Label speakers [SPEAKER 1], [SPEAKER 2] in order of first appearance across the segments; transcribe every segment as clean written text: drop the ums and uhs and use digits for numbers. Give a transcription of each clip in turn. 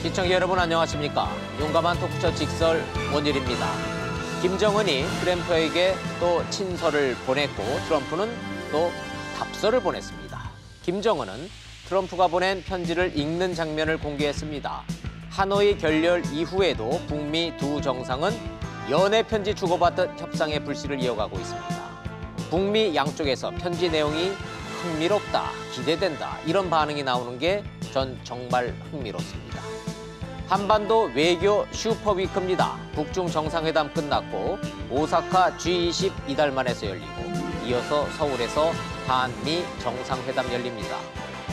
[SPEAKER 1] 시청자 여러분 안녕하십니까? 용감한 토크쇼 직설 원일입니다. 김정은이 트럼프에게 또 친서를 보냈고 트럼프는 또 답서를 보냈습니다. 김정은은 트럼프가 보낸 편지를 읽는 장면을 공개했습니다. 하노이 결렬 이후에도 북미 두 정상은 연애 편지 주고받듯 협상의 불씨를 이어가고 있습니다. 북미 양쪽에서 편지 내용이 흥미롭다, 기대된다 이런 반응이 나오는 게 전 정말 흥미롭습니다. 한반도 외교 슈퍼위크입니다. 북중 정상회담 끝났고 오사카 G20 이달 만에서 열리고 이어서 서울에서 한미 정상회담 열립니다.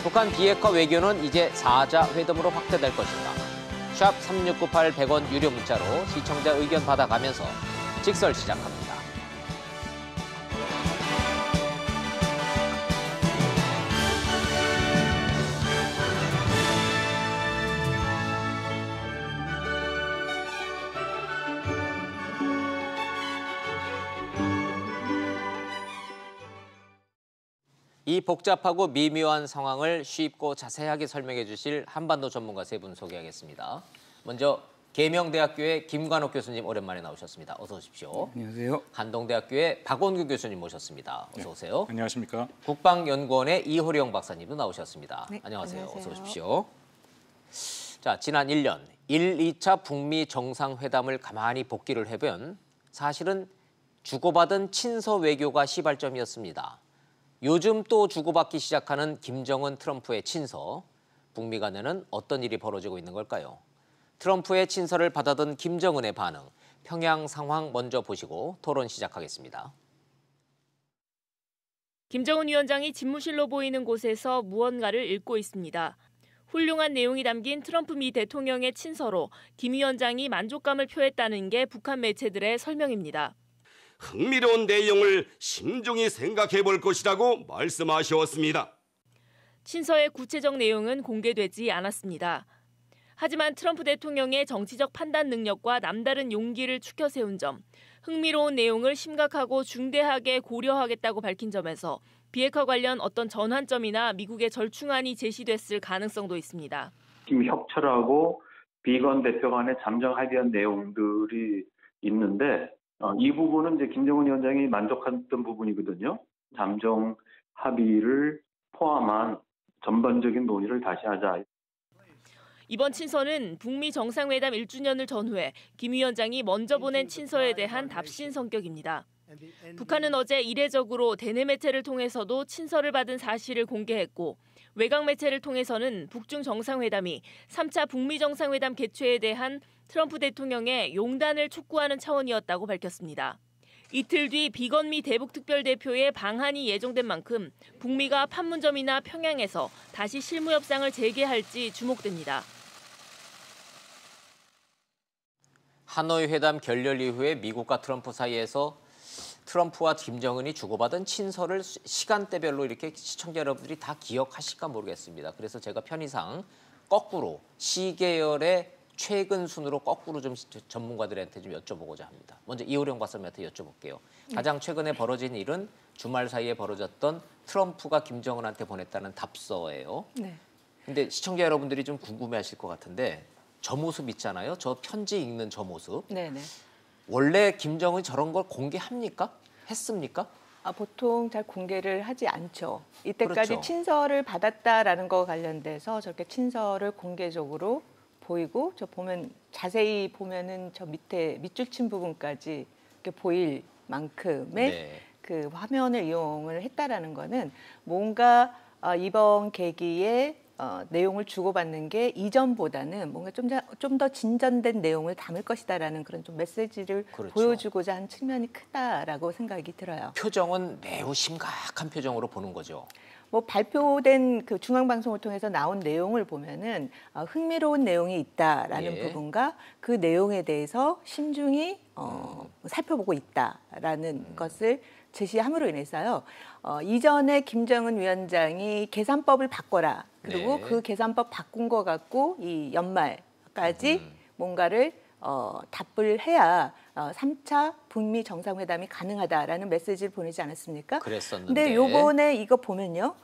[SPEAKER 1] 북한 비핵화 외교는 이제 4자 회담으로 확대될 것인가. 샵 3698 100원 유료 문자로 시청자 의견 받아가면서 직설 시작합니다. 이 복잡하고 미묘한 상황을 쉽고 자세하게 설명해 주실 한반도 전문가 세 분 소개하겠습니다. 먼저 계명대학교의 김관옥 교수님 오랜만에 나오셨습니다. 어서 오십시오.
[SPEAKER 2] 안녕하세요.
[SPEAKER 1] 한동대학교의 박원규 교수님 모셨습니다. 어서 오세요.
[SPEAKER 2] 네, 안녕하십니까.
[SPEAKER 1] 국방연구원의 이호령 박사님도 나오셨습니다.
[SPEAKER 3] 네,
[SPEAKER 1] 안녕하세요.
[SPEAKER 3] 안녕하세요.
[SPEAKER 1] 어서 오십시오. 자, 지난 1년 2차 북미 정상회담을 가만히 복기를 해보면 사실은 주고받은 친서 외교가 시발점이었습니다. 요즘 또 주고받기 시작하는 김정은 트럼프의 친서, 북미 간에는 어떤 일이 벌어지고 있는 걸까요? 트럼프의 친서를 받아든 김정은의 반응, 평양 상황 먼저 보시고 토론 시작하겠습니다.
[SPEAKER 4] 김정은 위원장이 집무실로 보이는 곳에서 무언가를 읽고 있습니다. 훌륭한 내용이 담긴 트럼프 미 대통령의 친서로 김 위원장이 만족감을 표했다는 게 북한 매체들의 설명입니다.
[SPEAKER 5] 흥미로운 내용을 신중히 생각해 볼 것이라고 말씀하셨습니다.
[SPEAKER 4] 친서의 구체적 내용은 공개되지 않았습니다. 하지만 트럼프 대통령의 정치적 판단 능력과 남다른 용기를 추켜 세운 점, 흥미로운 내용을 심각하고 중대하게 고려하겠다고 밝힌 점에서 비핵화 관련 어떤 전환점이나 미국의 절충안이 제시됐을 가능성도 있습니다.
[SPEAKER 6] 지금 협철하고 비건 대표 간의 잠정 합의한 내용들이 있는데 이 부분은 이제 김정은 위원장이 만족했던 부분이거든요. 잠정 합의를 포함한 전반적인 논의를 다시 하자.
[SPEAKER 4] 이번 친서는 북미 정상회담 1주년을 전후해 김 위원장이 먼저 보낸 친서에 대한 답신 성격입니다. 북한은 어제 이례적으로 대내 매체를 통해서도 친서를 받은 사실을 공개했고 외곽 매체를 통해서는 북중 정상회담이 3차 북미 정상회담 개최에 대한 트럼프 대통령의 용단을 촉구하는 차원이었다고 밝혔습니다. 이틀 뒤 비건미 대북특별대표의 방한이 예정된 만큼 북미가 판문점이나 평양에서 다시 실무 협상을 재개할지 주목됩니다.
[SPEAKER 1] 하노이 회담 결렬 이후에 미국과 트럼프 사이에서 트럼프와 김정은이 주고받은 친서를 시간대별로 이렇게 시청자 여러분들이 다 기억하실까 모르겠습니다. 그래서 제가 편의상 거꾸로 시계열의 최근 순으로 거꾸로 좀 전문가들한테 좀 여쭤보고자 합니다. 먼저 이호령 박사님한테 여쭤볼게요. 가장 최근에 벌어진 일은 주말 사이에 벌어졌던 트럼프가 김정은한테 보냈다는 답서예요.
[SPEAKER 3] 네.
[SPEAKER 1] 근데 시청자 여러분들이 좀 궁금해하실 것 같은데 저 모습 있잖아요. 저 편지 읽는 저 모습.
[SPEAKER 3] 네네.
[SPEAKER 1] 원래 김정은이 저런 걸 공개합니까? 했습니까?
[SPEAKER 3] 보통 잘 공개를 하지 않죠. 이때까지
[SPEAKER 1] 그렇죠.
[SPEAKER 3] 친서를 받았다라는 거 관련돼서 저렇게 친서를 공개적으로 보이고 저 보면 자세히 보면은 저 밑에 밑줄 친 부분까지 이렇게 보일 만큼의
[SPEAKER 1] 네.
[SPEAKER 3] 그 화면을 이용을 했다라는 거는 뭔가 이번 계기에 내용을 주고받는 게 이전보다는 뭔가 좀 더 진전된 내용을 담을 것이다라는 그런 좀 메시지를
[SPEAKER 1] 그렇죠.
[SPEAKER 3] 보여주고자 한 측면이 크다라고 생각이 들어요.
[SPEAKER 1] 표정은 매우 심각한 표정으로 보는 거죠.
[SPEAKER 3] 뭐 발표된 그 중앙방송을 통해서 나온 내용을 보면은 흥미로운 내용이 있다라는
[SPEAKER 1] 예.
[SPEAKER 3] 부분과 그 내용에 대해서 신중히 살펴보고 있다라는 것을 제시함으로 인해서요. 이전에 김정은 위원장이 계산법을 바꿔라. 그리고
[SPEAKER 1] 네.
[SPEAKER 3] 그 계산법 바꾼 거 갖고 이 연말까지 뭔가를 답을 해야 3차 북미 정상회담이 가능하다라는 메시지를 보내지 않았습니까?
[SPEAKER 1] 그랬었는데.
[SPEAKER 3] 근데 요번에 이거 보면요.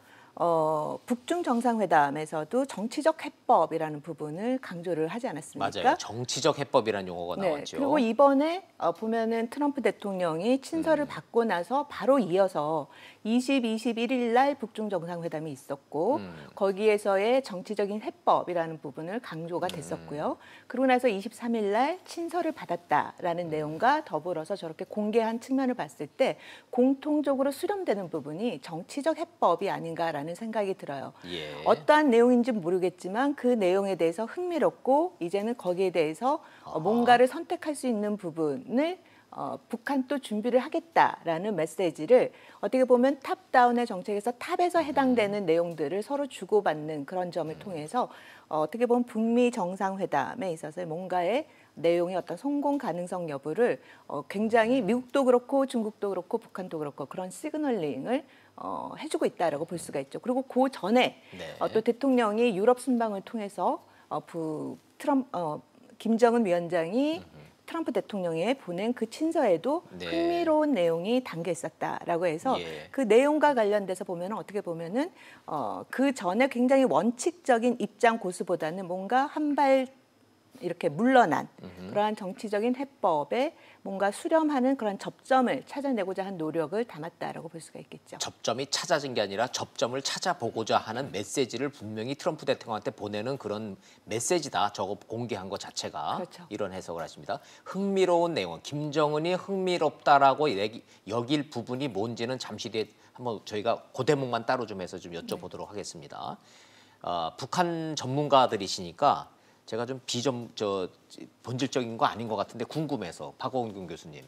[SPEAKER 3] 북중 정상회담에서도 정치적 해법이라는 부분을 강조를 하지 않았습니까?
[SPEAKER 1] 맞아요. 정치적 해법이라는 용어가 나왔죠.
[SPEAKER 3] 그리고 이번에 보면은 트럼프 대통령이 친서를 받고 나서 바로 이어서 21일 날 북중 정상회담이 있었고 거기에서의 정치적인 해법이라는 부분을 강조가 됐었고요. 그러고 나서 23일 날 친서를 받았다라는 내용과 더불어서 저렇게 공개한 측면을 봤을 때 공통적으로 수렴되는 부분이 정치적 해법이 아닌가라는 생각이 들어요.
[SPEAKER 1] 예.
[SPEAKER 3] 어떠한 내용인지 모르겠지만 그 내용에 대해서 흥미롭고 이제는 거기에 대해서 뭔가를 선택할 수 있는 부분을 북한도 준비를 하겠다라는 메시지를 어떻게 보면 탑다운의 정책에서 탑에서 해당되는 내용들을 서로 주고받는 그런 점을 통해서 어떻게 보면 북미 정상회담에 있어서 뭔가의 내용의 어떤 성공 가능성 여부를 굉장히 미국도 그렇고 중국도 그렇고 북한도 그렇고 그런 시그널링을 해주고 있다라고 볼 수가 있죠. 그리고 그 전에 또 대통령이 유럽 순방을 통해서 김정은 위원장이 트럼프 대통령에 보낸 그 친서에도 흥미로운 내용이 담겨 있었다라고 해서 그 내용과 관련돼서 보면은 어떻게 보면은 그 전에 굉장히 원칙적인 입장 고수보다는 뭔가 한 발 이렇게 물러난 그러한 정치적인 해법에 뭔가 수렴하는 그런 접점을 찾아내고자 한 노력을 담았다라고 볼 수가 있겠죠.
[SPEAKER 1] 접점이 찾아진 게 아니라 접점을 찾아보고자 하는 메시지를 분명히 트럼프 대통령한테 보내는 그런 메시지다. 저거 공개한 것 자체가.
[SPEAKER 3] 그렇죠.
[SPEAKER 1] 이런 해석을 하십니다. 흥미로운 내용은 김정은이 흥미롭다라고 여길 부분이 뭔지는 잠시 뒤에 한번 저희가 그 대목만 따로 좀 해서 좀 여쭤보도록 하겠습니다. 북한 전문가들이시니까 제가 좀 본질적인 거 아닌 것 같은데 궁금해서 박원균 교수님,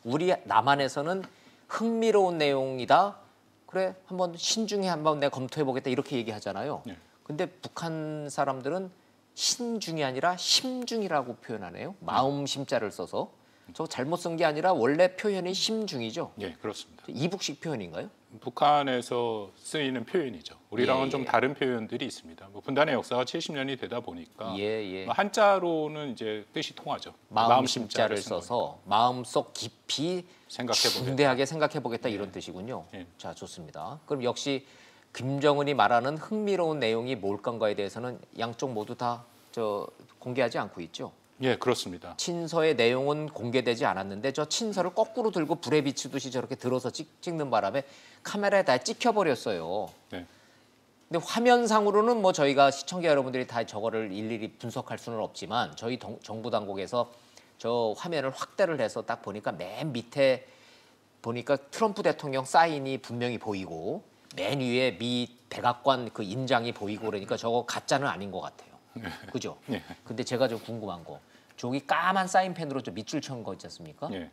[SPEAKER 1] 우리 남한에서는 흥미로운 내용이다. 그래 한번 신중히 한번 내가 검토해보겠다 이렇게 얘기하잖아요. 근데 북한 사람들은 신중이 아니라 심중이라고 표현하네요. 마음 심자를 써서. 저 잘못 쓴 게 아니라 원래 표현이 심중이죠.
[SPEAKER 2] 예, 그렇습니다.
[SPEAKER 1] 이북식 표현인가요?
[SPEAKER 2] 북한에서 쓰이는 표현이죠. 우리랑은
[SPEAKER 1] 예,
[SPEAKER 2] 좀
[SPEAKER 1] 예.
[SPEAKER 2] 다른 표현들이 있습니다. 분단의 역사가 70년이 되다 보니까
[SPEAKER 1] 예.
[SPEAKER 2] 한자로는 이제 뜻이 통하죠.
[SPEAKER 1] 마음 심자를
[SPEAKER 2] 쓴
[SPEAKER 1] 써서 마음속 깊이
[SPEAKER 2] 생각해보겠다.
[SPEAKER 1] 중대하게 생각해보겠다 이런 뜻이군요. 자, 좋습니다. 그럼 역시 김정은이 말하는 흥미로운 내용이 뭘까에 대해서는 양쪽 모두 다 공개하지 않고 있죠.
[SPEAKER 2] 예, 그렇습니다.
[SPEAKER 1] 친서의 내용은 공개되지 않았는데 저 친서를 거꾸로 들고 불에 비추듯이 저렇게 들어서 찍는 바람에 카메라에 다 찍혀버렸어요.
[SPEAKER 2] 네.
[SPEAKER 1] 근데 화면상으로는 뭐 저희가 시청자 여러분들이 다 저거를 일일이 분석할 수는 없지만 저희 정부 당국에서 저 화면을 확대를 해서 딱 보니까 맨 밑에 보니까 트럼프 대통령 사인이 분명히 보이고 맨 위에 미 백악관 그 인장이 보이고 그러니까 저거 가짜는 아닌 것 같아요. 그죠?
[SPEAKER 2] 네.
[SPEAKER 1] 근데 제가 좀 궁금한 거, 저기 까만 사인펜으로 좀 밑줄 친 거 있지 않습니까?
[SPEAKER 2] 예.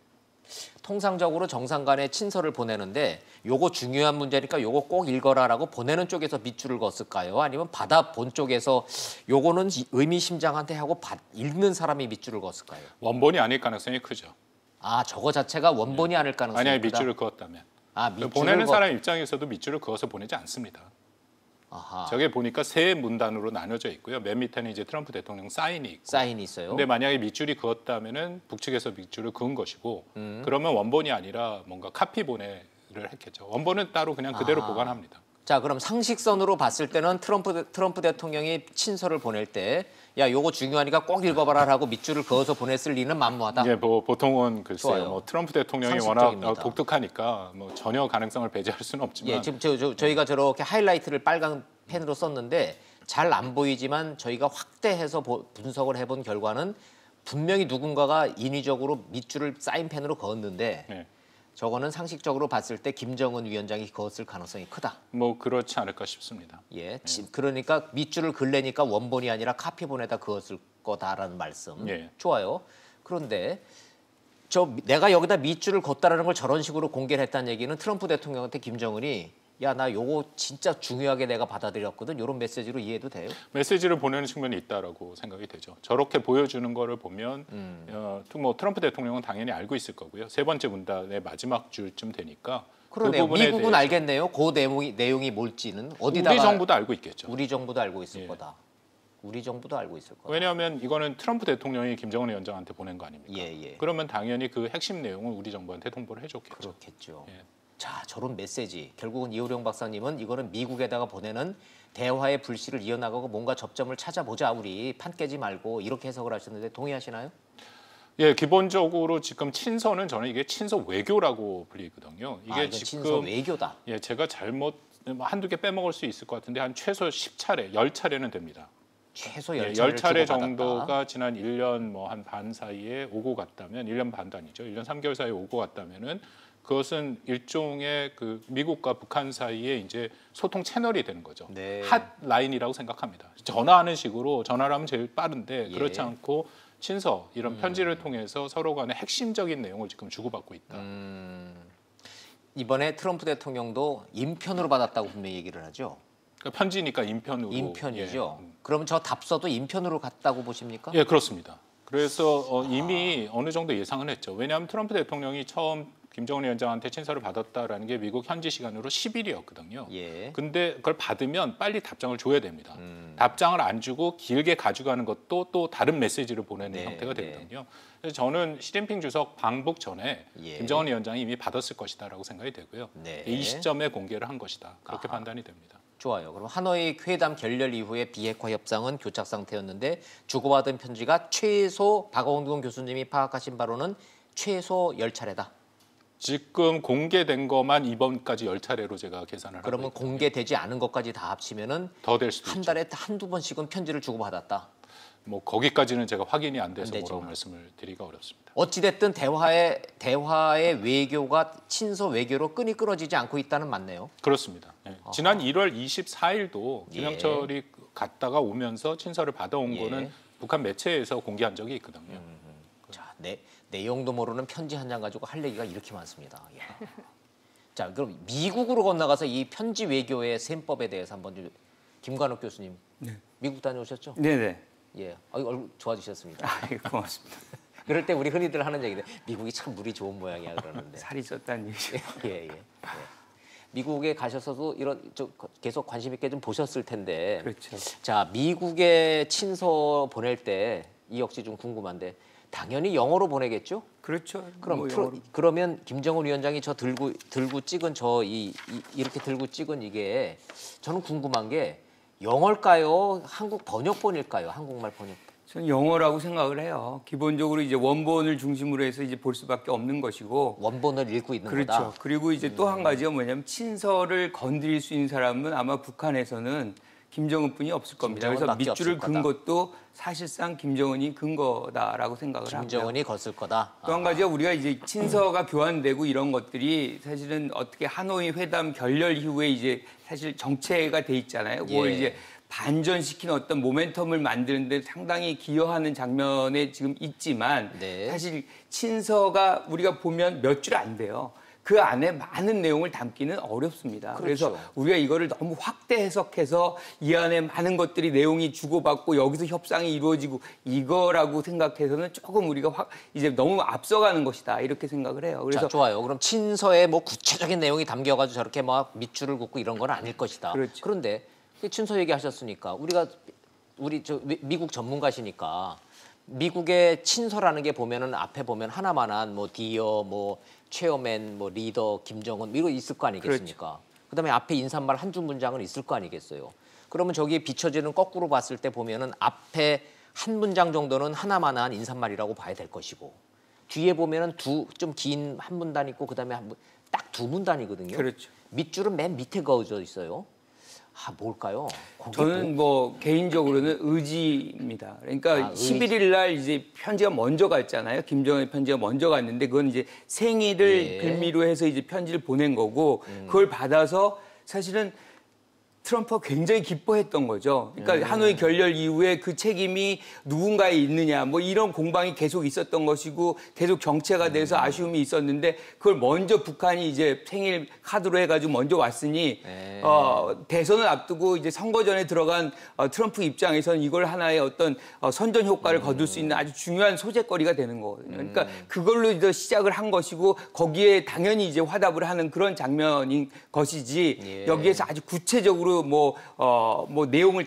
[SPEAKER 1] 통상적으로 정상 간에 친서를 보내는데 요거 중요한 문제니까 요거 꼭 읽어라라고 보내는 쪽에서 밑줄을 그었을까요? 아니면 받아 본 쪽에서 요거는 의미심장한테 하고 읽는 사람이 밑줄을 그었을까요?
[SPEAKER 2] 원본이 아닐 가능성이 크죠.
[SPEAKER 1] 아, 저거 자체가 원본이 아닐 가능성이
[SPEAKER 2] 만약에
[SPEAKER 1] 크다?
[SPEAKER 2] 밑줄을 그었다면.
[SPEAKER 1] 아, 밑줄을
[SPEAKER 2] 보내는 사람 입장에서도 밑줄을 그어서 보내지 않습니다.
[SPEAKER 1] 아하.
[SPEAKER 2] 저게 보니까 세 문단으로 나눠져 있고요. 맨 밑에는 이제 트럼프 대통령 사인이 있고.
[SPEAKER 1] 사인이 있어요.
[SPEAKER 2] 근데 만약에 밑줄이 그었다면은 북측에서 밑줄을 그은 것이고, 그러면 원본이 아니라 뭔가 카피본을 했겠죠. 원본은 따로 그냥 그대로 보관합니다.
[SPEAKER 1] 자, 그럼 상식선으로 봤을 때는 트럼프 대통령이 친서를 보낼 때, 야, 요거 중요하니까 꼭 읽어봐라라고 밑줄을 그어서 보냈을 리는 만무하다.
[SPEAKER 2] 이게 뭐 보통은 글쎄요,
[SPEAKER 1] 좋아요.
[SPEAKER 2] 뭐 트럼프 대통령이
[SPEAKER 1] 상식적입니다.
[SPEAKER 2] 워낙 독특하니까 뭐 전혀 가능성을 배제할 수는 없지만.
[SPEAKER 1] 예, 지금 저희가 저렇게 하이라이트를 빨간 펜으로 썼는데 잘 안 보이지만 저희가 확대해서 분석을 해본 결과는 분명히 누군가가 인위적으로 밑줄을 사인펜으로 그었는데
[SPEAKER 2] 네.
[SPEAKER 1] 저거는 상식적으로 봤을 때 김정은 위원장이 그었을 가능성이 크다.
[SPEAKER 2] 뭐 그렇지 않을까 싶습니다.
[SPEAKER 1] 예, 그러니까 밑줄을 그으려니까 원본이 아니라 카피본에다 그었을 거다라는 말씀.
[SPEAKER 2] 예.
[SPEAKER 1] 좋아요. 그런데 내가 여기다 밑줄을 걷다라는 걸 저런 식으로 공개를 했다는 얘기는 트럼프 대통령한테 김정은이 야, 나 요거 진짜 중요하게 내가 받아들였거든. 이런 메시지로 이해해도 돼요?
[SPEAKER 2] 메시지를 보내는 측면이 있다라고 생각이 되죠. 저렇게 보여주는 거를 보면 뭐 트럼프 대통령은 당연히 알고 있을 거고요. 세 번째 문단의 마지막 줄쯤 되니까
[SPEAKER 1] 그러네요.
[SPEAKER 2] 그 부분에
[SPEAKER 1] 미국은
[SPEAKER 2] 대해서
[SPEAKER 1] 알겠네요. 그 내용이 뭘지는 어디다가
[SPEAKER 2] 우리 정부도 알고 있겠죠.
[SPEAKER 1] 우리 정부도 알고 있을
[SPEAKER 2] 예.
[SPEAKER 1] 거다. 우리 정부도 알고 있을 거다.
[SPEAKER 2] 왜냐하면 이거는 트럼프 대통령이 김정은 위원장한테 보낸 거 아닙니까?
[SPEAKER 1] 예.
[SPEAKER 2] 그러면 당연히 그 핵심 내용은 우리 정부한테 통보를 해줬겠죠.
[SPEAKER 1] 그렇겠죠.
[SPEAKER 2] 예.
[SPEAKER 1] 자, 저런 메시지. 결국은 이호령 박사님은 이거는 미국에다가 보내는 대화의 불씨를 이어나가고 뭔가 접점을 찾아보자. 우리 판 깨지 말고 이렇게 해석을 하셨는데 동의하시나요?
[SPEAKER 2] 예, 기본적으로 지금 친서는 저는 이게 친서 외교라고 불리거든요. 이게
[SPEAKER 1] 이건 친서 외교다.
[SPEAKER 2] 예, 제가 잘못 한두 개 빼먹을 수 있을 것 같은데 한 최소 10차례, 10차례는 됩니다.
[SPEAKER 1] 최소
[SPEAKER 2] 예,
[SPEAKER 1] 10차례
[SPEAKER 2] 정도가 지난 1년 뭐 한 반 사이에 오고 갔다면 1년 반도 아니죠. 1년 3개월 사이에 오고 갔다면은 그것은 일종의 그 미국과 북한 사이에 이제 소통 채널이 되는 거죠.
[SPEAKER 1] 네.
[SPEAKER 2] 핫라인이라고 생각합니다. 전화하는 식으로 전화를 하면 제일 빠른데
[SPEAKER 1] 예.
[SPEAKER 2] 그렇지 않고 친서 이런 편지를 통해서 서로 간에 핵심적인 내용을 지금 주고받고 있다.
[SPEAKER 1] 이번에 트럼프 대통령도 인편으로 받았다고 분명히 얘기를 하죠.
[SPEAKER 2] 그러니까 편지니까 인편으로.
[SPEAKER 1] 인편이죠.
[SPEAKER 2] 예.
[SPEAKER 1] 그럼 저 답서도 인편으로 갔다고 보십니까?
[SPEAKER 2] 예, 그렇습니다. 그래서 이미 어느 정도 예상은 했죠. 왜냐하면 트럼프 대통령이 처음 김정은 위원장한테 친서를 받았다라는 게 미국 현지 시간으로 10일이었거든요.
[SPEAKER 1] 예.
[SPEAKER 2] 근데 그걸 받으면 빨리 답장을 줘야 됩니다. 답장을 안 주고 길게 가져가는 것도 또 다른 메시지를 보내는
[SPEAKER 1] 네,
[SPEAKER 2] 형태가
[SPEAKER 1] 네.
[SPEAKER 2] 되거든요. 그래서 저는 시진핑 주석 방북 전에
[SPEAKER 1] 예.
[SPEAKER 2] 김정은 위원장이 이미 받았을 것이다라고 생각이 되고요.
[SPEAKER 1] 네.
[SPEAKER 2] 이 시점에 공개를 한 것이다. 그렇게
[SPEAKER 1] 아하.
[SPEAKER 2] 판단이 됩니다.
[SPEAKER 1] 좋아요. 그럼 하노이 회담 결렬 이후에 비핵화 협상은 교착 상태였는데 주고받은 편지가 최소 박원근 교수님이 파악하신 바로는 최소 10차례다.
[SPEAKER 2] 지금 공개된 것만 이번까지 10차례로 제가 계산을 하고
[SPEAKER 1] 그러면
[SPEAKER 2] 있거든요.
[SPEAKER 1] 공개되지 않은 것까지 다 합치면은
[SPEAKER 2] 더 될 수도
[SPEAKER 1] 한
[SPEAKER 2] 있죠.
[SPEAKER 1] 달에 한두 번씩은 편지를 주고받았다.
[SPEAKER 2] 뭐 거기까지는 제가 확인이 안 돼서
[SPEAKER 1] 안
[SPEAKER 2] 뭐라고
[SPEAKER 1] 되지만.
[SPEAKER 2] 말씀을 드리기가 어렵습니다.
[SPEAKER 1] 어찌됐든 대화의 외교가 친서 외교로 끈이 끊어지지 않고 있다는 맞네요.
[SPEAKER 2] 그렇습니다. 예. 지난 1월 24일도
[SPEAKER 1] 예.
[SPEAKER 2] 김영철이 갔다가 오면서 친서를 받아온
[SPEAKER 1] 예.
[SPEAKER 2] 거는 북한 매체에서 공개한 적이 있거든요.
[SPEAKER 1] 자, 내용도 모르는 편지 한 장 가지고 할 얘기가 이렇게 많습니다. 이야. 자, 그럼 미국으로 건너가서 이 편지 외교의 셈법에 대해서 한번 좀 김관욱 교수님.
[SPEAKER 7] 네.
[SPEAKER 1] 미국 다녀오셨죠?
[SPEAKER 7] 네네.
[SPEAKER 1] 예. 얼굴 좋아지셨습니다.
[SPEAKER 7] 고맙습니다.
[SPEAKER 1] 그럴 때 우리 흔히들 하는 얘기인데 미국이 참 물이 좋은 모양이야 그러는데.
[SPEAKER 7] 살이 쪘다는 얘기죠.
[SPEAKER 1] 예. 미국에 가셔서도 계속 관심 있게 좀 보셨을 텐데.
[SPEAKER 7] 그렇죠.
[SPEAKER 1] 자, 미국에 친서 보낼 때 이 역시 좀 궁금한데 당연히 영어로 보내겠죠?
[SPEAKER 7] 그렇죠.
[SPEAKER 1] 그럼
[SPEAKER 7] 뭐
[SPEAKER 1] 그러면 김정은 위원장이 저 들고 찍은 이렇게 들고 찍은 이게 저는 궁금한 게 영어일까요? 한국 번역본일까요? 한국말 번역.
[SPEAKER 7] 저는 영어라고 생각을 해요. 기본적으로 이제 원본을 중심으로 해서 이제 볼 수밖에 없는 것이고.
[SPEAKER 1] 원본을 읽고 있는
[SPEAKER 7] 그렇죠.
[SPEAKER 1] 거다.
[SPEAKER 7] 그리고 이제 또 한 가지가 뭐냐면 친서를 건드릴 수 있는 사람은 아마 북한에서는 김정은뿐이 없을 겁니다. 그래서
[SPEAKER 1] 김정은밖에
[SPEAKER 7] 밑줄을
[SPEAKER 1] 없을
[SPEAKER 7] 근
[SPEAKER 1] 거다.
[SPEAKER 7] 것도 사실상 김정은이 근 거다라고 생각을 하고요.
[SPEAKER 1] 김정은이 걷을 거다.
[SPEAKER 7] 또 한 가지가 우리가 이제 친서가 교환되고 이런 것들이 사실은 어떻게 하노이 회담 결렬 이후에 이제 사실 정체가 돼 있잖아요. 그걸
[SPEAKER 1] 예.
[SPEAKER 7] 이제 반전시키는 어떤 모멘텀을 만드는데 상당히 기여하는 장면에 지금 있지만
[SPEAKER 1] 네.
[SPEAKER 7] 사실 친서가 우리가 보면 몇 줄 안 돼요. 그 안에 많은 내용을 담기는 어렵습니다.
[SPEAKER 1] 그렇죠.
[SPEAKER 7] 그래서 우리가 이거를 너무 확대 해석해서 이 안에 많은 것들이 내용이 주고받고 여기서 협상이 이루어지고 이거라고 생각해서는 조금 우리가 이제 너무 앞서가는 것이다 이렇게 생각을 해요. 그래서
[SPEAKER 1] 자, 좋아요. 그럼 친서에 뭐 구체적인 내용이 담겨가지고 저렇게 막 밑줄을 긋고 이런 건 아닐 것이다.
[SPEAKER 7] 그렇죠.
[SPEAKER 1] 그런데 친서 얘기하셨으니까 우리 미국 전문가시니까 미국의 친서라는 게 보면은 앞에 보면 하나만한 뭐 디어 뭐 체어맨 뭐 리더 김정은 이거 있을 거 아니겠습니까?
[SPEAKER 7] 그렇죠.
[SPEAKER 1] 그다음에 앞에 인사말 한두 문장은 있을 거 아니겠어요. 그러면 저기에 비춰지는 거꾸로 봤을 때 보면은 앞에 한 문장 정도는 하나만한 인사말이라고 봐야 될 것이고 뒤에 보면은 좀 긴 한 문단 있고 그다음에 딱 두 문단이거든요.
[SPEAKER 7] 그렇죠.
[SPEAKER 1] 밑줄은 맨 밑에 그어져 있어요. 뭘까요?
[SPEAKER 7] 저는 뭐 개인적으로는 의지입니다. 그러니까
[SPEAKER 1] 의지.
[SPEAKER 7] 11일 날 이제 편지가 먼저 갔잖아요. 김정은의 편지가 먼저 갔는데 그건 이제 생일을
[SPEAKER 1] 예.
[SPEAKER 7] 빌미로 해서 이제 편지를 보낸 거고 그걸 받아서 사실은 트럼프가 굉장히 기뻐했던 거죠. 그러니까 하노이 결렬 이후에 그 책임이 누군가에 있느냐 뭐 이런 공방이 계속 있었던 것이고 계속 정체가 돼서 아쉬움이 있었는데 그걸 먼저 북한이 이제 생일 카드로 해가지고 먼저 왔으니 대선을 앞두고 이제 선거 전에 들어간 트럼프 입장에서는 이걸 하나의 어떤 선전 효과를 거둘 수 있는 아주 중요한 소재거리가 되는 거거든요. 그러니까 그걸로 이제 시작을 한 것이고 거기에 당연히 이제 화답을 하는 그런 장면인 것이지
[SPEAKER 1] 예.
[SPEAKER 7] 여기에서 아주 구체적으로 뭐 내용을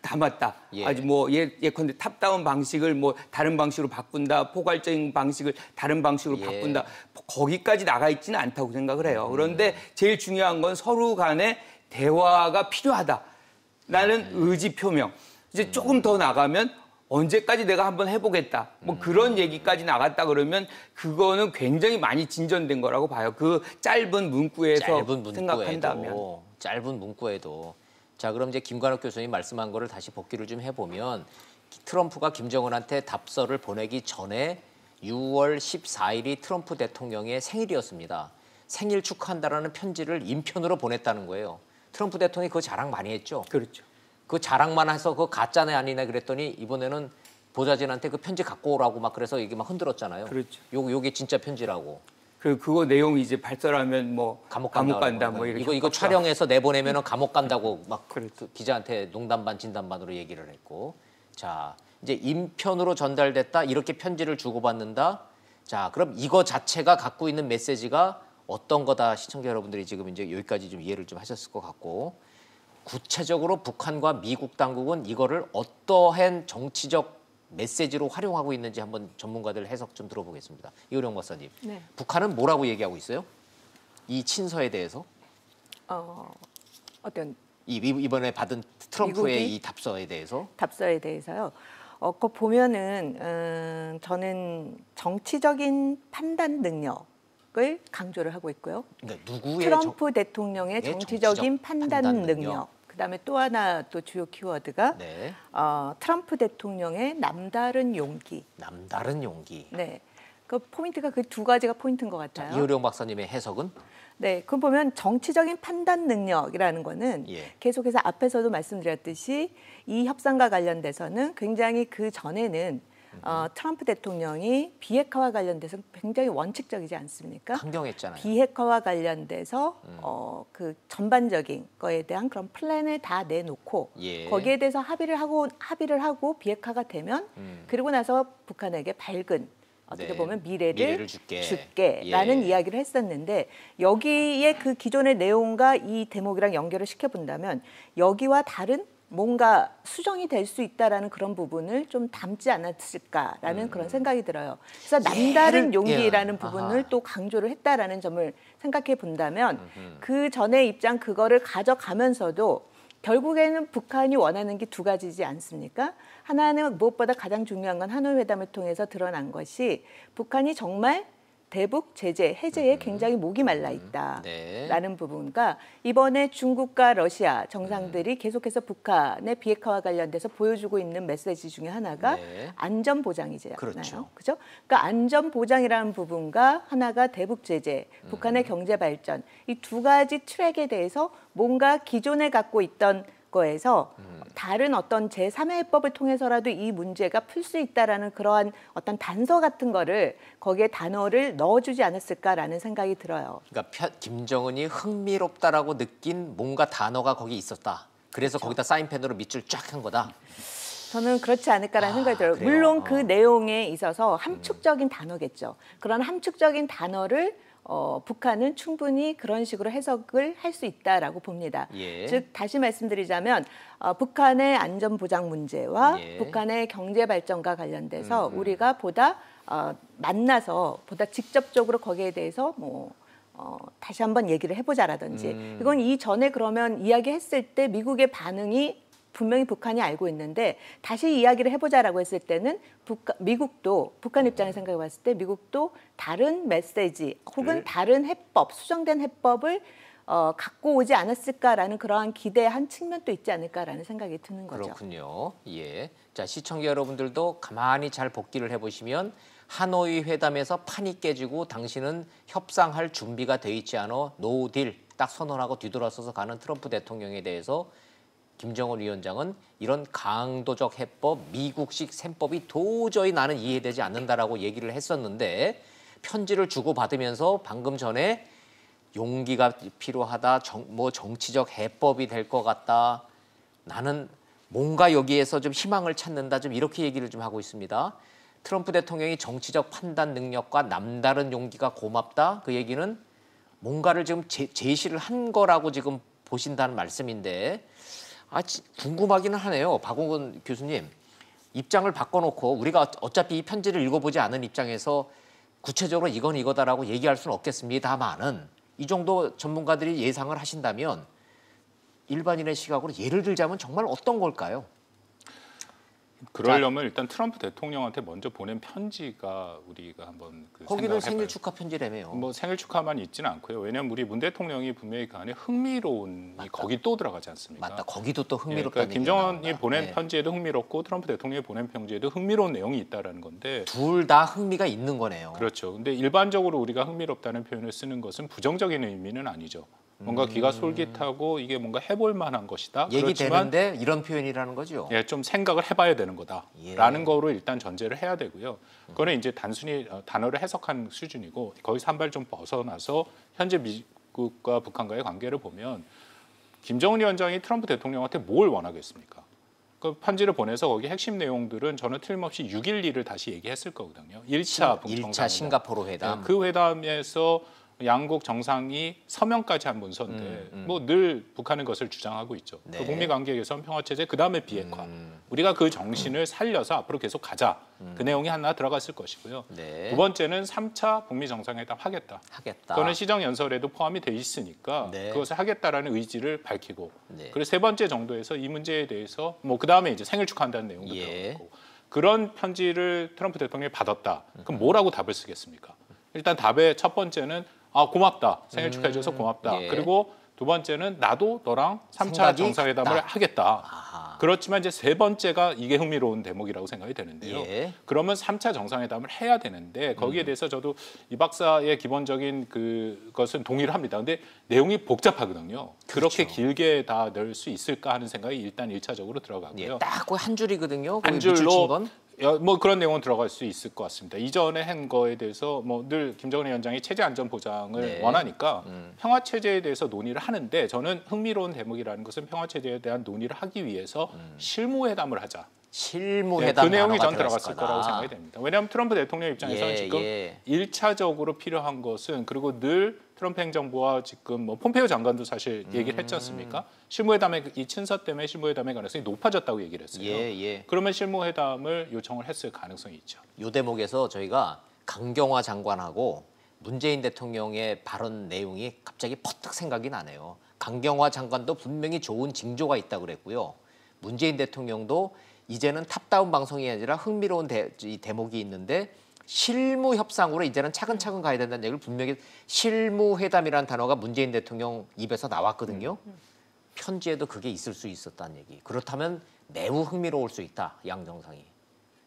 [SPEAKER 7] 담았다.
[SPEAKER 1] 예.
[SPEAKER 7] 아주 뭐 예컨대 탑다운 방식을 뭐 다른 방식으로 바꾼다. 포괄적인 방식을 다른 방식으로
[SPEAKER 1] 예.
[SPEAKER 7] 바꾼다. 거기까지 나가 있지는 않다고 생각을 해요. 그런데 제일 중요한 건 서로 간에 대화가 필요하다라는 의지 표명. 이제 조금 더 나가면 언제까지 내가 한번 해보겠다. 뭐 그런 얘기까지 나갔다 그러면 그거는 굉장히 많이 진전된 거라고 봐요. 그 짧은 문구에서 생각한다면.
[SPEAKER 1] 짧은 문구에도. 자, 그럼 이제 김관욱 교수님 말씀한 거를 다시 복기를 좀 해보면 트럼프가 김정은한테 답서를 보내기 전에 6월 14일이 트럼프 대통령의 생일이었습니다. 생일 축하한다라는 편지를 인편으로 보냈다는 거예요. 트럼프 대통령이 그거 자랑 많이 했죠.
[SPEAKER 7] 그렇죠.
[SPEAKER 1] 그 자랑만 해서 그거 가짜네 아니네 그랬더니 이번에는 보좌진한테 그 편지 갖고 오라고 막 그래서 이게 막 흔들었잖아요.
[SPEAKER 7] 그렇죠.
[SPEAKER 1] 요게 진짜 편지라고.
[SPEAKER 7] 그거 내용이 이제 발설하면 뭐
[SPEAKER 1] 감옥
[SPEAKER 7] 간다 뭐 이렇게.
[SPEAKER 1] 이거 촬영해서 내보내면은 감옥 간다고 막
[SPEAKER 7] 그렇죠.
[SPEAKER 1] 그 기자한테 농담 반 진담 반으로 얘기를 했고. 자, 이제 인편으로 전달됐다. 이렇게 편지를 주고받는다. 자, 그럼 이거 자체가 갖고 있는 메시지가 어떤 거다 시청자 여러분들이 지금 이제 여기까지 좀 이해를 좀 하셨을 것 같고. 구체적으로 북한과 미국 당국은 이거를 어떠한 정치적 메시지로 활용하고 있는지 한번 전문가들 해석 좀 들어보겠습니다. 이호령 박사님,
[SPEAKER 3] 네.
[SPEAKER 1] 북한은 뭐라고 얘기하고 있어요? 이 친서에 대해서?
[SPEAKER 3] 어떤
[SPEAKER 1] 이번에 받은 트럼프의
[SPEAKER 3] 미국이?
[SPEAKER 1] 이 답서에 대해서?
[SPEAKER 3] 답서에 대해서요. 그거 보면은 저는 정치적인 판단 능력을 강조를 하고 있고요.
[SPEAKER 1] 그러니까 누구의
[SPEAKER 3] 트럼프 대통령의 정치적인 판단 능력.
[SPEAKER 1] 능력.
[SPEAKER 3] 그다음에 또 하나 또 주요 키워드가
[SPEAKER 1] 네,
[SPEAKER 3] 트럼프 대통령의 남다른 용기.
[SPEAKER 1] 남다른 용기.
[SPEAKER 3] 네, 그 포인트가 그 두 가지가 포인트인 것
[SPEAKER 1] 자,
[SPEAKER 3] 같아요.
[SPEAKER 1] 이호령 박사님의 해석은?
[SPEAKER 3] 네, 그럼 보면 정치적인 판단 능력이라는 거는
[SPEAKER 1] 예.
[SPEAKER 3] 계속해서 앞에서도 말씀드렸듯이 이 협상과 관련돼서는 굉장히 그 전에는 트럼프 대통령이 비핵화와 관련돼서 굉장히 원칙적이지 않습니까?
[SPEAKER 1] 강경했잖아요.
[SPEAKER 3] 비핵화와 관련돼서 그 전반적인 거에 대한 그런 플랜을 다 내놓고
[SPEAKER 1] 예.
[SPEAKER 3] 거기에 대해서 합의를 하고 비핵화가 되면 그리고 나서 북한에게 밝은 어떻게
[SPEAKER 1] 네.
[SPEAKER 3] 보면 미래를
[SPEAKER 1] 예.
[SPEAKER 3] 줄게라는 이야기를 했었는데 여기에 그 기존의 내용과 이 대목이랑 연결을 시켜본다면 여기와 다른 뭔가 수정이 될 수 있다라는 그런 부분을 좀 담지 않았을까라는 그런 생각이 들어요. 그래서 남다른 용기라는 부분을
[SPEAKER 1] 아하.
[SPEAKER 3] 또 강조를 했다라는 점을 생각해 본다면 그 전의 입장 그거를 가져가면서도 결국에는 북한이 원하는 게 두 가지지 않습니까? 하나는 무엇보다 가장 중요한 건 하노이 회담을 통해서 드러난 것이 북한이 정말 대북 제재, 해제에 굉장히 목이 말라 있다라는
[SPEAKER 1] 네.
[SPEAKER 3] 부분과 이번에 중국과 러시아 정상들이 계속해서 북한의 비핵화와 관련돼서 보여주고 있는 메시지 중에 하나가
[SPEAKER 1] 네.
[SPEAKER 3] 안전 보장이잖아요.
[SPEAKER 1] 그렇죠.
[SPEAKER 3] 그죠? 그러니까 안전 보장이라는 부분과 하나가 대북 제재, 북한의 경제 발전 이 두 가지 트랙에 대해서 뭔가 기존에 갖고 있던 거에서 다른 어떤 제3의 해법을 통해서라도 이 문제가 풀 수 있다라는 그러한 어떤 단서 같은 거를 거기에 단어를 넣어주지 않았을까라는 생각이 들어요.
[SPEAKER 1] 그러니까 김정은이 흥미롭다라고 느낀 뭔가 단어가 거기 있었다. 그래서 거기다 사인펜으로 밑줄 쫙 한 거다.
[SPEAKER 3] 저는 그렇지 않을까라는 생각이 들어요.
[SPEAKER 1] 그래요?
[SPEAKER 3] 물론 그 내용에 있어서 함축적인 단어겠죠. 그런 함축적인 단어를 북한은 충분히 그런 식으로 해석을 할 수 있다라고 봅니다.
[SPEAKER 1] 예.
[SPEAKER 3] 즉 다시 말씀드리자면 북한의 안전 보장 문제와
[SPEAKER 1] 예.
[SPEAKER 3] 북한의 경제 발전과 관련돼서 우리가 보다 만나서 보다 직접적으로 거기에 대해서 다시 한번 얘기를 해보자라든지 이건 이전에 그러면 이야기했을 때 미국의 반응이 분명히 북한이 알고 있는데 다시 이야기를 해보자라고 했을 때는 미국도 북한 입장에 생각해 봤을 때 미국도 다른 메시지 혹은 다른 해법, 수정된 해법을 갖고 오지 않았을까라는 그러한 기대한 측면도 있지 않을까라는 생각이 드는 거죠.
[SPEAKER 1] 그렇군요. 예. 자, 시청자 여러분들도 가만히 잘 복기를 해보시면 하노이 회담에서 판이 깨지고 당신은 협상할 준비가 돼 있지 않아 노딜 딱 선언하고 뒤돌아서서 가는 트럼프 대통령에 대해서 김정은 위원장은 이런 강도적 해법, 미국식 셈법이 도저히 나는 이해되지 않는다라고 얘기를 했었는데 편지를 주고받으면서 방금 전에 용기가 필요하다, 정치적 해법이 될 것 같다. 나는 뭔가 여기에서 좀 희망을 찾는다. 좀 이렇게 얘기를 좀 하고 있습니다. 트럼프 대통령이 정치적 판단 능력과 남다른 용기가 고맙다. 그 얘기는 뭔가를 지금 제시를 한 거라고 지금 보신다는 말씀인데 궁금하기는 하네요. 박홍근 교수님. 입장을 바꿔놓고 우리가 어차피 이 편지를 읽어보지 않은 입장에서 구체적으로 이건 이거다라고 얘기할 수는 없겠습니다만은 이 정도 전문가들이 예상을 하신다면 일반인의 시각으로 예를 들자면 정말 어떤 걸까요?
[SPEAKER 2] 그러려면 일단 트럼프 대통령한테 먼저 보낸 편지가 우리가 한번
[SPEAKER 1] 거기는 생일 축하 편지라며요.
[SPEAKER 2] 뭐 생일 축하만 있지는 않고요. 왜냐하면 우리 문 대통령이 분명히 그 안에 흥미로운 거기 또 들어가지 않습니까?
[SPEAKER 1] 맞다. 거기도 또 흥미롭다는
[SPEAKER 2] 그러니까 김정은이
[SPEAKER 1] 나온다.
[SPEAKER 2] 보낸 편지에도 흥미롭고 트럼프 대통령이 보낸 편지에도 흥미로운 내용이 있다라는 건데
[SPEAKER 1] 둘 다 흥미가 있는 거네요.
[SPEAKER 2] 그렇죠. 근데 일반적으로 우리가 흥미롭다는 표현을 쓰는 것은 부정적인 의미는 아니죠. 뭔가 귀가 솔깃하고 이게 뭔가 해볼 만한 것이다.
[SPEAKER 1] 얘기되는데 이런 표현이라는 거죠.
[SPEAKER 2] 예, 좀 생각을 해봐야 되는 거다라는 거로 일단 전제를 해야 되고요. 그거는 이제 단순히 단어를 해석한 수준이고 거기서 한 발 좀 벗어나서 현재 미국과 북한과의 관계를 보면 김정은 위원장이 트럼프 대통령한테 뭘 원하겠습니까? 그 편지를 보내서 거기 핵심 내용들은 저는 틀림없이 6.12를 다시 얘기했을 거거든요. 1차 북정상회담.
[SPEAKER 1] 1차 싱가포르 회담.
[SPEAKER 2] 그 회담에서 양국 정상이 서명까지 한 문서인데 뭐 늘 북한은 것을 주장하고 있죠.
[SPEAKER 1] 네.
[SPEAKER 2] 그 북미 관계 개선 평화체제 그다음에 비핵화. 우리가 그 정신을 살려서 앞으로 계속 가자. 그 내용이 하나 들어갔을 것이고요.
[SPEAKER 1] 네.
[SPEAKER 2] 두 번째는 3차 북미 정상회담 하겠다. 그거는 시정 연설에도 포함이 돼 있으니까
[SPEAKER 1] 네.
[SPEAKER 2] 그것을 하겠다라는 의지를 밝히고.
[SPEAKER 1] 네.
[SPEAKER 2] 그리고 세 번째 정도에서 이 문제에 대해서 뭐 그다음에 이제 생일 축하한다는 내용도 들어갔고. 그런 편지를 트럼프 대통령이 받았다. 그럼 뭐라고 답을 쓰겠습니까? 일단 답의 첫 번째는 고맙다. 생일 축하해줘서 고맙다.
[SPEAKER 1] 예.
[SPEAKER 2] 그리고 두 번째는 나도 너랑 3차
[SPEAKER 1] 생각이
[SPEAKER 2] 정상회담을
[SPEAKER 1] 같다.
[SPEAKER 2] 하겠다.
[SPEAKER 1] 아하.
[SPEAKER 2] 그렇지만 이제 세 번째가 이게 흥미로운 대목이라고 생각이 되는데요.
[SPEAKER 1] 예.
[SPEAKER 2] 그러면 3차 정상회담을 해야 되는데 거기에 대해서 저도 이 박사의 기본적인 그것은 동의를 합니다. 근데 내용이 복잡하거든요. 그렇게
[SPEAKER 1] 그렇죠.
[SPEAKER 2] 길게 다 넣을 수 있을까 하는 생각이 일단 1차적으로 들어가고요.
[SPEAKER 1] 예, 딱 그 한 줄이거든요.
[SPEAKER 2] 한
[SPEAKER 1] 밑줄 친
[SPEAKER 2] 줄로
[SPEAKER 1] 건.
[SPEAKER 2] 뭐 그런 내용은 들어갈 수 있을 것 같습니다. 이전에 한 거에 대해서 뭐 늘 김정은 위원장이 체제 안전 보장을
[SPEAKER 1] 네.
[SPEAKER 2] 원하니까 평화 체제에 대해서 논의를 하는데 저는 흥미로운 대목이라는 것은 평화 체제에 대한 논의를 하기 위해서 실무 회담을 하자.
[SPEAKER 1] 실무회담
[SPEAKER 2] 그 내용이
[SPEAKER 1] 단어가
[SPEAKER 2] 전 들어갔을
[SPEAKER 1] 거다.
[SPEAKER 2] 거라고 생각이 됩니다. 왜냐하면 트럼프 대통령 입장에서는
[SPEAKER 1] 예,
[SPEAKER 2] 지금
[SPEAKER 1] 예.
[SPEAKER 2] 1차적으로 필요한 것은 그리고 늘 트럼프 행정부와 지금 뭐 폼페이오 장관도 사실 얘기를 했지 않습니까? 실무회담의 이 친서 때문에 실무회담의 가능성이 높아졌다고 얘기를 했어요.
[SPEAKER 1] 예.
[SPEAKER 2] 그러면 실무회담을 요청을 했을 가능성이 있죠.
[SPEAKER 1] 이 대목에서 저희가 강경화 장관하고 문재인 대통령의 발언 내용이 갑자기 퍼뜩 생각이 나네요. 강경화 장관도 분명히 좋은 징조가 있다고 그랬고요. 문재인 대통령도 이제는 탑다운 방송이 아니라 흥미로운 이 대목이 있는데 실무 협상으로 이제는 차근차근 가야 된다는 얘기를 분명히 실무회담이라는 단어가 문재인 대통령 입에서 나왔거든요. 편지에도 그게 있을 수 있었다는 얘기. 그렇다면 매우 흥미로울 수 있다. 양 정상이.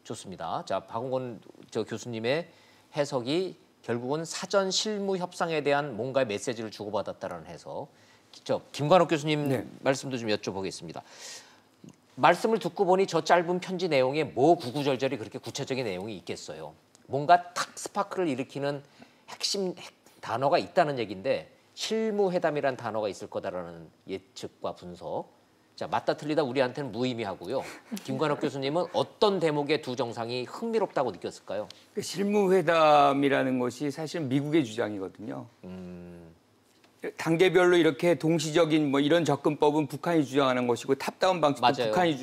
[SPEAKER 1] 좋습니다. 자, 박홍근 교수님의 해석이 결국은 사전 실무 협상에 대한 뭔가의 메시지를 주고받았다라는 해석. 김관옥 교수님 말씀도 좀 여쭤보겠습니다. 말씀을 듣고 보니 저 짧은 편지 내용에 뭐 구구절절이 그렇게 구체적인 내용이 있겠어요. 뭔가 탁 스파크를 일으키는 핵심 단어가 있다는 얘기인데 실무회담이라는 단어가 있을 거다라는 예측과 분석. 자, 맞다 틀리다 우리한테는 무의미하고요. 김관옥 교수님은 어떤 대목의 두 정상이 흥미롭다고 느꼈을까요?
[SPEAKER 7] 실무회담이라는 것이 사실 미국의 주장이거든요. 단계별로 이렇게 동시적인 뭐 이런 접근법은 북한이 주장하는 것이고 탑다운 방식도
[SPEAKER 1] 맞아요.
[SPEAKER 7] 북한이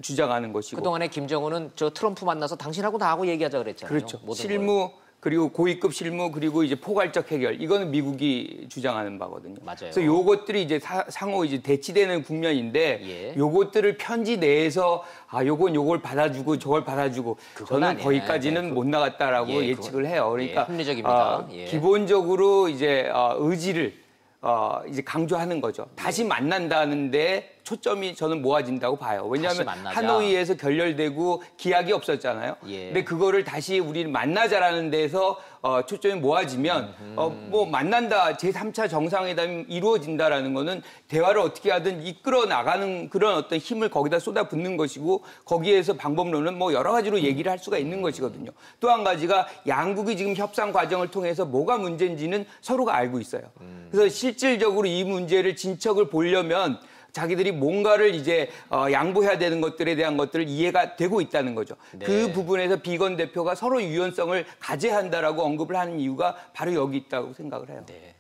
[SPEAKER 7] 주장하는 것이고.
[SPEAKER 1] 그동안에 김정은은 저 트럼프 만나서 당신하고 나하고 얘기하자 그랬잖아요.
[SPEAKER 7] 그렇죠.
[SPEAKER 1] 모든
[SPEAKER 7] 실무 그리고 고위급 실무 그리고 이제 포괄적 해결 이거는 미국이 주장하는 바거든요.
[SPEAKER 1] 맞아요.
[SPEAKER 7] 그래서 요것들이 이제 상호 이제 대치되는 국면인데
[SPEAKER 1] 예.
[SPEAKER 7] 요것들을 편지 내에서 요걸 받아주고 저걸 받아주고 저는
[SPEAKER 1] 아니에요.
[SPEAKER 7] 거기까지는 못 나갔다라고
[SPEAKER 1] 예,
[SPEAKER 7] 예측을 해요. 그러니까
[SPEAKER 1] 합리적입니다. 예.
[SPEAKER 7] 기본적으로 이제 의지를 이제 강조하는 거죠. 다시 만난다는데 초점이 저는 모아진다고 봐요. 왜냐하면
[SPEAKER 1] 다시 만나자.
[SPEAKER 7] 하노이에서 결렬되고 기약이 없었잖아요.
[SPEAKER 1] 예.
[SPEAKER 7] 근데 그거를 다시 우리를 만나자라는 데서 초점이 모아지면 뭐 만난다 제3차 정상회담이 이루어진다라는 거는 대화를 어떻게 하든 이끌어 나가는 그런 어떤 힘을 거기다 쏟아붓는 것이고 거기에서 방법론은 뭐 여러 가지로 얘기를 할 수가 있는 것이거든요. 또 한 가지가 양국이 지금 협상 과정을 통해서 뭐가 문제인지는 서로가 알고 있어요. 그래서 실질적으로 이 문제를 진척을 보려면 자기들이 뭔가를 이제 양보해야 되는 것들에 대한 것들을 이해가 되고 있다는 거죠.
[SPEAKER 1] 네.
[SPEAKER 7] 그 부분에서 비건 대표가 서로 유연성을 가져야 한다라고 언급을 하는 이유가 바로 여기 있다고 생각을 해요.
[SPEAKER 1] 네.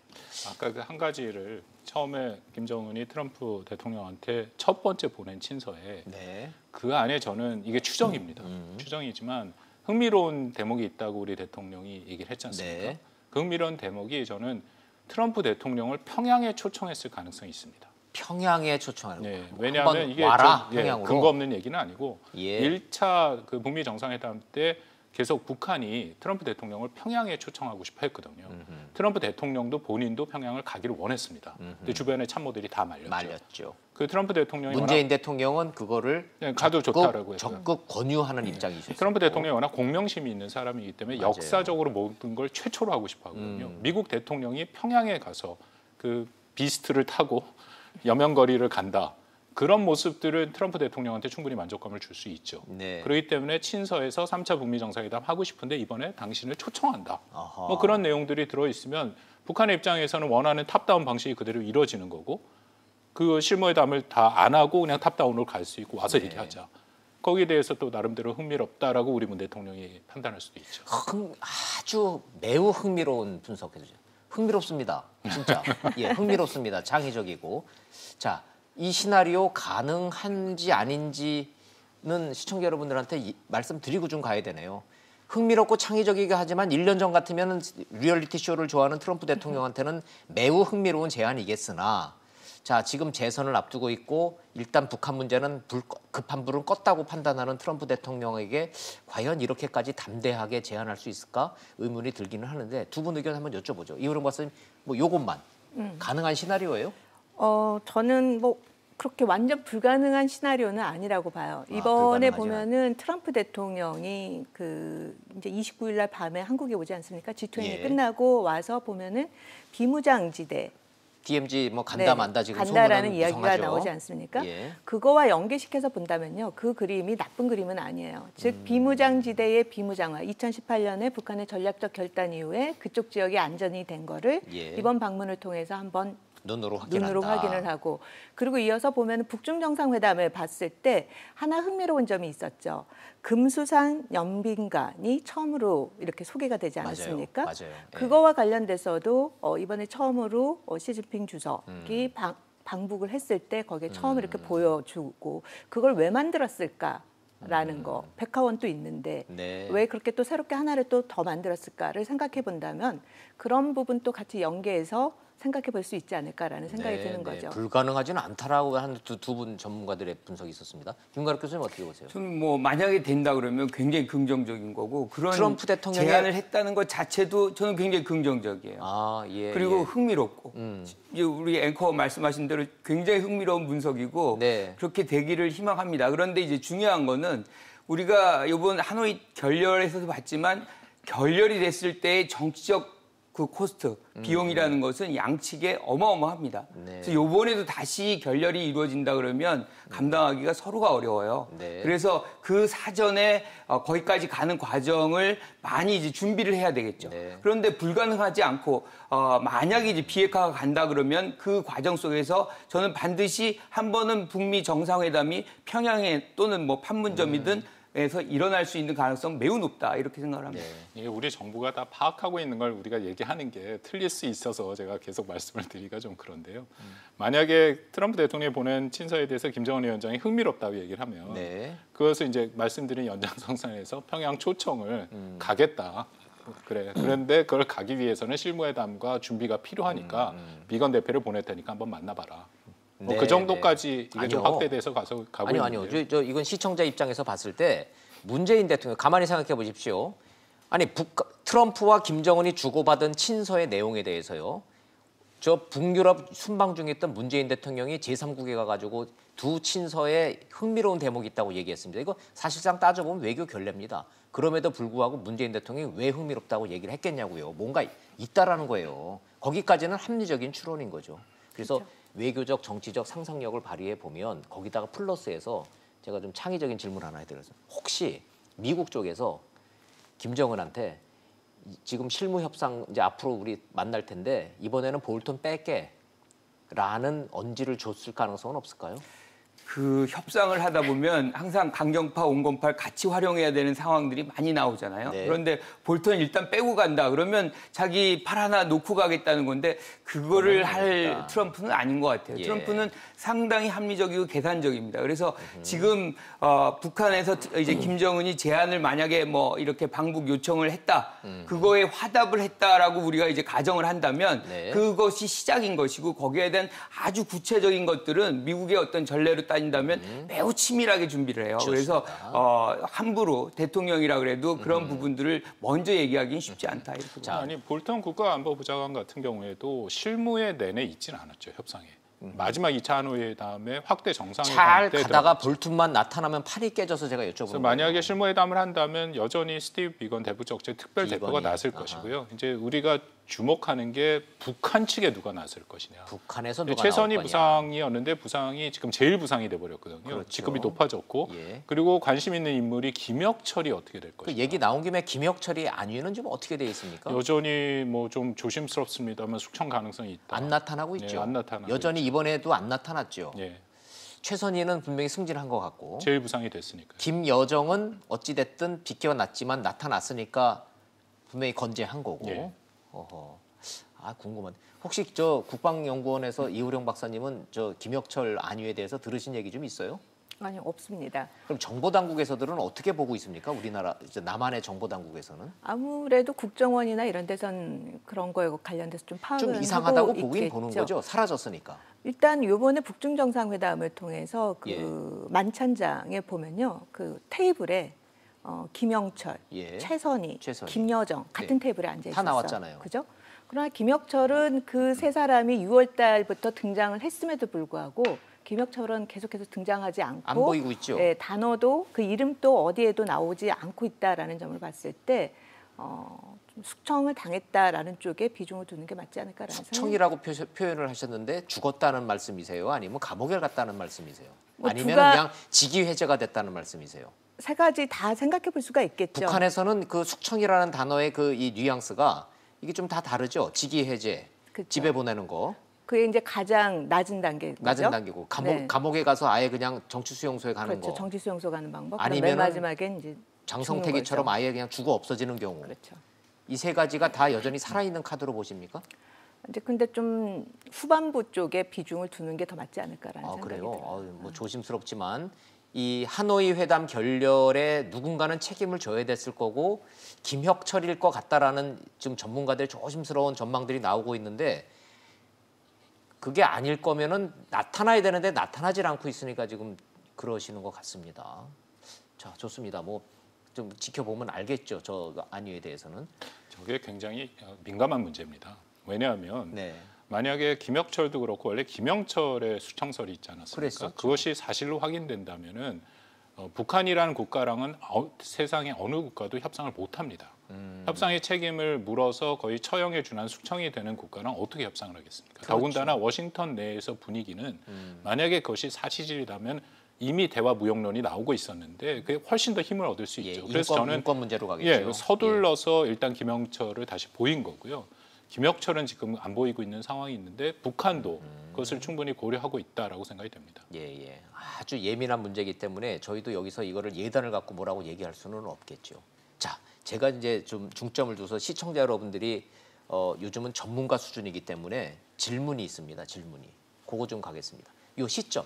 [SPEAKER 2] 아까 그 한 가지를 처음에 김정은이 트럼프 대통령한테 첫 번째 보낸 친서에
[SPEAKER 1] 네.
[SPEAKER 2] 그 안에 저는 이게 추정입니다. 추정이지만 흥미로운 대목이 있다고 우리 대통령이 얘기를 했지 않습니까?
[SPEAKER 1] 네.
[SPEAKER 2] 그 흥미로운 대목이 저는 트럼프 대통령을 평양에 초청했을 가능성이 있습니다.
[SPEAKER 1] 평양에 초청하는
[SPEAKER 2] 네,
[SPEAKER 1] 거.
[SPEAKER 2] 왜냐하면
[SPEAKER 1] 한번
[SPEAKER 2] 이게
[SPEAKER 1] 와라,
[SPEAKER 2] 좀,
[SPEAKER 1] 평양으로.
[SPEAKER 2] 근거 없는 얘기는 아니고
[SPEAKER 1] 예.
[SPEAKER 2] 1차 그 북미 정상회담 때 계속 북한이 트럼프 대통령을 평양에 초청하고 싶어 했거든요. 트럼프 대통령도 본인도 평양을 가기를 원했습니다. 근데 주변의 참모들이 다 말렸죠.
[SPEAKER 1] 말렸죠.
[SPEAKER 2] 그 트럼프 대통령이
[SPEAKER 1] 문재인 대통령은 그거를
[SPEAKER 2] 네, 가도 좋다라고 했어요.
[SPEAKER 1] 적극 권유하는 입장이셨어요.
[SPEAKER 2] 트럼프 대통령이 워낙 공명심이 있는 사람이기 때문에
[SPEAKER 1] 맞아요.
[SPEAKER 2] 역사적으로 모든 걸 최초로 하고 싶어 하거든요. 미국 대통령이 평양에 가서 그 비스트를 타고 여명거리를 간다. 그런 모습들은 트럼프 대통령한테 충분히 만족감을 줄 수 있죠.
[SPEAKER 1] 네.
[SPEAKER 2] 그렇기 때문에 친서에서 3차 북미 정상회담 하고 싶은데 이번에 당신을 초청한다.
[SPEAKER 1] 아하.
[SPEAKER 2] 뭐 그런 내용들이 들어있으면 북한의 입장에서는 원하는 탑다운 방식이 그대로 이루어지는 거고 그 실무회담을 다 안 하고 그냥 탑다운으로 갈 수 있고 와서 얘기하자. 거기에 대해서 또 나름대로 흥미롭다라고 우리 문 대통령이 판단할 수도 있죠.
[SPEAKER 1] 아주 매우 흥미로운 분석해 주죠. 흥미롭습니다. 진짜. 예, 흥미롭습니다. 창의적이고. 자, 이 시나리오 가능한지 아닌지는 시청자 여러분들한테 말씀드리고 좀 가야 되네요. 흥미롭고 창의적이게 하지만 1년 전 같으면 리얼리티 쇼를 좋아하는 트럼프 대통령한테는 매우 흥미로운 제안이겠으나 자, 지금 재선을 앞두고 있고 일단 북한 문제는 급한 불은 껐다고 판단하는 트럼프 대통령에게 과연 이렇게까지 담대하게 제안할 수 있을까 의문이 들기는 하는데 두 분 의견 한번 여쭤보죠. 이호령 박사님, 뭐 요것만 가능한 시나리오예요?
[SPEAKER 3] 저는 뭐 그렇게 완전 불가능한 시나리오는 아니라고 봐요. 이번에 보면은 트럼프 대통령이 그 이제 29일 날 밤에 한국에 오지 않습니까? G20
[SPEAKER 1] 예.
[SPEAKER 3] 끝나고 와서 보면은 비무장지대
[SPEAKER 1] DMZ 뭐 간다 만다 지금
[SPEAKER 3] 간다라는
[SPEAKER 1] 소문은
[SPEAKER 3] 이야기가
[SPEAKER 1] 무성하죠.
[SPEAKER 3] 나오지 않습니까?
[SPEAKER 1] 예.
[SPEAKER 3] 그거와 연계시켜서 본다면요. 그 그림이 나쁜 그림은 아니에요. 즉 비무장지대의 비무장화. 2018년에 북한의 전략적 결단 이후에 그쪽 지역이 안전이 된 거를
[SPEAKER 1] 예.
[SPEAKER 3] 이번 방문을 통해서 한번
[SPEAKER 1] 눈으로
[SPEAKER 3] 확인을 하고 그리고 이어서 보면 북중 정상회담을 봤을 때 하나 흥미로운 점이 있었죠. 금수산 연빈관이 처음으로 이렇게 소개가 되지 않았습니까?
[SPEAKER 1] 맞아요. 예.
[SPEAKER 3] 그거와 관련돼서도 이번에 처음으로 시진핑 주석이 방북을 했을 때 거기에 처음 이렇게 보여주고 그걸 왜 만들었을까라는 거 백화원도 있는데
[SPEAKER 1] 네.
[SPEAKER 3] 왜 그렇게 또 새롭게 하나를 또 더 만들었을까를 생각해 본다면 그런 부분도 같이 연계해서 생각해 볼 수 있지 않을까라는 생각이 드는 거죠.
[SPEAKER 1] 불가능하지는 않다라고 하는 두 분 전문가들의 분석이 있었습니다. 김가루 교수님 어떻게 보세요?
[SPEAKER 7] 저는 뭐 만약에 된다 그러면 굉장히 긍정적인 거고 그런
[SPEAKER 1] 트럼프 대통령의
[SPEAKER 7] 제안을 했다는 것 자체도 저는 굉장히 긍정적이에요.
[SPEAKER 1] 아, 예.
[SPEAKER 7] 그리고
[SPEAKER 1] 예.
[SPEAKER 7] 흥미롭고 이제 우리 앵커 말씀하신 대로 굉장히 흥미로운 분석이고
[SPEAKER 1] 네.
[SPEAKER 7] 그렇게 되기를 희망합니다. 그런데 이제 중요한 거는 우리가 이번 하노이 결렬에서도 봤지만 결렬이 됐을 때의 정치적 그 코스트, 비용이라는 것은 양측에 어마어마합니다.
[SPEAKER 1] 네.
[SPEAKER 7] 그래서 이번에도 다시 결렬이 이루어진다 그러면 감당하기가 서로가 어려워요.
[SPEAKER 1] 네.
[SPEAKER 7] 그래서 그 사전에 거기까지 가는 과정을 많이 이제 준비를 해야 되겠죠.
[SPEAKER 1] 네.
[SPEAKER 7] 그런데 불가능하지 않고 만약에 이제 비핵화가 간다 그러면 그 과정 속에서 저는 반드시 한 번은 북미 정상회담이 평양에 또는 뭐 판문점이든 에서 일어날 수 있는 가능성 매우 높다 이렇게 생각을 합니다.
[SPEAKER 2] 이게 우리 정부가 다 파악하고 있는 걸 우리가 얘기하는 게 틀릴 수 있어서 제가 계속 말씀을 드리기가 좀 그런데요. 만약에 트럼프 대통령이 보낸 친서에 대해서 김정은 위원장이 흥미롭다고 얘기를 하면
[SPEAKER 1] 네.
[SPEAKER 2] 그것을 이제 말씀드린 연장선상에서 평양 초청을 가겠다. 그래. 그런데 그걸 가기 위해서는 실무회담과 준비가 필요하니까 비건 대표를 보낼 테니까 한번 만나봐라. 뭐
[SPEAKER 1] 네,
[SPEAKER 2] 그 정도까지
[SPEAKER 1] 네.
[SPEAKER 2] 이게 좀 확대돼서 가고
[SPEAKER 1] 아니요.
[SPEAKER 2] 있는데요.
[SPEAKER 1] 저 이건 시청자 입장에서 봤을 때 문재인 대통령 가만히 생각해 보십시오. 아니 트럼프와 김정은이 주고받은 친서의 내용에 대해서요. 저 북유럽 순방 중에 있던 문재인 대통령이 제3국에 가가지고 두 친서에 흥미로운 대목이 있다고 얘기했습니다. 이거 사실상 따져보면 외교 결례입니다. 그럼에도 불구하고 문재인 대통령이 왜 흥미롭다고 얘기를 했겠냐고요. 뭔가 있다라는 거예요. 거기까지는 합리적인 추론인 거죠. 그래서
[SPEAKER 3] 그렇죠.
[SPEAKER 1] 외교적, 정치적 상상력을 발휘해 보면 거기다가 플러스해서 제가 좀 창의적인 질문 하나 해드렸어요. 혹시 미국 쪽에서 김정은한테 지금 실무 협상 이제 앞으로 우리 만날 텐데 이번에는 볼턴 뺄게 라는 언지를 줬을 가능성은 없을까요?
[SPEAKER 7] 그 협상을 하다 보면 항상 강경파, 온건파를 같이 활용해야 되는 상황들이 많이 나오잖아요.
[SPEAKER 1] 네.
[SPEAKER 7] 그런데 볼턴 일단 빼고 간다. 그러면 자기 팔 하나 놓고 가겠다는 건데 그거를 할 트럼프는 아닌 것 같아요.
[SPEAKER 1] 예.
[SPEAKER 7] 트럼프는 상당히 합리적이고 계산적입니다. 그래서 지금 북한에서 이제 김정은이 제안을 만약에 뭐 이렇게 방북 요청을 했다. 그거에 화답을 했다라고 우리가 이제 가정을 한다면
[SPEAKER 1] 네.
[SPEAKER 7] 그것이 시작인 것이고 거기에 대한 아주 구체적인 것들은 미국의 어떤 전례로 따진다면 매우 치밀하게 준비를 해요.
[SPEAKER 1] 좋습니다.
[SPEAKER 7] 그래서 함부로 대통령이라 그래도 그런 부분들을 먼저 얘기하기는 쉽지 않다. 이렇게 봅니다.
[SPEAKER 2] 아니 볼턴 국가안보보좌관 같은 경우에도 실무에 내내 있지는 않았죠, 협상에. 마지막 2차 하노이 다음에 확대 정상회담
[SPEAKER 1] 잘
[SPEAKER 2] 때
[SPEAKER 1] 가다가
[SPEAKER 2] 들어갔죠.
[SPEAKER 1] 볼튼만 나타나면 팔이 깨져서 제가 여쭤보는
[SPEAKER 2] 그래서
[SPEAKER 1] 거예요.
[SPEAKER 2] 만약에 실무회담을 한다면 여전히 스티브 비건 대북정책 특별대표가
[SPEAKER 1] 비건이.
[SPEAKER 2] 나설
[SPEAKER 1] 아하.
[SPEAKER 2] 것이고요. 이제 우리가 주목하는 게 북한 측에 누가 나설 것이냐.
[SPEAKER 1] 북한에서 누가
[SPEAKER 2] 최선희
[SPEAKER 1] 나올 거냐.
[SPEAKER 2] 부상이었는데 부상이 지금 제일 부상이 돼버렸거든요.
[SPEAKER 1] 그렇죠.
[SPEAKER 2] 직급이 높아졌고
[SPEAKER 1] 예.
[SPEAKER 2] 그리고 관심 있는 인물이 김혁철이 어떻게 될
[SPEAKER 1] 그
[SPEAKER 2] 것이냐.
[SPEAKER 1] 얘기 나온 김에 김혁철이 안위는 좀 어떻게 돼 있습니까?
[SPEAKER 2] 여전히 뭐 좀 조심스럽습니다만 숙청 가능성이 있다.
[SPEAKER 1] 안 나타나고 있죠.
[SPEAKER 2] 네, 안 나타나고
[SPEAKER 1] 여전히 이번에도 안 나타났죠.
[SPEAKER 2] 예,
[SPEAKER 1] 최선희는 분명히 승진한 것 같고
[SPEAKER 2] 제일 부상이 됐으니까.
[SPEAKER 1] 김여정은 어찌 됐든 비껴났지만 나타났으니까 분명히 건재한 거고.
[SPEAKER 2] 예.
[SPEAKER 1] 어허. 아 궁금한데 혹시 저 국방연구원에서 이우령 박사님은 저 김혁철 안위에 대해서 들으신 얘기 좀 있어요?
[SPEAKER 3] 아니 없습니다.
[SPEAKER 1] 그럼 정보 당국에서들은 어떻게 보고 있습니까? 우리나라 이제 남한의 정보 당국에서는
[SPEAKER 3] 아무래도 국정원이나 이런 데선 그런 거에 관련돼서 좀 파악을
[SPEAKER 1] 좀 이상하다고
[SPEAKER 3] 하고
[SPEAKER 1] 보긴
[SPEAKER 3] 있겠죠.
[SPEAKER 1] 보는 거죠. 사라졌으니까.
[SPEAKER 3] 일단 이번에 북중 정상회담을 통해서 그
[SPEAKER 1] 예.
[SPEAKER 3] 만찬장에 보면요, 그 테이블에 김영철,
[SPEAKER 1] 예.
[SPEAKER 3] 최선희,
[SPEAKER 1] 최선희.
[SPEAKER 3] 김여정 같은
[SPEAKER 1] 네.
[SPEAKER 3] 테이블에 앉아 있었어요.
[SPEAKER 1] 다 나왔잖아요.
[SPEAKER 3] 그죠? 그러나 김혁철은 그 세 사람이 6월 달부터 등장을 했음에도 불구하고 김혁철은 계속해서 등장하지 않고
[SPEAKER 1] 안 보이고 있죠.
[SPEAKER 3] 예, 단어도 그 이름도 어디에도 나오지 않고 있다라는 점을 봤을 때 좀 숙청을 당했다라는 쪽에 비중을 두는 게 맞지 않을까라는 생각이
[SPEAKER 1] 숙청이라고 표현을 하셨는데 죽었다는 말씀이세요? 아니면 감옥에 갔다는 말씀이세요?
[SPEAKER 3] 뭐
[SPEAKER 1] 아니면
[SPEAKER 3] 두가-
[SPEAKER 1] 그냥 직위 해제가 됐다는 말씀이세요?
[SPEAKER 3] 세 가지 다 생각해 볼 수가 있겠죠.
[SPEAKER 1] 북한에서는 그 숙청이라는 단어의 그 이 뉘앙스가 이게 좀 다 다르죠. 직위 해제,
[SPEAKER 3] 그쵸.
[SPEAKER 1] 집에 보내는 거,
[SPEAKER 3] 그게 이제 가장 낮은 단계죠.
[SPEAKER 1] 낮은 단계고
[SPEAKER 3] 네.
[SPEAKER 1] 감옥에 가서 아예 그냥 정치 수용소에 가는
[SPEAKER 3] 그렇죠.
[SPEAKER 1] 거,
[SPEAKER 3] 정치 수용소 가는 방법.
[SPEAKER 1] 아니면은
[SPEAKER 3] 맨 마지막엔 이제
[SPEAKER 1] 장성택이처럼
[SPEAKER 3] 죽는 거죠.
[SPEAKER 1] 아예 그냥 죽어 없어지는 경우.
[SPEAKER 3] 그렇죠.
[SPEAKER 1] 이 세 가지가 다 여전히 살아있는 카드로 보십니까?
[SPEAKER 3] 이제 근데 좀 후반부 쪽에 비중을 두는 게 더 맞지 않을까라는
[SPEAKER 1] 아
[SPEAKER 3] 생각이
[SPEAKER 1] 그래요.
[SPEAKER 3] 들어요.
[SPEAKER 1] 뭐 조심스럽지만 이 하노이 회담 결렬에 누군가는 책임을 져야 됐을 거고 김혁철일 것 같다라는 지금 전문가들의 조심스러운 전망들이 나오고 있는데 그게 아닐 거면은 나타나야 되는데 나타나질 않고 있으니까 지금 그러시는 것 같습니다. 자 좋습니다. 뭐 좀 지켜보면 알겠죠. 저 안위에 대해서는.
[SPEAKER 2] 저게 굉장히 민감한 문제입니다. 왜냐하면
[SPEAKER 1] 네.
[SPEAKER 2] 만약에 김혁철도 그렇고 원래 김영철의 수청설이 있지 않았습니까?
[SPEAKER 1] 그랬었죠.
[SPEAKER 2] 그것이 사실로 확인된다면은 북한이라는 국가랑은 세상의 어느 국가도 협상을 못합니다. 협상의 책임을 물어서 거의 처형에 준한 숙청이 되는 국가랑 어떻게 협상을 하겠습니까?
[SPEAKER 1] 그렇죠.
[SPEAKER 2] 더군다나 워싱턴 내에서 분위기는 만약에 그것이 사실이라면 이미 대화 무역론이 나오고 있었는데 그게 훨씬 더 힘을 얻을 수
[SPEAKER 1] 예,
[SPEAKER 2] 있죠. 그래서 저는
[SPEAKER 1] 인권 문제로 가겠죠.
[SPEAKER 2] 서둘러서 일단 김영철을 다시 보인 거고요. 김혁철은 지금 안 보이고 있는 상황이 있는데 북한도 그것을 충분히 고려하고 있다라고 생각이 됩니다.
[SPEAKER 1] 예. 아주 예민한 문제이기 때문에 저희도 여기서 이거를 예단을 갖고 뭐라고 얘기할 수는 없겠죠. 자, 제가 이제 좀 중점을 둬서 시청자 여러분들이 요즘은 전문가 수준이기 때문에 질문이 있습니다. 질문이. 그거 좀 가겠습니다. 요 시점.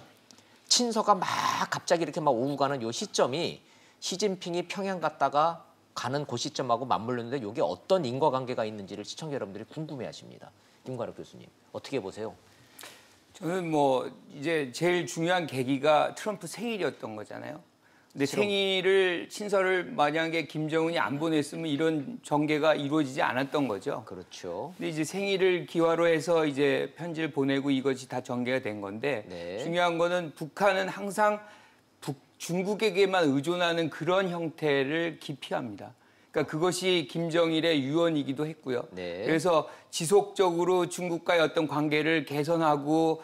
[SPEAKER 1] 친서가 막 갑자기 이렇게 막 오고 가는 요 시점이 시진핑이 평양 갔다가 가는 그 시점하고 맞물렸는데 이게 어떤 인과관계가 있는지를 시청자 여러분들이 궁금해하십니다. 김관욱 교수님 어떻게 보세요?
[SPEAKER 7] 저는 뭐 이제 제일 중요한 계기가 트럼프 생일이었던 거잖아요. 근데 생일을 친서를 만약에 김정은이 안 보냈으면 이런 전개가 이루어지지 않았던 거죠.
[SPEAKER 1] 그렇죠.
[SPEAKER 7] 근데 이제 생일을 기화로 해서 이제 편지를 보내고 이것이 다 전개가 된 건데
[SPEAKER 1] 네.
[SPEAKER 7] 중요한 거는 북한은 항상 중국에게만 의존하는 그런 형태를 기피합니다. 그러니까 그것이 김정일의 유언이기도 했고요.
[SPEAKER 1] 네.
[SPEAKER 7] 그래서 지속적으로 중국과의 어떤 관계를 개선하고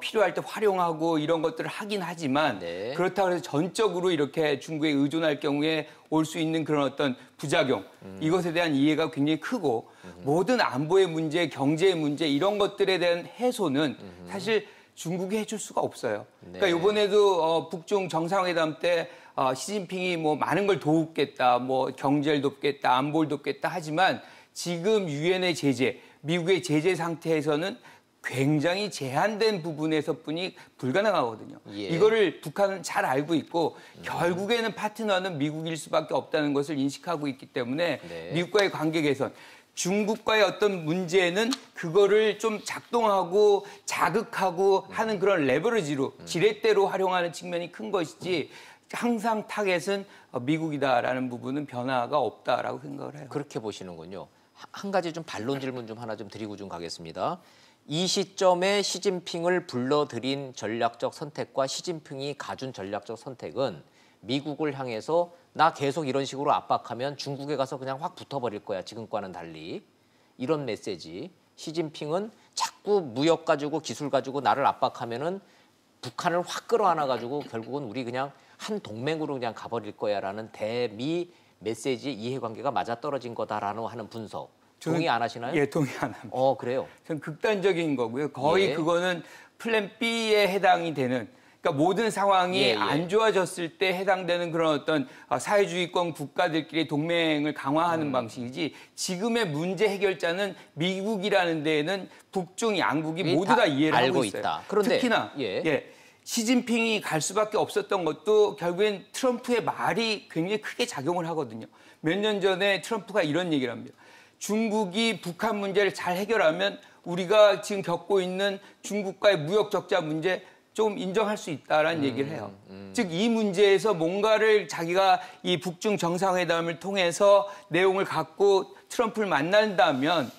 [SPEAKER 7] 필요할 때 활용하고 이런 것들을 하긴 하지만
[SPEAKER 1] 네.
[SPEAKER 7] 그렇다고 해서 전적으로 이렇게 중국에 의존할 경우에 올 수 있는 그런 어떤 부작용 이것에 대한 이해가 굉장히 크고 모든 안보의 문제, 경제의 문제 이런 것들에 대한 해소는 사실 중국이 해줄 수가 없어요.
[SPEAKER 1] 네.
[SPEAKER 7] 그러니까 이번에도 북중 정상회담 때 시진핑이 뭐 많은 걸 돕겠다, 뭐 경제를 돕겠다, 안보를 돕겠다 하지만 지금 유엔의 제재, 미국의 제재 상태에서는 굉장히 제한된 부분에서뿐이 불가능하거든요.
[SPEAKER 1] 예.
[SPEAKER 7] 이거를 북한은 잘 알고 있고 결국에는 파트너는 미국일 수밖에 없다는 것을 인식하고 있기 때문에
[SPEAKER 1] 네.
[SPEAKER 7] 미국과의 관계 개선, 중국과의 어떤 문제는 그거를 좀 작동하고 자극하고 하는 그런 레버리지로 지렛대로 활용하는 측면이 큰 것이지 항상 타겟은 미국이다라는 부분은 변화가 없다라고 생각을 해요.
[SPEAKER 1] 그렇게 보시는군요. 한 가지 좀 반론 질문 좀 하나 좀 드리고 좀 가겠습니다. 이 시점에 시진핑을 불러들인 전략적 선택과 시진핑이 가준 전략적 선택은 미국을 향해서 나 계속 이런 식으로 압박하면 중국에 가서 그냥 확 붙어버릴 거야. 지금과는 달리. 이런 메시지. 시진핑은 자꾸 무역 가지고 기술 가지고 나를 압박하면은 북한을 확 끌어안아 가지고 결국은 우리 그냥 한 동맹으로 그냥 가버릴 거야라는 대미 메시지 이해관계가 맞아떨어진 거다라는 하는 분석. 동의 안 하시나요?
[SPEAKER 7] 예, 동의 안 합니다.
[SPEAKER 1] 그래요.
[SPEAKER 7] 전 극단적인 거고요. 거의
[SPEAKER 1] 예.
[SPEAKER 7] 그거는 플랜 B에 해당이 되는 그러니까 모든 상황이
[SPEAKER 1] 예, 예.
[SPEAKER 7] 안 좋아졌을 때 해당되는 그런 어떤 사회주의권 국가들끼리 동맹을 강화하는 방식이지 지금의 문제 해결자는 미국이라는 데에는 북중 양국이 모두 다 이해를
[SPEAKER 1] 알고
[SPEAKER 7] 하고 있어요.
[SPEAKER 1] 있다. 그런데
[SPEAKER 7] 특히나
[SPEAKER 1] 예.
[SPEAKER 7] 시진핑이 갈 수밖에 없었던 것도 결국엔 트럼프의 말이 굉장히 크게 작용을 하거든요. 몇 년 전에 트럼프가 이런 얘기를 합니다. 중국이 북한 문제를 잘 해결하면 우리가 지금 겪고 있는 중국과의 무역 적자 문제 좀 인정할 수 있다라는 얘기를 해요. 즉 이 문제에서 뭔가를 자기가 이 북중 정상회담을 통해서 내용을 갖고 트럼프를 만난다면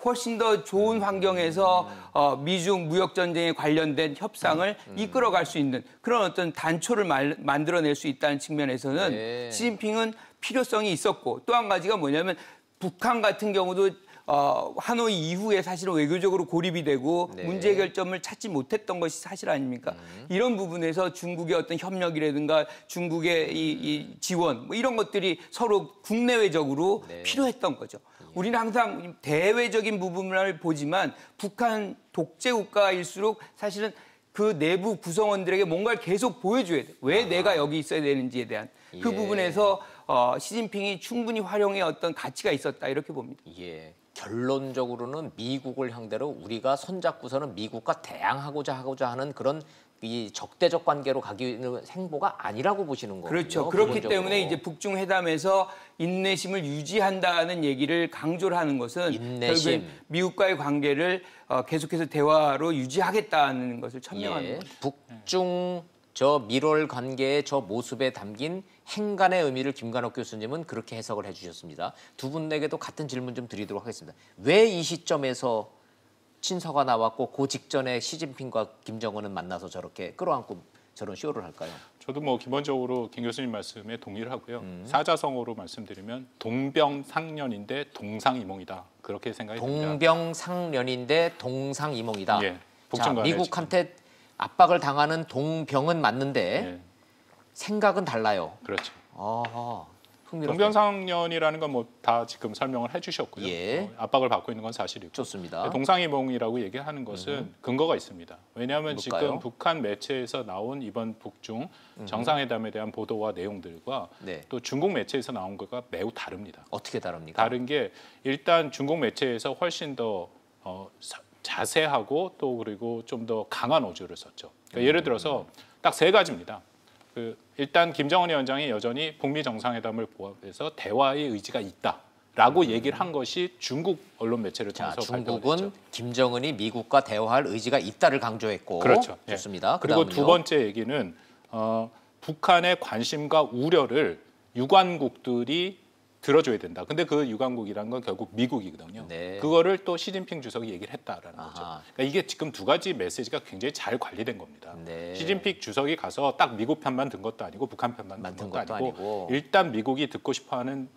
[SPEAKER 7] 훨씬 더 좋은 환경에서 미중 무역 전쟁에 관련된 협상을 이끌어갈 수 있는 그런 어떤 단초를 만들어낼 수 있다는 측면에서는
[SPEAKER 1] 네.
[SPEAKER 7] 시진핑은 필요성이 있었고 또 한 가지가 뭐냐면 북한 같은 경우도 하노이 이후에 사실은 외교적으로 고립이 되고
[SPEAKER 1] 네.
[SPEAKER 7] 문제 해결점을 찾지 못했던 것이 사실 아닙니까? 이런 부분에서 중국의 어떤 협력이라든가 중국의 이 지원 뭐 이런 것들이 서로 국내외적으로
[SPEAKER 1] 네.
[SPEAKER 7] 필요했던 거죠. 우리는 항상 대외적인 부분을 보지만 북한 독재 국가일수록 사실은 그 내부 구성원들에게 뭔가를 계속 보여줘야 돼. 왜 내가 여기 있어야 되는지에 대한 그
[SPEAKER 1] 예.
[SPEAKER 7] 부분에서 시진핑이 충분히 활용의 어떤 가치가 있었다 이렇게 봅니다.
[SPEAKER 1] 예. 결론적으로는 미국을 상대로 우리가 손잡고서는 미국과 대항하고자 하는 그런 이 적대적 관계로 가기는 행보가 아니라고 보시는 거군요.
[SPEAKER 7] 그렇죠. 그렇기
[SPEAKER 1] 기본적으로.
[SPEAKER 7] 때문에 이제 북중 회담에서 인내심을 유지한다는 얘기를 강조를 하는 것은
[SPEAKER 1] 인내심.
[SPEAKER 7] 결국엔 미국과의 관계를 계속해서 대화로 유지하겠다는 것을 천명하는
[SPEAKER 1] 예.
[SPEAKER 7] 거죠.
[SPEAKER 1] 북중 저 밀월 관계의 저 모습에 담긴 행간의 의미를 김관옥 교수님은 그렇게 해석을 해주셨습니다. 두 분에게도 같은 질문 좀 드리도록 하겠습니다. 왜 이 시점에서 친서가 나왔고 그 직전에 시진핑과 김정은은 만나서 저렇게 끌어안고 저런 쇼를 할까요?
[SPEAKER 2] 저도 뭐 기본적으로 김 교수님 말씀에 동의를 하고요. 사자성어로 말씀드리면 동병상련인데 동상이몽이다. 그렇게 생각이 듭니다.
[SPEAKER 1] 동병상련인데 동상이몽이다.
[SPEAKER 2] 예,
[SPEAKER 1] 자,
[SPEAKER 2] 북중 간에
[SPEAKER 1] 미국한테 압박을 당하는 동병은 맞는데
[SPEAKER 2] 예,
[SPEAKER 1] 생각은 달라요.
[SPEAKER 2] 그렇죠.
[SPEAKER 1] 흥미롭네요.
[SPEAKER 2] 동병상련이라는 건 뭐 다 지금 설명을 해주셨고요.
[SPEAKER 1] 예.
[SPEAKER 2] 압박을 받고 있는 건 사실이고.
[SPEAKER 1] 좋습니다.
[SPEAKER 2] 동상이몽이라고 얘기하는 것은 근거가 있습니다. 왜냐하면
[SPEAKER 1] 뭘까요?
[SPEAKER 2] 지금 북한 매체에서 나온 이번 북중 정상회담에 대한 보도와 내용들과
[SPEAKER 1] 네.
[SPEAKER 2] 또 중국 매체에서 나온 것과 매우 다릅니다.
[SPEAKER 1] 어떻게 다릅니까?
[SPEAKER 2] 다른 게 일단 중국 매체에서 훨씬 더 자세하고 또 그리고 좀 더 강한 어조를 썼죠. 그러니까 예를 들어서 딱 세 가지입니다. 일단 김정은 위원장이 여전히 북미 정상회담을 포함해서 대화의 의지가 있다라고 얘기를 한 것이 중국 언론 매체를
[SPEAKER 1] 자,
[SPEAKER 2] 통해서 발표를
[SPEAKER 1] 중국은
[SPEAKER 2] 했죠.
[SPEAKER 1] 김정은이 미국과 대화할 의지가 있다를 강조했고
[SPEAKER 2] 그렇죠. 예.
[SPEAKER 1] 좋습니다.
[SPEAKER 2] 그리고
[SPEAKER 1] 그다음은요?
[SPEAKER 2] 두 번째 얘기는 북한의 관심과 우려를 유관국들이 들어줘야 된다. 근데 그 유관국이라는 건 결국 미국이거든요.
[SPEAKER 1] 네.
[SPEAKER 2] 그거를 또 시진핑 주석이 얘기를 했다라는
[SPEAKER 1] 아하.
[SPEAKER 2] 거죠. 그러니까 이게 지금 두 가지 메시지가 굉장히 잘 관리된 겁니다.
[SPEAKER 1] 네.
[SPEAKER 2] 시진핑 주석이 가서 딱 미국 편만 든 것도 아니고 북한 편만 든
[SPEAKER 1] 만든
[SPEAKER 2] 것도
[SPEAKER 1] 것도
[SPEAKER 2] 아니고
[SPEAKER 1] 아니고.
[SPEAKER 2] 일단 미국이 듣고 싶어하는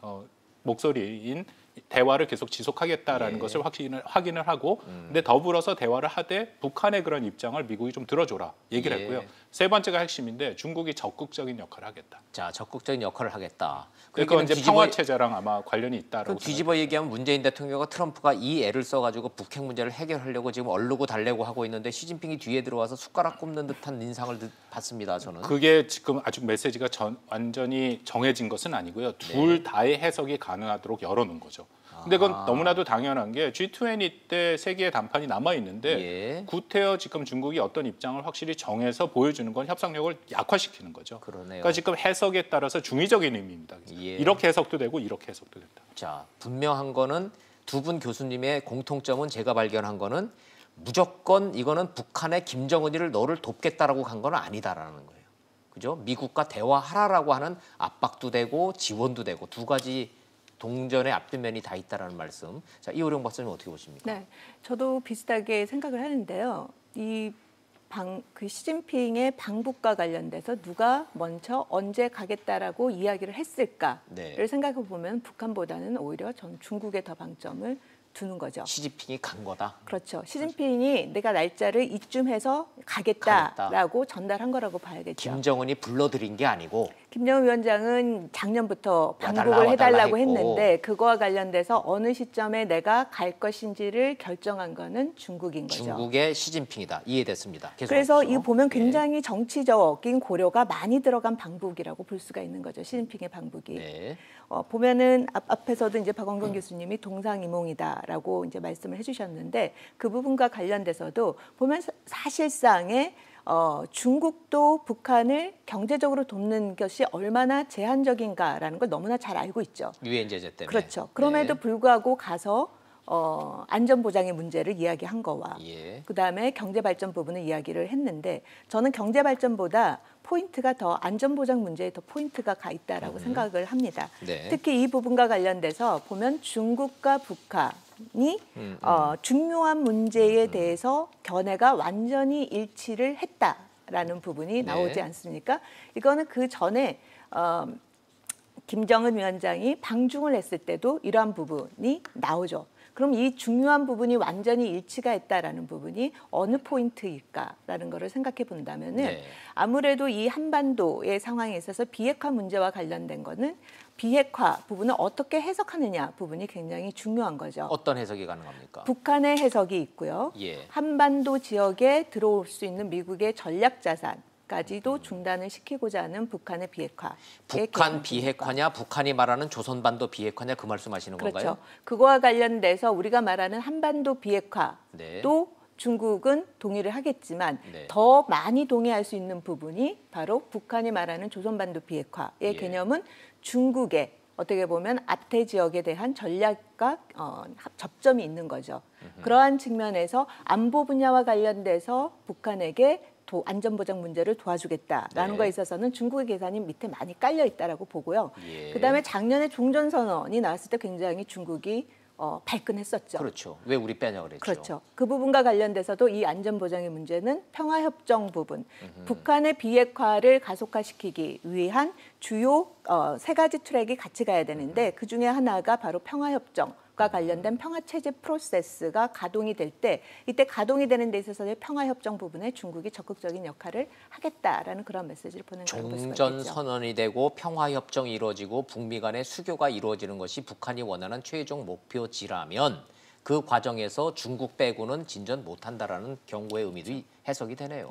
[SPEAKER 2] 목소리인 대화를 계속 지속하겠다라는
[SPEAKER 1] 예.
[SPEAKER 2] 것을 확인을 하고 근데 더불어서 대화를 하되 북한의 그런 입장을 미국이 좀 들어줘라 얘기를
[SPEAKER 1] 예.
[SPEAKER 2] 했고요. 세 번째가 핵심인데 중국이 적극적인 역할을 하겠다.
[SPEAKER 1] 자, 적극적인 역할을 하겠다.
[SPEAKER 2] 그건 이제 평화 체제랑 아마 관련이 있다라고
[SPEAKER 1] 뒤집어 얘기하면 문재인 대통령과 트럼프가 이 애를 써가지고 북핵 문제를 해결하려고 지금 얼르고 달래고 하고 있는데 시진핑이 뒤에 들어와서 숟가락 꼽는 듯한 인상을 받습니다. 저는.
[SPEAKER 2] 그게 지금 아주 메시지가 완전히 정해진 것은 아니고요. 둘 다의 해석이 가능하도록 열어놓은 거죠. 근데 그건 너무나도 당연한 게 G20 때 세계의 단판이 남아 있는데
[SPEAKER 1] 예.
[SPEAKER 2] 구태여 지금 중국이 어떤 입장을 확실히 정해서 보여주는 건 협상력을 약화시키는 거죠.
[SPEAKER 1] 그러네요.
[SPEAKER 2] 그러니까 지금 해석에 따라서 중의적인 의미입니다.
[SPEAKER 1] 예.
[SPEAKER 2] 이렇게 해석도 되고 이렇게 해석도 된다.
[SPEAKER 1] 자, 분명한 거는 두 분 교수님의 공통점은 제가 발견한 거는 무조건 이거는 북한의 김정은이를 너를 돕겠다라고 간 건 아니다라는 거예요. 그죠? 미국과 대화하라라고 하는 압박도 되고 지원도 되고 두 가지 동전의 앞뒷면이 다 있다라는 말씀. 자, 이호령 박사님 어떻게 보십니까?
[SPEAKER 3] 네, 저도 비슷하게 생각을 하는데요. 그 시진핑의 방북과 관련돼서 누가 먼저 언제 가겠다라고 이야기를 했을까를
[SPEAKER 1] 네.
[SPEAKER 3] 생각해 보면 북한보다는 오히려 전 중국에 더 방점을 두는 거죠.
[SPEAKER 1] 시진핑이 간 거다.
[SPEAKER 3] 그렇죠. 시진핑이 내가 날짜를 이쯤 해서 가겠다라고 전달한 거라고 봐야겠죠.
[SPEAKER 1] 김정은이 불러들인 게 아니고
[SPEAKER 3] 김정은 위원장은 작년부터 방북을
[SPEAKER 1] 와달라
[SPEAKER 3] 해달라고
[SPEAKER 1] 했고.
[SPEAKER 3] 했는데 그거와 관련돼서 어느 시점에 내가 갈 것인지를 결정한 거는 중국인 거죠.
[SPEAKER 1] 중국의 시진핑이다. 이해됐습니다.
[SPEAKER 3] 그래서
[SPEAKER 1] 계속하십시오.
[SPEAKER 3] 이거 보면
[SPEAKER 1] 예.
[SPEAKER 3] 굉장히 정치적인 고려가 많이 들어간 방북이라고 볼 수가 있는 거죠. 시진핑의 방북이.
[SPEAKER 1] 네.
[SPEAKER 3] 보면은 앞에서도 이제 박원근 교수님이 동상이몽이다라고 이제 말씀을 해주셨는데 그 부분과 관련돼서도 보면 사실상의 중국도 북한을 경제적으로 돕는 것이 얼마나 제한적인가라는 걸 너무나 잘 알고 있죠.
[SPEAKER 1] 유엔 제재 때문에.
[SPEAKER 3] 그렇죠. 그럼에도
[SPEAKER 1] 네.
[SPEAKER 3] 불구하고 가서 안전보장의 문제를 이야기한 거와
[SPEAKER 1] 예.
[SPEAKER 3] 그다음에 경제발전 부분을 이야기를 했는데 저는 경제발전보다 포인트가 더 안전보장 문제에 더 포인트가 가 있다라고 생각을 합니다.
[SPEAKER 1] 네.
[SPEAKER 3] 특히 이 부분과 관련돼서 보면 중국과 북한이 중요한 문제에 대해서 견해가 완전히 일치를 했다라는 부분이 나오지 않습니까? 이거는 그 전에 김정은 위원장이 방중을 했을 때도 이러한 부분이 나오죠. 그럼 이 중요한 부분이 완전히 일치가 했다라는 부분이 어느 포인트일까라는 것을 생각해 본다면은
[SPEAKER 1] 네.
[SPEAKER 3] 아무래도 이 한반도의 상황에 있어서 비핵화 문제와 관련된 거는 비핵화 부분을 어떻게 해석하느냐 부분이 굉장히 중요한 거죠.
[SPEAKER 1] 어떤 해석이 가능합니까?
[SPEAKER 3] 북한의 해석이 있고요.
[SPEAKER 1] 예.
[SPEAKER 3] 한반도 지역에 들어올 수 있는 미국의 전략 자산까지도 중단을 시키고자 하는 북한의 비핵화.
[SPEAKER 1] 북한 비핵화냐, 북한이 말하는 조선반도 비핵화냐 그 말씀하시는
[SPEAKER 3] 그렇죠.
[SPEAKER 1] 건가요?
[SPEAKER 3] 그거와 관련돼서 우리가 말하는 한반도 비핵화도
[SPEAKER 1] 네.
[SPEAKER 3] 중국은 동의를 하겠지만
[SPEAKER 1] 네.
[SPEAKER 3] 더 많이 동의할 수 있는 부분이 바로 북한이 말하는 조선반도 비핵화의
[SPEAKER 1] 예.
[SPEAKER 3] 개념은 중국의 어떻게 보면 아태 지역에 대한 전략과 접점이 있는 거죠. 그러한 측면에서 안보 분야와 관련돼서 북한에게 안전보장 문제를 도와주겠다라는
[SPEAKER 1] 네.
[SPEAKER 3] 거에 있어서는 중국의 계산이 밑에 많이 깔려 있다라고 보고요.
[SPEAKER 1] 예.
[SPEAKER 3] 그다음에 작년에 종전선언이 나왔을 때 굉장히 중국이 발끈했었죠.
[SPEAKER 1] 그렇죠. 왜 우리 빼냐 그랬죠.
[SPEAKER 3] 그렇죠. 그 부분과 관련돼서도 이 안전보장의 문제는 평화협정 부분, 북한의 비핵화를 가속화시키기 위한 주요 세 가지 트랙이 같이 가야 되는데 그중에 하나가 바로 평화협정과 관련된 평화체제 프로세스가 가동이 될 때 이때 가동이 되는 데 있어서의 평화협정 부분에 중국이 적극적인 역할을 하겠다라는 그런 메시지를 보낸 거라고 볼 수가 있겠죠.
[SPEAKER 1] 종전선언이 되고 평화협정이 이루어지고 북미 간의 수교가 이루어지는 것이 북한이 원하는 최종 목표지라면 그 과정에서 중국 빼고는 진전 못한다라는 경고의 의미도 해석이 되네요.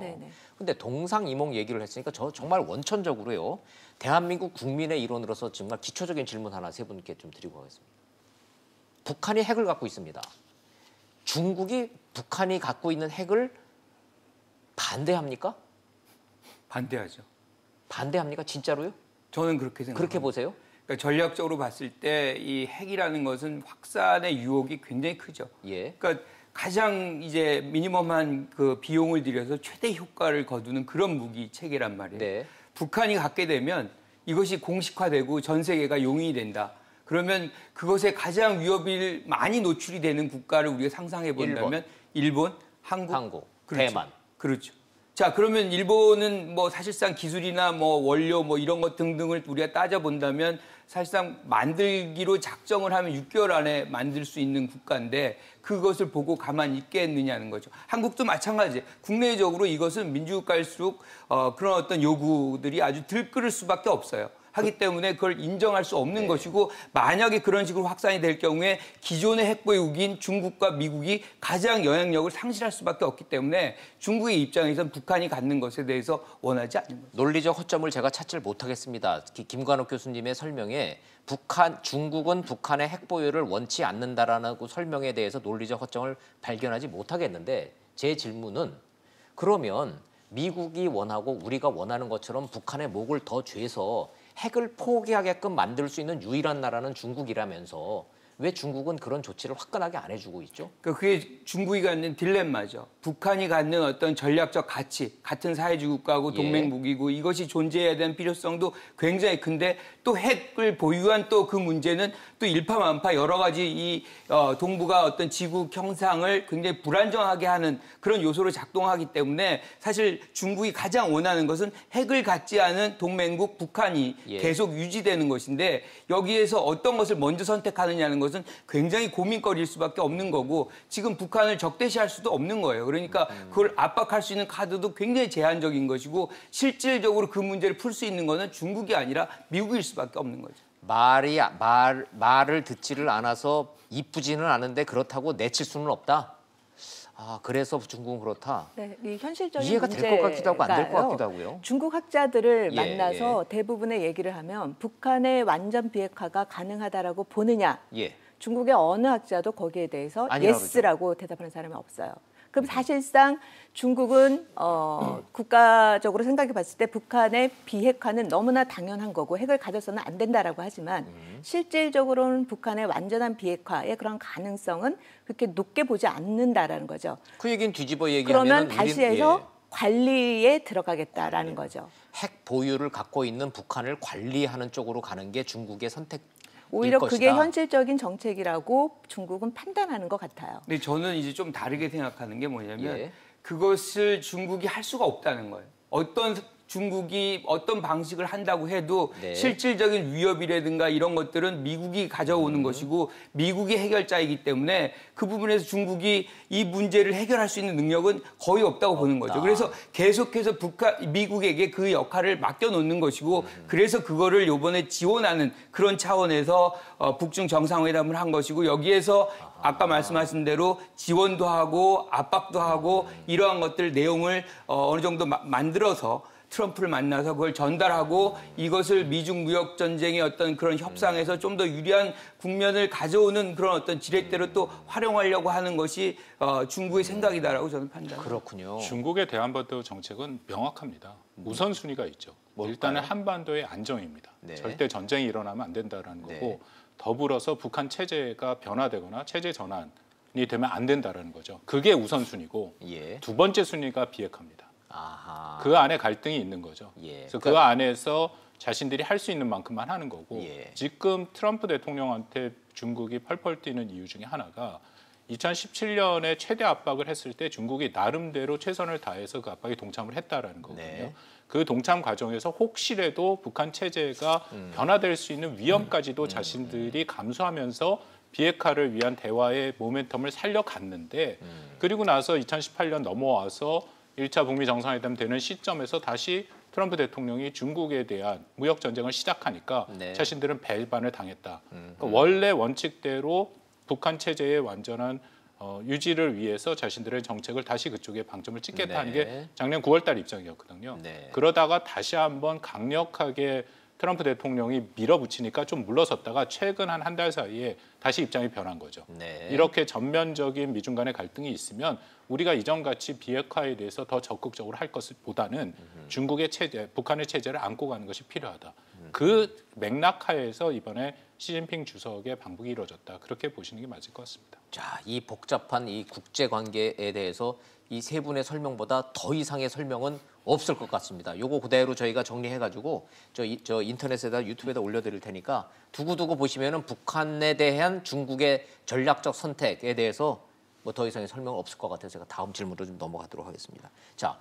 [SPEAKER 1] 그런데 동상이몽 얘기를 했으니까 저 정말 원천적으로요. 대한민국 국민의 일원으로서 정말 기초적인 질문 하나 세 분께 좀 드리고 가겠습니다. 북한이 핵을 갖고 있습니다. 중국이 북한이 갖고 있는 핵을 반대합니까?
[SPEAKER 7] 반대하죠.
[SPEAKER 1] 반대합니까? 진짜로요?
[SPEAKER 7] 저는 그렇게 생각합니다.
[SPEAKER 1] 그렇게 보세요?
[SPEAKER 7] 그러니까 전략적으로 봤을 때 이 핵이라는 것은 확산의 유혹이 굉장히 크죠.
[SPEAKER 1] 예.
[SPEAKER 7] 그러니까 가장 이제 미니멈한 그 비용을 들여서 최대 효과를 거두는 그런 무기 체계란 말이에요.
[SPEAKER 1] 네.
[SPEAKER 7] 북한이 갖게 되면 이것이 공식화되고 전 세계가 용인이 된다. 그러면 그것에 가장 위협이 많이 노출이 되는 국가를 우리가 상상해 본다면 일본, 한국,
[SPEAKER 1] 한국,
[SPEAKER 7] 그렇죠.
[SPEAKER 1] 대만.
[SPEAKER 7] 그렇죠. 자, 그러면 일본은 뭐 사실상 기술이나 뭐 원료 뭐 이런 것 등등을 우리가 따져본다면 사실상 만들기로 작정을 하면 6개월 안에 만들 수 있는 국가인데 그것을 보고 가만히 있겠느냐는 거죠. 한국도 마찬가지예요. 국내적으로 이것은 민주국가일수록 그런 어떤 요구들이 아주 들끓을 수밖에 없어요. 하기 때문에 그걸 인정할 수 없는 것이고 만약에 그런 식으로 확산이 될 경우에 기존의 핵보유국인 중국과 미국이 가장 영향력을 상실할 수밖에 없기 때문에 중국의 입장에서는 북한이 갖는 것에 대해서 원하지 않는 거죠.
[SPEAKER 1] 논리적 허점을 제가 찾지를 못하겠습니다. 김관옥 교수님의 설명에 중국은 북한의 핵보유를 원치 않는다라는 설명에 대해서 논리적 허점을 발견하지 못하겠는데 제 질문은 그러면 미국이 원하고 우리가 원하는 것처럼 북한의 목을 더 죄서 핵을 포기하게끔 만들 수 있는 유일한 나라는 중국이라면서 왜 중국은 그런 조치를 화끈하게 안 해주고 있죠?
[SPEAKER 7] 그게 중국이 갖는 딜레마죠. 북한이 갖는 어떤 전략적 가치, 같은 사회주의 국가하고 동맹국이고 이것이 존재해야 되는 필요성도 굉장히 큰데 또 핵을 보유한 또 그 문제는 또 일파만파 여러 가지 이 동북아 어떤 지구 형상을 굉장히 불안정하게 하는 그런 요소로 작동하기 때문에 사실 중국이 가장 원하는 것은 핵을 갖지 않은 동맹국 북한이 계속 유지되는 것인데 여기에서 어떤 것을 먼저 선택하느냐는 것은 굉장히 고민거리일 수밖에 없는 거고 지금 북한을 적대시할 수도 없는 거예요. 그러니까 그걸 압박할 수 있는 카드도 굉장히 제한적인 것이고 실질적으로 그 문제를 풀 수 있는 것은 중국이 아니라 미국일 수밖에 없는 거죠.
[SPEAKER 1] 말을 듣지를 않아서 이쁘지는 않은데 그렇다고 내칠 수는 없다. 아, 그래서 중국은 그렇다.
[SPEAKER 3] 네, 이 현실적인
[SPEAKER 1] 이해가 될 것 같기도 하고 안 될 것 같기도 하고요.
[SPEAKER 3] 중국 학자들을 만나서 대부분의 얘기를 하면 북한의 완전 비핵화가 가능하다라고 보느냐. 중국의 어느 학자도 거기에 대해서 예스라고 대답하는 사람이 없어요. 그럼 사실상 중국은 국가적으로 생각해 봤을 때 북한의 비핵화는 너무나 당연한 거고 핵을 가져서는 안 된다라고 하지만 실질적으로는 북한의 완전한 비핵화의 그런 가능성은 그렇게 높게 보지 않는다라는 거죠.
[SPEAKER 1] 그 얘기는 뒤집어 얘기하면
[SPEAKER 3] 그러면 다시 해서 관리에 들어가겠다라는 거죠.
[SPEAKER 1] 핵 보유를 갖고 있는 북한을 관리하는 쪽으로 가는 게 중국의 선택.
[SPEAKER 3] 오히려 그게 현실적인 정책이라고 중국은 판단하는 것 같아요.
[SPEAKER 7] 근데 저는 이제 좀 다르게 생각하는 게 뭐냐면 그것을 중국이 할 수가 없다는 거예요. 중국이 어떤 방식을 한다고 해도 실질적인 위협이라든가 이런 것들은 미국이 가져오는 것이고 미국이 해결자이기 때문에 그 부분에서 중국이 이 문제를 해결할 수 있는 능력은 거의 없다고 보는 거죠. 그래서 계속해서 미국에게 그 역할을 맡겨놓는 것이고 그래서 그거를 이번에 지원하는 그런 차원에서 북중 정상회담을 한 것이고 여기에서 아까 말씀하신 대로 지원도 하고 압박도 하고 이러한 것들 내용을 어느 정도 만들어서 트럼프를 만나서 그걸 전달하고 이것을 미중 무역 전쟁의 어떤 그런 협상에서 좀 더 유리한 국면을 가져오는 그런 어떤 지렛대로 또 활용하려고 하는 것이 중국의 생각이다라고 저는 판단합니다.
[SPEAKER 1] 그렇군요.
[SPEAKER 2] 중국의 대한반도 정책은 명확합니다. 우선순위가 있죠. 일단은 한반도의 안정입니다. 절대 전쟁이 일어나면 안 된다라는 거고 더불어서 북한 체제가 변화되거나 체제 전환이 되면 안 된다라는 거죠. 그게 우선순위고 두 번째 순위가 비핵화입니다. 그 안에 갈등이 있는 거죠. 그래서 그 안에서 자신들이 할 수 있는 만큼만 하는 거고 지금 트럼프 대통령한테 중국이 펄펄 뛰는 이유 중에 하나가 2017년에 최대 압박을 했을 때 중국이 나름대로 최선을 다해서 그 압박에 동참을 했다라는 거거든요. 그 동참 과정에서 혹시라도 북한 체제가 변화될 수 있는 위험까지도 자신들이 감수하면서 비핵화를 위한 대화의 모멘텀을 살려갔는데 그리고 나서 2018년 넘어와서 1차 북미 정상회담 되는 시점에서 다시 트럼프 대통령이 중국에 대한 무역 전쟁을 시작하니까 자신들은 배반을 당했다. 그러니까 원래 원칙대로 북한 체제의 완전한 유지를 위해서 자신들의 정책을 다시 그쪽에 방점을 찍겠다 하는 게 작년 9월 달 입장이었거든요. 그러다가 다시 한번 강력하게 트럼프 대통령이 밀어붙이니까 좀 물러섰다가 최근 한 달 사이에 다시 입장이 변한 거죠. 이렇게 전면적인 미중 간의 갈등이 있으면 우리가 이전같이 비핵화에 대해서 더 적극적으로 할 것보다는 중국의 체제, 북한의 체제를 안고 가는 것이 필요하다. 그 맥락하에서 이번에 시진핑 주석의 방북이 이루어졌다. 그렇게 보시는 게 맞을 것 같습니다.
[SPEAKER 1] 자, 이 복잡한 이 국제 관계에 대해서 이 세 분의 설명보다 더 이상의 설명은 없을 것 같습니다. 요거 그대로 저희가 정리해가지고 저 인터넷에다 유튜브에다 올려드릴 테니까 두고두고 보시면은 북한에 대한 중국의 전략적 선택에 대해서 뭐 더 이상의 설명은 없을 것 같아서 제가 다음 질문으로 좀 넘어가도록 하겠습니다. 자,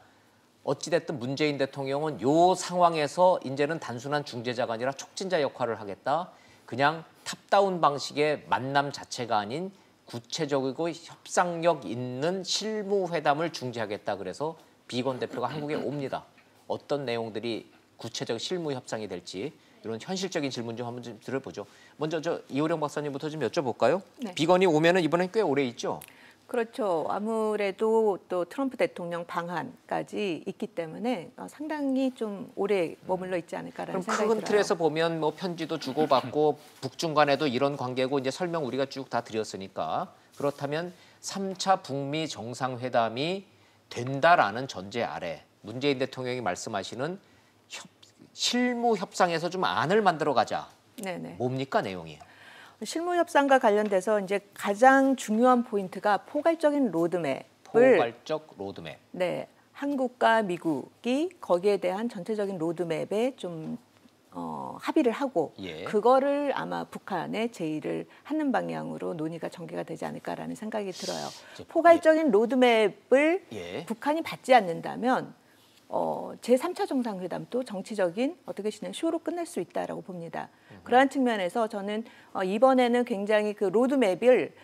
[SPEAKER 1] 어찌됐든 문재인 대통령은 요 상황에서 이제는 단순한 중재자가 아니라 촉진자 역할을 하겠다. 그냥 탑다운 방식의 만남 자체가 아닌 구체적이고 협상력 있는 실무회담을 중재하겠다. 그래서 비건 대표가 한국에 옵니다. 어떤 내용들이 구체적 실무 협상이 될지 이런 현실적인 질문 좀 한번 좀 들어보죠. 먼저 이호령 박사님부터 좀 여쭤볼까요?
[SPEAKER 3] 네.
[SPEAKER 1] 비건이 오면은 이번엔 꽤 오래 있죠?
[SPEAKER 3] 그렇죠. 아무래도 또 트럼프 대통령 방한까지 있기 때문에 상당히 좀 오래 머물러 있지 않을까라는
[SPEAKER 1] 그럼
[SPEAKER 3] 생각이
[SPEAKER 1] 큰
[SPEAKER 3] 들어요.
[SPEAKER 1] 틀에서 보면 뭐 편지도 주고받고 북중 간에도 이런 관계고 이제 설명 우리가 쭉 다 드렸으니까 그렇다면 3차 북미 정상회담이 된다라는 전제 아래 문재인 대통령이 말씀하시는 실무 협상에서 좀 안을 만들어 가자.
[SPEAKER 3] 네네.
[SPEAKER 1] 뭡니까 내용이?
[SPEAKER 3] 실무 협상과 관련돼서 이제 가장 중요한 포인트가 포괄적인 로드맵을
[SPEAKER 1] 포괄적 로드맵.
[SPEAKER 3] 네, 한국과 미국이 거기에 대한 전체적인 로드맵에 좀 합의를 하고
[SPEAKER 1] 예.
[SPEAKER 3] 그거를 아마 북한에 제의를 하는 방향으로 논의가 전개가 되지 않을까라는 생각이 들어요. 포괄적인 로드맵을
[SPEAKER 1] 예.
[SPEAKER 3] 북한이 받지 않는다면 제3차 정상회담도 정치적인 어떻게 보면 쇼로 끝날 수 있다라고 봅니다. 그러한 측면에서 저는 이번에는 굉장히 그 로드맵을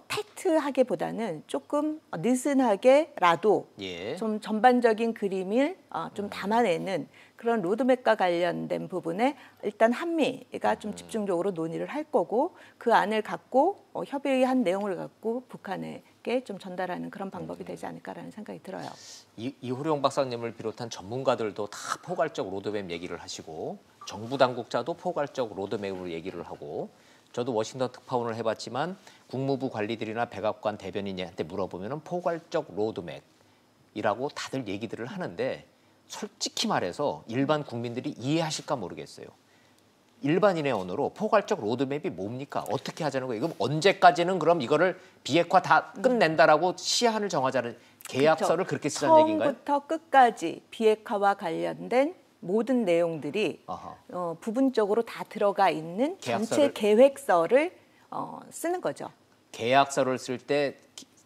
[SPEAKER 3] 타이트하게보다는 조금 느슨하게라도
[SPEAKER 1] 예.
[SPEAKER 3] 좀 전반적인 그림을 좀 담아내는 그런 로드맵과 관련된 부분에 일단 한미가 좀 집중적으로 논의를 할 거고 그 안을 갖고 협의한 내용을 갖고 북한에게 좀 전달하는 그런 방법이 되지 않을까라는 생각이 들어요.
[SPEAKER 1] 이호령 박사님을 비롯한 전문가들도 다 포괄적 로드맵 얘기를 하시고 정부 당국자도 포괄적 로드맵으로 얘기를 하고 저도 워싱턴 특파원을 해봤지만 국무부 관리들이나 백악관 대변인한테 물어보면 포괄적 로드맵이라고 다들 얘기들을 하는데 솔직히 말해서 일반 국민들이 이해하실까 모르겠어요. 일반인의 언어로 포괄적 로드맵이 뭡니까? 어떻게 하자는 거예요? 그럼 언제까지는 그럼 이거를 비핵화 다 끝낸다라고 시한을 정하자는 계약서를 그렇게 쓰자는 얘기인가요?
[SPEAKER 3] 처음부터 끝까지 비핵화와 관련된 모든 내용들이 부분적으로 다 들어가 있는 전체 계획서를 쓰는 거죠.
[SPEAKER 1] 계약서를 쓸 때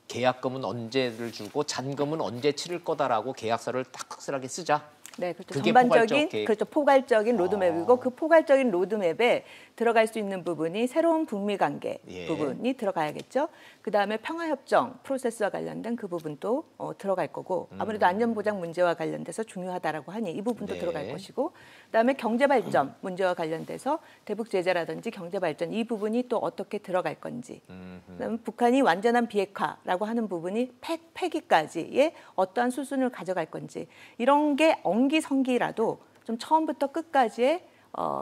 [SPEAKER 1] 계약금은 언제를 주고 잔금은 언제 치를 거다라고 계약서를 딱 확실하게 쓰자.
[SPEAKER 3] 네, 그렇죠.
[SPEAKER 1] 그게
[SPEAKER 3] 전반적인
[SPEAKER 1] 포괄적
[SPEAKER 3] 그렇죠. 포괄적인 로드맵이고 그 포괄적인 로드맵에 들어갈 수 있는 부분이 새로운 북미 관계
[SPEAKER 1] 예.
[SPEAKER 3] 부분이 들어가야겠죠. 그다음에 평화협정 프로세스와 관련된 그 부분도 들어갈 거고 아무래도 안전보장 문제와 관련돼서 중요하다라고 하니 이 부분도
[SPEAKER 1] 네.
[SPEAKER 3] 들어갈 것이고 그다음에 경제발전 문제와 관련돼서 대북 제재라든지 경제발전 이 부분이 또 어떻게 들어갈 건지 그다음에 북한이 완전한 비핵화라고 하는 부분이 폐기까지의 어떠한 수순을 가져갈 건지 이런 게 엉기성기라도 좀 처음부터 끝까지의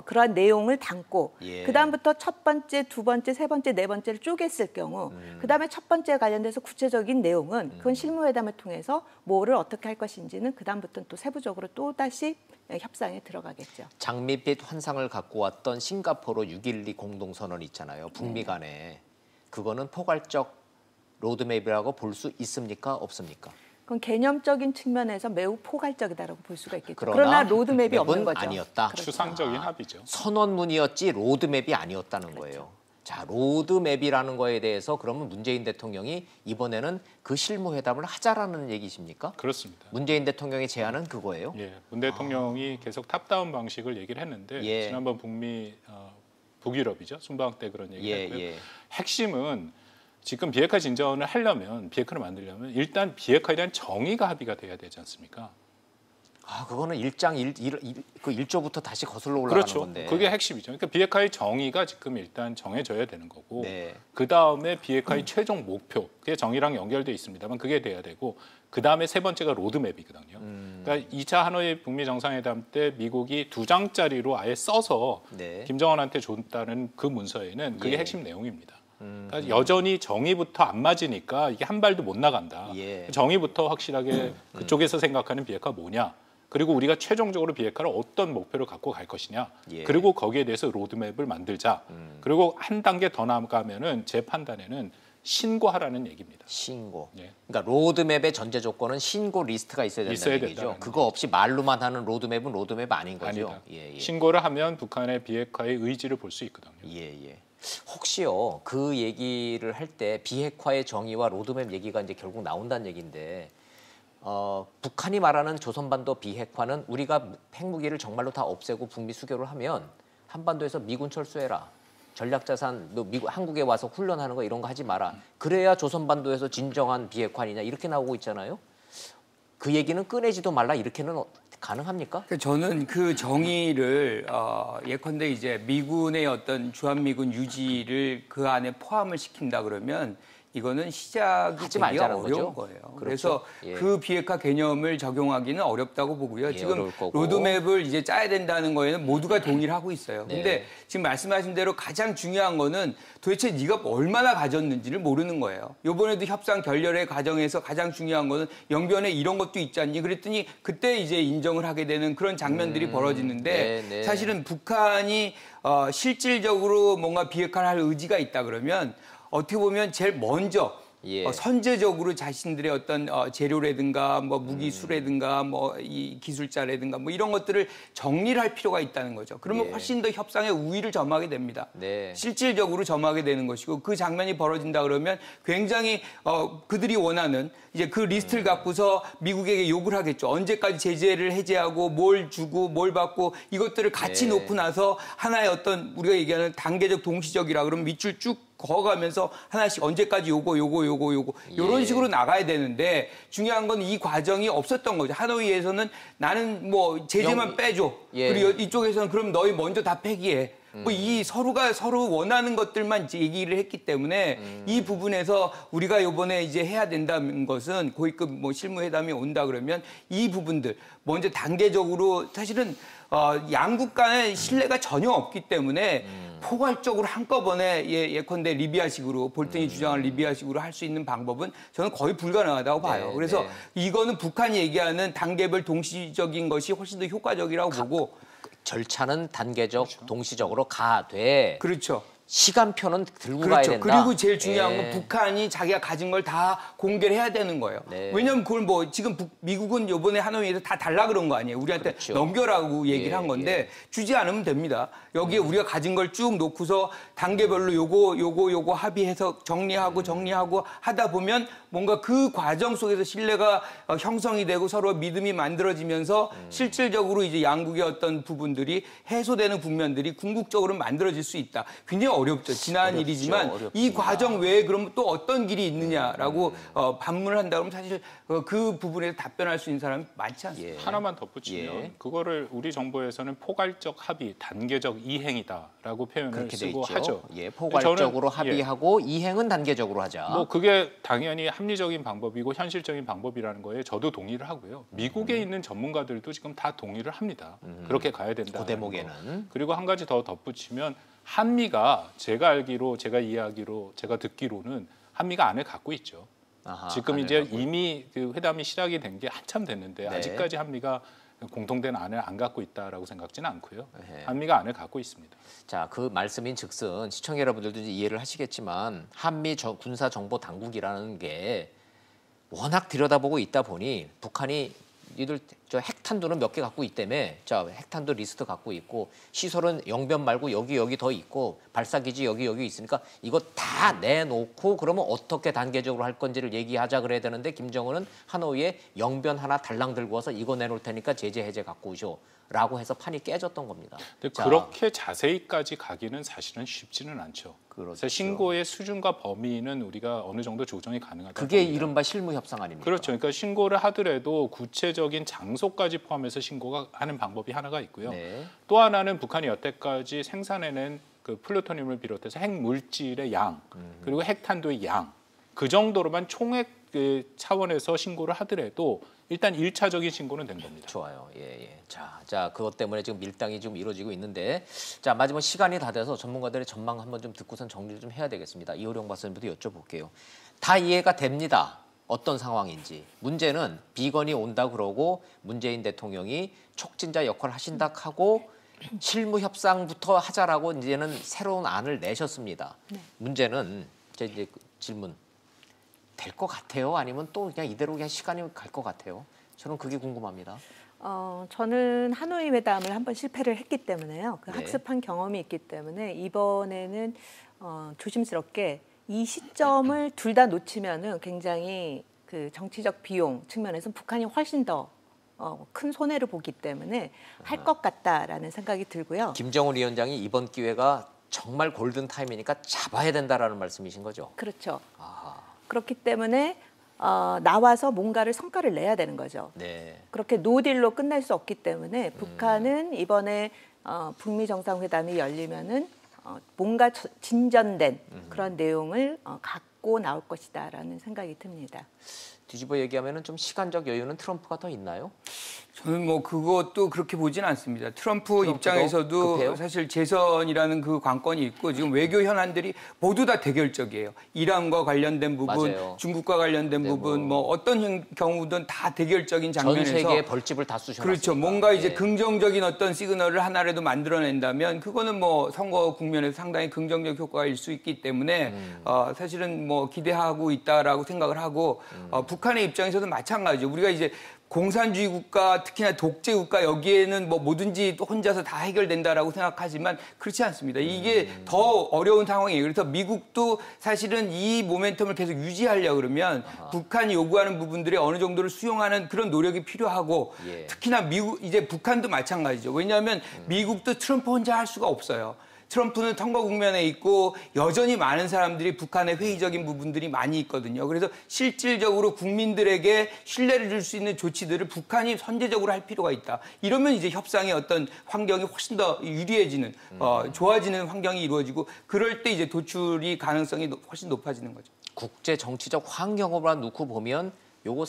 [SPEAKER 3] 그러한 내용을 담고
[SPEAKER 1] 예.
[SPEAKER 3] 그다음부터 첫 번째, 두 번째, 세 번째, 네 번째를 쪼갰을 경우 그다음에 첫 번째 관련돼서 구체적인 내용은 그건 실무회담을 통해서 뭐를 어떻게 할 것인지는 그다음부터는 또 세부적으로 또 다시 협상에 들어가겠죠.
[SPEAKER 1] 장밋빛 환상을 갖고 왔던 싱가포르 6.12 공동선언 있잖아요. 북미 간에. 그거는 포괄적 로드맵이라고 볼 수 있습니까? 없습니까?
[SPEAKER 3] 그건 개념적인 측면에서 매우 포괄적이다라고 볼 수가 있겠죠.
[SPEAKER 1] 그러나
[SPEAKER 3] 그러나 로드맵이 없는
[SPEAKER 1] 맵은
[SPEAKER 3] 거죠.
[SPEAKER 1] 아니었다.
[SPEAKER 3] 그렇죠.
[SPEAKER 2] 추상적인 합의죠.
[SPEAKER 1] 선언문이었지 로드맵이 아니었다는
[SPEAKER 3] 그렇죠.
[SPEAKER 1] 거예요. 자, 로드맵이라는 거에 대해서 그러면 문재인 대통령이 이번에는 그 실무회담을 하자라는 얘기십니까?
[SPEAKER 2] 그렇습니다.
[SPEAKER 1] 문재인 대통령의 제안은 그거예요?
[SPEAKER 2] 예, 문 대통령이 계속 탑다운 방식을 얘기를 했는데
[SPEAKER 1] 예.
[SPEAKER 2] 지난번 북미 북유럽이죠. 순방 때 그런 얘기를 했고요.
[SPEAKER 1] 예.
[SPEAKER 2] 핵심은 지금 비핵화 진전을 하려면 비핵화를 만들려면 일단 비핵화에 대한 정의가 합의가 돼야 되지 않습니까?
[SPEAKER 1] 아, 그거는 그 1조부터 다시 거슬러 올라가는
[SPEAKER 2] 그렇죠.
[SPEAKER 1] 건데.
[SPEAKER 2] 그게 핵심이죠. 그러니까 비핵화의 정의가 지금 일단 정해져야 되는 거고
[SPEAKER 1] 네.
[SPEAKER 2] 그다음에 비핵화의 최종 목표, 그게 정의랑 연결돼 있습니다만 그게 돼야 되고 그다음에 세 번째가 로드맵이거든요. 그러니까 2차 하노이 북미 정상회담 때 미국이 2장짜리로 아예 써서
[SPEAKER 1] 네.
[SPEAKER 2] 김정은한테 줬다는 그 문서에는 그게
[SPEAKER 1] 예.
[SPEAKER 2] 핵심 내용입니다. 그러니까 여전히 정의부터 안 맞으니까 이게 한 발도 못 나간다.
[SPEAKER 1] 예.
[SPEAKER 2] 정의부터 확실하게 그쪽에서 생각하는 비핵화 뭐냐. 그리고 우리가 최종적으로 비핵화를 어떤 목표를 갖고 갈 것이냐.
[SPEAKER 1] 예.
[SPEAKER 2] 그리고 거기에 대해서 로드맵을 만들자. 그리고 한 단계 더 나가면은 제 판단에는 신고하라는 얘기입니다.
[SPEAKER 1] 신고.
[SPEAKER 2] 예.
[SPEAKER 1] 그러니까 로드맵의 전제 조건은 신고 리스트가 있어야 된다는
[SPEAKER 2] 있어야
[SPEAKER 1] 얘기죠.
[SPEAKER 2] 된다는
[SPEAKER 1] 그거 없이 말로만 하는 로드맵은 로드맵 아닌 거죠.
[SPEAKER 2] 아니다.
[SPEAKER 1] 예.
[SPEAKER 2] 신고를 하면 북한의 비핵화의 의지를 볼 수 있거든요.
[SPEAKER 1] 예. 혹시요 그 얘기를 할 때 비핵화의 정의와 로드맵 얘기가 이제 결국 나온다는 얘기인데 북한이 말하는 조선반도 비핵화는 우리가 핵무기를 정말로 다 없애고 북미 수교를 하면 한반도에서 미군 철수해라. 전략자산, 한국에 와서 훈련하는 거 이런 거 하지 마라. 그래야 조선반도에서 진정한 비핵화 아니냐 이렇게 나오고 있잖아요. 그 얘기는 꺼내지도 말라 이렇게는 가능합니까?
[SPEAKER 7] 저는 그 정의를 예컨대 이제 미군의 어떤 주한미군 유지를 그 안에 포함을 시킨다 그러면 이거는 시작이
[SPEAKER 1] 하지
[SPEAKER 7] 되기가
[SPEAKER 1] 말자는
[SPEAKER 7] 어려운
[SPEAKER 1] 거죠.
[SPEAKER 7] 거예요.
[SPEAKER 1] 그렇죠.
[SPEAKER 7] 그래서
[SPEAKER 1] 예.
[SPEAKER 7] 그 비핵화 개념을 적용하기는 어렵다고 보고요.
[SPEAKER 1] 예,
[SPEAKER 7] 지금
[SPEAKER 1] 어려울 거고.
[SPEAKER 7] 로드맵을 이제 짜야 된다는 거에는 모두가 동의를 하고 있어요.
[SPEAKER 1] 네.
[SPEAKER 7] 근데 지금 말씀하신 대로 가장 중요한 거는 도대체 네가 얼마나 가졌는지를 모르는 거예요. 이번에도 협상 결렬의 과정에서 가장 중요한 거는 영변에 이런 것도 있지 않니? 그랬더니 그때 이제 인정을 하게 되는 그런 장면들이 벌어지는데
[SPEAKER 1] 네, 네.
[SPEAKER 7] 사실은 북한이 실질적으로 뭔가 비핵화를 할 의지가 있다 그러면 어떻게 보면 제일 먼저
[SPEAKER 1] 예.
[SPEAKER 7] 선제적으로 자신들의 어떤 재료라든가 뭐 무기수라든가 뭐 이 기술자라든가 뭐 이런 것들을 정리를 할 필요가 있다는 거죠. 그러면
[SPEAKER 1] 예.
[SPEAKER 7] 훨씬 더 협상의 우위를 점하게 됩니다.
[SPEAKER 1] 네.
[SPEAKER 7] 실질적으로 점하게 되는 것이고 그 장면이 벌어진다 그러면 굉장히 그들이 원하는 이제 그 리스트를 갖고서 미국에게 욕을 하겠죠. 언제까지 제재를 해제하고 뭘 주고 뭘 받고 이것들을 같이
[SPEAKER 1] 네.
[SPEAKER 7] 놓고 나서 하나의 어떤 우리가 얘기하는 단계적 동시적이라 그러면 밑줄 쭉 그어가면서 하나씩 언제까지 요거 이런
[SPEAKER 1] 예.
[SPEAKER 7] 식으로 나가야 되는데 중요한 건 이 과정이 없었던 거죠. 하노이에서는 나는 뭐 제재만 빼줘.
[SPEAKER 1] 예.
[SPEAKER 7] 그리고 이쪽에서는 그럼 너희 먼저 다 폐기해. 뭐 이 서로가 서로 원하는 것들만 이제 얘기를 했기 때문에 이 부분에서 우리가 이번에 이제 해야 된다는 것은 고위급 뭐 실무회담이 온다 그러면 이 부분들 먼저 단계적으로 사실은 양국 간의 신뢰가 전혀 없기 때문에 포괄적으로 한꺼번에 예컨대 리비아식으로 볼턴이 주장한 리비아식으로 할 수 있는 방법은 저는 거의 불가능하다고 봐요.
[SPEAKER 1] 네,
[SPEAKER 7] 그래서
[SPEAKER 1] 네.
[SPEAKER 7] 이거는 북한이 얘기하는 단계별 동시적인 것이 훨씬 더 효과적이라고 보고
[SPEAKER 1] 절차는 단계적, 동시적으로 가되
[SPEAKER 7] 그렇죠.
[SPEAKER 1] 시간표는 들고 가야
[SPEAKER 7] 그렇죠.
[SPEAKER 1] 된다.
[SPEAKER 7] 그리고 제일 중요한
[SPEAKER 1] 예.
[SPEAKER 7] 건 북한이 자기가 가진 걸 다 공개를 해야 되는 거예요.
[SPEAKER 1] 네.
[SPEAKER 7] 왜냐하면 그걸 뭐 지금 미국은 이번에 하노이에서 다 달라 그런 거 아니에요. 우리한테
[SPEAKER 1] 그렇죠.
[SPEAKER 7] 넘겨라고 얘기를
[SPEAKER 1] 예,
[SPEAKER 7] 한 건데
[SPEAKER 1] 예.
[SPEAKER 7] 주지 않으면 됩니다. 여기에 우리가 가진 걸 쭉 놓고서 단계별로 요거 합의해서 정리하고 하다 보면 뭔가 그 과정 속에서 신뢰가 형성이 되고 서로 믿음이 만들어지면서 실질적으로 이제 양국의 어떤 부분들이 해소되는 국면들이 궁극적으로 만들어질 수 있다. 굉장히 어렵죠. 지난 일이지만 이
[SPEAKER 1] 어렵습니다.
[SPEAKER 7] 과정 외에 그럼 또 어떤 길이 있느냐라고 반문을 한다 그러면 사실 그 부분에 답변할 수 있는 사람이 많지 않습니다.
[SPEAKER 1] 예.
[SPEAKER 2] 하나만 덧붙이면
[SPEAKER 1] 예.
[SPEAKER 2] 그거를 우리 정부에서는 포괄적 합의, 단계적 이행이다라고 표현을
[SPEAKER 1] 그렇게 돼
[SPEAKER 2] 쓰고
[SPEAKER 1] 있죠.
[SPEAKER 2] 하죠.
[SPEAKER 1] 예, 포괄적으로
[SPEAKER 2] 저는,
[SPEAKER 1] 합의하고 이행은 단계적으로 하자.
[SPEAKER 2] 뭐 그게 당연히 합리적인 방법이고 현실적인 방법이라는 거에 저도 동의를 하고요. 미국에 있는 전문가들도 지금 다 동의를 합니다. 그렇게 가야 된다.
[SPEAKER 1] 그 대목에는.
[SPEAKER 2] 그리고 한 가지 더 덧붙이면 한미가 제가 이해하기로, 제가 듣기로는 한미가 안을 갖고 있죠.
[SPEAKER 1] 아하,
[SPEAKER 2] 지금
[SPEAKER 1] 안을
[SPEAKER 2] 이제
[SPEAKER 1] 갖고
[SPEAKER 2] 이미 그 회담이 시작이 된 게 한참 됐는데
[SPEAKER 1] 네.
[SPEAKER 2] 아직까지 한미가 공통된 안을 안 갖고 있다라고 생각지는 않고요.
[SPEAKER 1] 에헤.
[SPEAKER 2] 한미가 안을 갖고 있습니다.
[SPEAKER 1] 자, 그 말씀인 즉슨 시청자 여러분들도 이제 이해를 하시겠지만 한미 군사 정보 당국이라는 게 워낙 들여다보고 있다 보니 북한이 니들 저 핵탄두는 몇 개 갖고 있다며. 자, 핵탄두 리스트 갖고 있고 시설은 영변 말고 여기 더 있고 발사기지 여기 있으니까 이거 다 내놓고 그러면 어떻게 단계적으로 할 건지를 얘기하자 그래야 되는데 김정은은 하노이에 영변 하나 달랑 들고 와서 이거 내놓을 테니까 제재 해제 갖고 오쇼. 라고 해서 판이 깨졌던 겁니다.
[SPEAKER 2] 근데
[SPEAKER 1] 자,
[SPEAKER 2] 그렇게 자세히까지 가기는 사실은 쉽지는 않죠.
[SPEAKER 1] 그렇죠.
[SPEAKER 2] 그래서 신고의 수준과 범위는 우리가 어느 정도 조정이 가능하다.
[SPEAKER 1] 그게
[SPEAKER 2] 봅니다.
[SPEAKER 1] 이른바 실무 협상 아닙니까?
[SPEAKER 2] 그렇죠. 그러니까 신고를 하더라도 구체적인 장소까지 포함해서 신고가 하는 방법이 하나가 있고요.
[SPEAKER 1] 네.
[SPEAKER 2] 또 하나는 북한이 여태까지 생산해낸 그 플루토늄을 비롯해서 핵 물질의 양 그리고 핵탄두의 양 그 정도로만 총액 그 차원에서 신고를 하더라도 일단 1차적인 신고는 된 겁니다.
[SPEAKER 1] 좋아요. 예. 자, 그것 때문에 지금 밀당이 좀 이루어지고 있는데, 자, 마지막 시간이 다 돼서 전문가들의 전망 한번 좀 듣고선 정리를 좀 해야 되겠습니다. 이호령 박사님부터 여쭤볼게요. 다 이해가 됩니다. 어떤 상황인지. 문제는 비건이 온다 그러고 문재인 대통령이 촉진자 역할을 하신다 하고 실무 협상부터 하자라고 이제는 새로운 안을 내셨습니다.
[SPEAKER 3] 네.
[SPEAKER 1] 문제는 이제 질문. 될 것 같아요? 아니면 또 그냥 이대로 그냥 시간이 갈 것 같아요? 저는 그게 궁금합니다.
[SPEAKER 3] 저는 하노이 회담을 한번 실패를 했기 때문에요. 그
[SPEAKER 1] 네.
[SPEAKER 3] 학습한 경험이 있기 때문에 이번에는 조심스럽게 이 시점을 둘 다 놓치면은 굉장히 그 정치적 비용 측면에서 북한이 훨씬 더 큰 손해를 보기 때문에 할 것 같다라는 생각이 들고요.
[SPEAKER 1] 김정은 위원장이 이번 기회가 정말 골든 타임이니까 잡아야 된다라는 말씀이신 거죠?
[SPEAKER 3] 그렇죠.
[SPEAKER 1] 아하.
[SPEAKER 3] 그렇기 때문에 나와서 뭔가를 성과를 내야 되는 거죠.
[SPEAKER 1] 네.
[SPEAKER 3] 그렇게 노딜로 끝날 수 없기 때문에 북한은 이번에 북미 정상회담이 열리면은 뭔가 진전된 그런 내용을 갖고 나올 것이다라는 생각이 듭니다.
[SPEAKER 1] 뒤집어 얘기하면은 좀 시간적 여유는 트럼프가 더 있나요?
[SPEAKER 7] 저는 뭐 그것도 그렇게 보진 않습니다. 트럼프 입장에서도
[SPEAKER 1] 급해요?
[SPEAKER 7] 사실 재선이라는 그 관건이 있고 지금 외교 현안들이 모두 다 대결적이에요. 이란과 관련된 부분,
[SPEAKER 1] 맞아요.
[SPEAKER 7] 중국과 관련된
[SPEAKER 1] 네,
[SPEAKER 7] 부분, 뭐 어떤 경우든 다 대결적인
[SPEAKER 1] 전
[SPEAKER 7] 장면에서
[SPEAKER 1] 세계에 벌집을 다 쑤셔놨으니까.
[SPEAKER 7] 그렇죠. 뭔가 이제
[SPEAKER 1] 네.
[SPEAKER 7] 긍정적인 어떤 시그널을 하나라도 만들어낸다면 그거는 뭐 선거 국면에서 상당히 긍정적 효과일 수 있기 때문에 사실은 뭐 기대하고 있다라고 생각을 하고 북한의 입장에서도 마찬가지죠. 우리가 이제 공산주의 국가, 특히나 독재 국가 여기에는 뭐 뭐든지 혼자서 다 해결된다라고 생각하지만 그렇지 않습니다. 이게 더 어려운 상황이에요. 그래서 미국도 사실은 이 모멘텀을 계속 유지하려고 그러면 북한이 요구하는 부분들이 어느 정도를 수용하는 그런 노력이 필요하고
[SPEAKER 1] 예.
[SPEAKER 7] 특히나 미국 이제 북한도 마찬가지죠. 왜냐하면 미국도 트럼프 혼자 할 수가 없어요. 트럼프는 선거 국면에 있고 여전히 많은 사람들이 북한의 회의적인 부분들이 많이 있거든요. 그래서 실질적으로 국민들에게 신뢰를 줄 수 있는 조치들을 북한이 선제적으로 할 필요가 있다. 이러면 이제 협상의 어떤 환경이 훨씬 더 유리해지는, 좋아지는 환경이 이루어지고 그럴 때 이제 도출이 가능성이 훨씬 높아지는 거죠.
[SPEAKER 1] 국제 정치적 환경으로만 놓고 보면 요거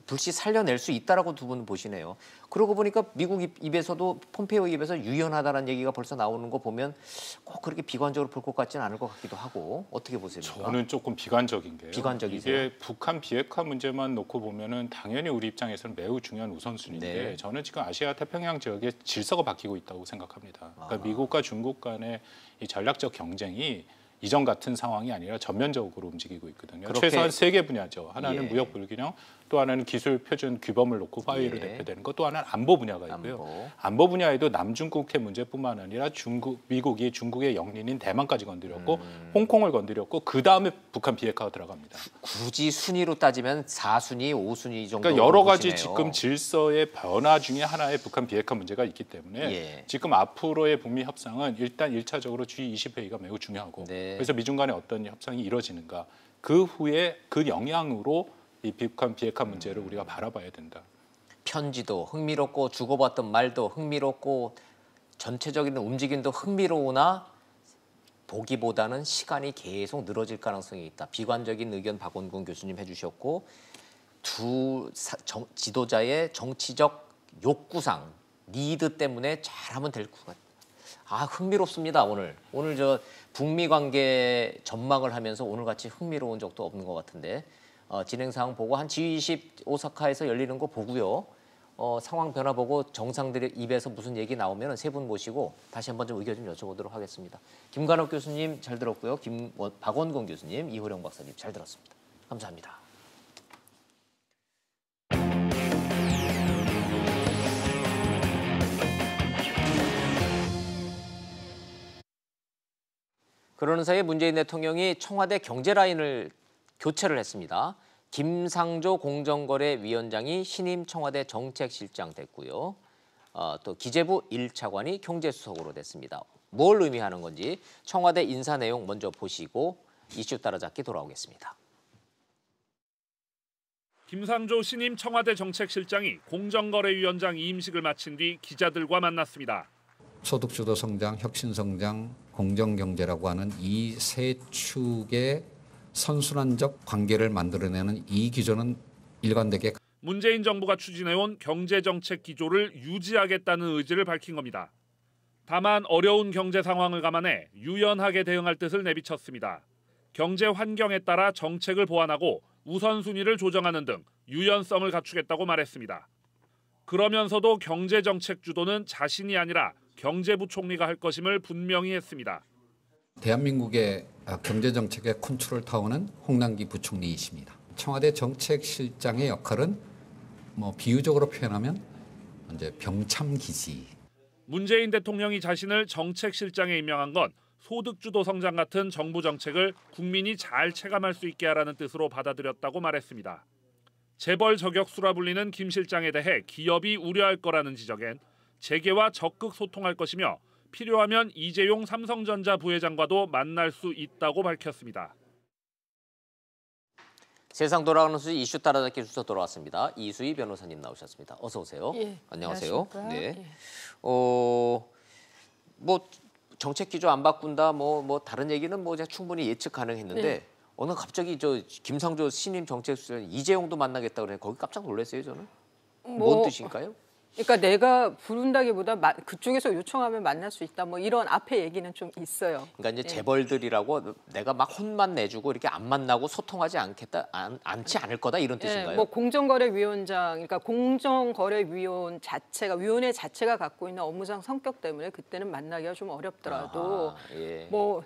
[SPEAKER 1] 불씨 살려낼 수 있다라고 두 분 보시네요. 그러고 보니까 미국 입에서도 폼페이오 입에서 유연하다는 얘기가 벌써 나오는 거 보면 꼭 그렇게 비관적으로 볼 것 같지는 않을 것 같기도 하고 어떻게 보세요?
[SPEAKER 2] 저는 조금 비관적인 게요.
[SPEAKER 1] 비관적이세요?
[SPEAKER 2] 이게 북한 비핵화 문제만 놓고 보면은 당연히 우리 입장에서는 매우 중요한 우선순위인데
[SPEAKER 1] 네.
[SPEAKER 2] 저는 지금 아시아 태평양 지역의 질서가 바뀌고 있다고 생각합니다. 그러니까 미국과 중국 간의 이 전략적 경쟁이 이전 같은 상황이 아니라 전면적으로 움직이고 있거든요.
[SPEAKER 1] 그렇게...
[SPEAKER 2] 최소한 세 개 분야죠. 하나는
[SPEAKER 1] 예.
[SPEAKER 2] 무역 불균형, 또 하나는 기술 표준 규범을 놓고 화해를
[SPEAKER 1] 예.
[SPEAKER 2] 대표되는 것, 또 하나는 안보 분야가 있고요. 안보 분야에도 남중국해 문제뿐만 아니라 미국이 중국의 영린인 대만까지 건드렸고 홍콩을 건드렸고 그 다음에 북한 비핵화가 들어갑니다.
[SPEAKER 1] 굳이 순위로 따지면 4순위, 5순위 정도.
[SPEAKER 2] 그러니까 여러 가지
[SPEAKER 1] 보시네요.
[SPEAKER 2] 지금 질서의 변화 중에 하나의 북한 비핵화 문제가 있기 때문에
[SPEAKER 1] 예.
[SPEAKER 2] 지금 앞으로의 북미 협상은 일단 1차적으로 G20회의가 매우 중요하고
[SPEAKER 1] 네.
[SPEAKER 2] 그래서 미중 간의 어떤 협상이 이루어지는가 그 후에 그 영향으로 이 북한 비핵화 문제를 우리가 바라봐야 된다.
[SPEAKER 1] 편지도 흥미롭고 주고받던 말도 흥미롭고 전체적인 움직임도 흥미로우나 보기보다는 시간이 계속 늘어질 가능성이 있다. 비관적인 의견 박원gun 교수님 해주셨고 두 지도자의 정치적 욕구상 니드 때문에 잘하면 될 것 같아요. 흥미롭습니다. 오늘 저 북미 관계 전망을 하면서 오늘같이 흥미로운 적도 없는 것 같은데 진행 상황 보고 한 G20 오사카에서 열리는 거 보고요. 상황 변화 보고 정상들의 입에서 무슨 얘기 나오면 세 분 모시고 다시 한번 좀 의견 좀 여쭤보도록 하겠습니다. 김관옥 교수님 잘 들었고요. 박원gun 교수님, 이호령 박사님 잘 들었습니다. 감사합니다. 그러는 사이에 문재인 대통령이 청와대 경제라인을 교체를 했습니다. 김상조 공정거래위원장이 신임 청와대 정책실장 됐고요. 또 기재부 1차관이 경제수석으로 됐습니다. 뭘 의미하는 건지 청와대 인사 내용 먼저 보시고 이슈 따라잡기 돌아오겠습니다.
[SPEAKER 8] 김상조 신임 청와대 정책실장이 공정거래위원장 이임식을 마친 뒤 기자들과 만났습니다.
[SPEAKER 9] 소득주도 성장, 혁신성장, 공정경제라고 하는 이 세 축의 선순환적 관계를 만들어내는 이 기조는 일관되게
[SPEAKER 8] 문재인 정부가 추진해온 경제정책 기조를 유지하겠다는 의지를 밝힌 겁니다. 다만 어려운 경제 상황을 감안해 유연하게 대응할 뜻을 내비쳤습니다. 경제 환경에 따라 정책을 보완하고 우선순위를 조정하는 등 유연성을 갖추겠다고 말했습니다. 그러면서도 경제정책 주도는 자신이 아니라 경제부총리가 할 것임을 분명히 했습니다.
[SPEAKER 9] 대한민국의 경제정책의 컨트롤 타워는 홍남기 부총리이십니다. 청와대 정책실장의 역할은 비유적으로 표현하면 이제 병참기지.
[SPEAKER 8] 문재인 대통령이 자신을 정책실장에 임명한 건 소득주도 성장 같은 정부 정책을 국민이 잘 체감할 수 있게 하라는 뜻으로 받아들였다고 말했습니다. 재벌 저격수라 불리는 김 실장에 대해 기업이 우려할 거라는 지적엔 재계와 적극 소통할 것이며 필요하면 이재용 삼성전자 부회장과도 만날 수 있다고 밝혔습니다.
[SPEAKER 1] 세상 돌아가는 수지 이슈 따라잡기 순서 돌아왔습니다. 이수희 변호사님 나오셨습니다. 어서 오세요.
[SPEAKER 10] 예,
[SPEAKER 1] 안녕하세요. 네.
[SPEAKER 10] 예.
[SPEAKER 1] 뭐 정책 기조 안 바꾼다 뭐 다른 얘기는 뭐 제가 충분히 예측 가능했는데
[SPEAKER 10] 네.
[SPEAKER 1] 어느 갑자기 저 김상조 신임 정책수장 이재용도 만나겠다 그래 거기 깜짝 놀랐어요 저는. 뭔 뜻일까요?
[SPEAKER 10] 그러니까 내가 부른다기보다 그쪽에서 요청하면 만날 수 있다. 뭐 이런 앞에 얘기는 좀 있어요.
[SPEAKER 1] 그러니까 이제
[SPEAKER 10] 예.
[SPEAKER 1] 재벌들이라고 내가 막 혼만 내주고 이렇게 안 만나고 소통하지 않지 않을 거다 이런 뜻인가요?
[SPEAKER 10] 뭐 공정거래위원장, 그러니까 공정거래위원 자체가 위원회 자체가 갖고 있는 업무상 성격 때문에 그때는 만나기가 좀 어렵더라도
[SPEAKER 1] 예.
[SPEAKER 10] 뭐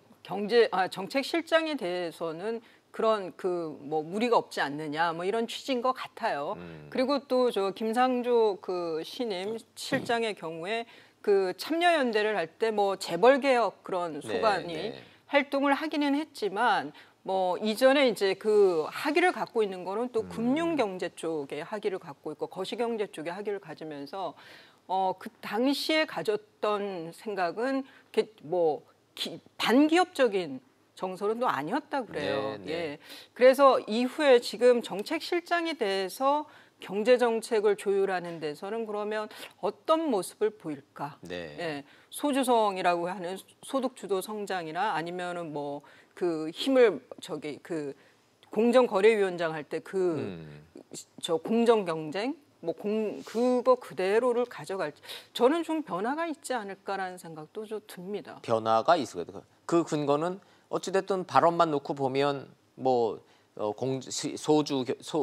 [SPEAKER 10] 정책실장에 대해서는 그런 뭐 무리가 없지 않느냐 뭐 이런 취지인 것 같아요. 그리고 또 저 김상조 그 신임 실장의 경우에 그 참여연대를 할 때 뭐 재벌개혁 그런 소관이 활동을 하기는 했지만 뭐 이전에 이제 그 학위를 갖고 있는 거는 또 금융경제 쪽에 학위를 갖고 있고 거시경제 쪽에 학위를 가지면서 그 당시에 가졌던 생각은 뭐 반기업적인 정서는 또 아니었다 그래요.
[SPEAKER 1] 네.
[SPEAKER 10] 예. 그래서 이후에 지금 정책실장에 대해서 경제 정책을 조율하는 데서는 그러면 어떤 모습을 보일까?
[SPEAKER 1] 네.
[SPEAKER 10] 예. 소주성이라고 하는 소득주도 성장이나 아니면은 뭐 그 힘을 그 공정거래위원장 할 때 저 공정 경쟁 뭐 그거 그대로를 가져갈지 저는 좀 변화가 있지 않을까라는 생각도 좀 듭니다.
[SPEAKER 1] 변화가 있어요. 그 근거는 어찌됐든 발언만 놓고 보면 뭐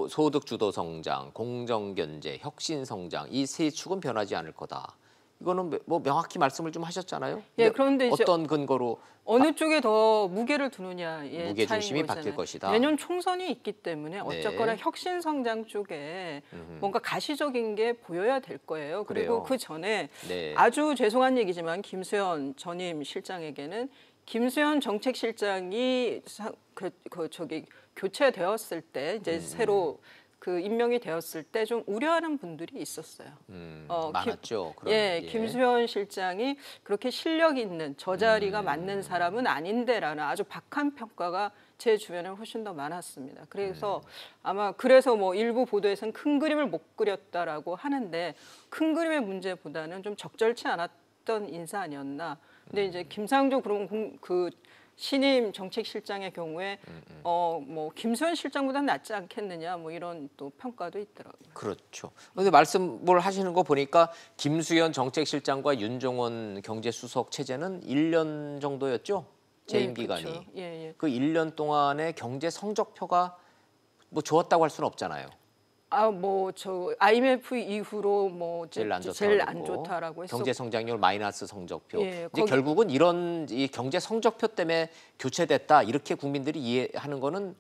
[SPEAKER 1] 소득주도 성장, 공정경제, 혁신성장 이 세 축은 변하지 않을 거다. 이거는 뭐 명확히 말씀을 좀 하셨잖아요.
[SPEAKER 10] 예, 그런데 이제
[SPEAKER 1] 어떤 근거로
[SPEAKER 10] 어느 쪽에 더 무게를 두느냐의
[SPEAKER 1] 무게
[SPEAKER 10] 차이인
[SPEAKER 1] 중심이
[SPEAKER 10] 거잖아요.
[SPEAKER 1] 바뀔 것이다.
[SPEAKER 10] 내년 총선이 있기 때문에 어쨌거나 혁신성장 쪽에 뭔가 가시적인 게 보여야 될 거예요. 그리고
[SPEAKER 1] 그래요.
[SPEAKER 10] 그 전에
[SPEAKER 1] 네.
[SPEAKER 10] 아주 죄송한 얘기지만 김수현 전임 실장에게는 김수현 정책실장이 교체되었을 때 이제 새로 그 임명이 되었을 때 좀 우려하는 분들이 있었어요.
[SPEAKER 1] 많았죠.
[SPEAKER 10] 김수현 실장이 그렇게 실력 있는 저 자리가 맞는 사람은 아닌데라는 아주 박한 평가가 제 주변에 훨씬 더 많았습니다. 그래서 아마 그래서 뭐 일부 보도에서는 큰 그림을 못 그렸다라고 하는데 큰 그림의 문제보다는 좀 적절치 않았던 인사 아니었나. 근데 이제 김상조 그 신임 정책실장의 경우에 뭐 김수현 실장보다는 낫지 않겠느냐 뭐 이런 또 평가도 있더라고요.
[SPEAKER 1] 그렇죠. 그런데 말씀을 하시는 거 보니까 김수현 정책실장과 윤종원 경제수석 체제는 1년 정도였죠? 재임 기간이.
[SPEAKER 10] 그렇죠. 예.
[SPEAKER 1] 그 1년 동안의 경제 성적표가 뭐 좋았다고 할 수는 없잖아요.
[SPEAKER 10] 뭐 저 IMF 이후로 뭐
[SPEAKER 1] 제일 안
[SPEAKER 10] 좋다라고 했었고
[SPEAKER 1] 경제 성장률 마이너스 성적표.
[SPEAKER 10] 예,
[SPEAKER 1] 이제 결국은 이런 이 경제 성적표 때문에 교체됐다 이렇게 국민들이 이해하는 거는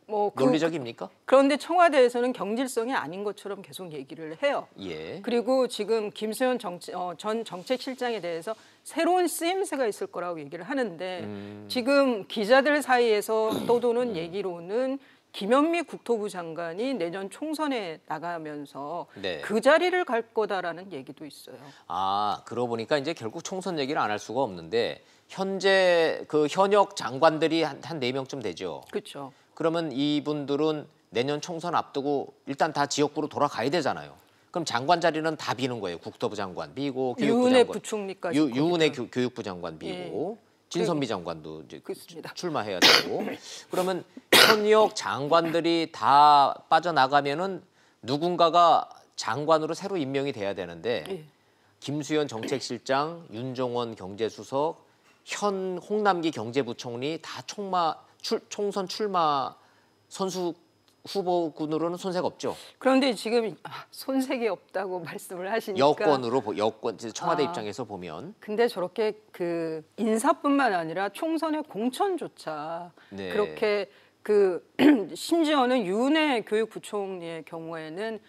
[SPEAKER 10] 뭐
[SPEAKER 1] 논리적입니까?
[SPEAKER 10] 그런데 청와대에서는 경질성이 아닌 것처럼 계속 얘기를 해요.
[SPEAKER 1] 예.
[SPEAKER 10] 그리고 지금 김수현 전 정책실장에 대해서 새로운 쓰임새가 있을 거라고 얘기를 하는데 지금 기자들 사이에서 떠도는 얘기로는 김현미 국토부 장관이 내년 총선에 나가면서 그 자리를 갈 거다라는 얘기도 있어요.
[SPEAKER 1] 그러고 보니까 이제 결국 총선 얘기를 안 할 수가 없는데 현재 그 현역 장관들이 한 4명쯤 되죠.
[SPEAKER 10] 그렇죠.
[SPEAKER 1] 그러면 이분들은 내년 총선 앞두고 일단 다 지역구로 돌아가야 되잖아요. 그럼 장관 자리는 다 비는 거예요. 국토부 장관 비고 교육부
[SPEAKER 10] 유은혜
[SPEAKER 1] 장관.
[SPEAKER 10] 부총리까지.
[SPEAKER 1] 유은혜 교육부 장관 비고. 진선미 장관도 이제
[SPEAKER 10] 그렇습니다.
[SPEAKER 1] 출마해야 되고 그러면 현역 장관들이 다 빠져나가면은 누군가가 장관으로 새로 임명이 돼야 되는데 김수현 정책실장, 윤종원 경제수석, 현 홍남기 경제부총리 다 총선 출마 선수 후보군으로는 손색 없죠.
[SPEAKER 10] 그런데 지금 손색이 없다고 말씀을 하시니까
[SPEAKER 1] 여권 청와대 입장에서 보면
[SPEAKER 10] 근데 저렇게 그 인사뿐만 아니라 총선의 공천조차 그렇게 심지어는 유은혜 교육부총리의 경우에는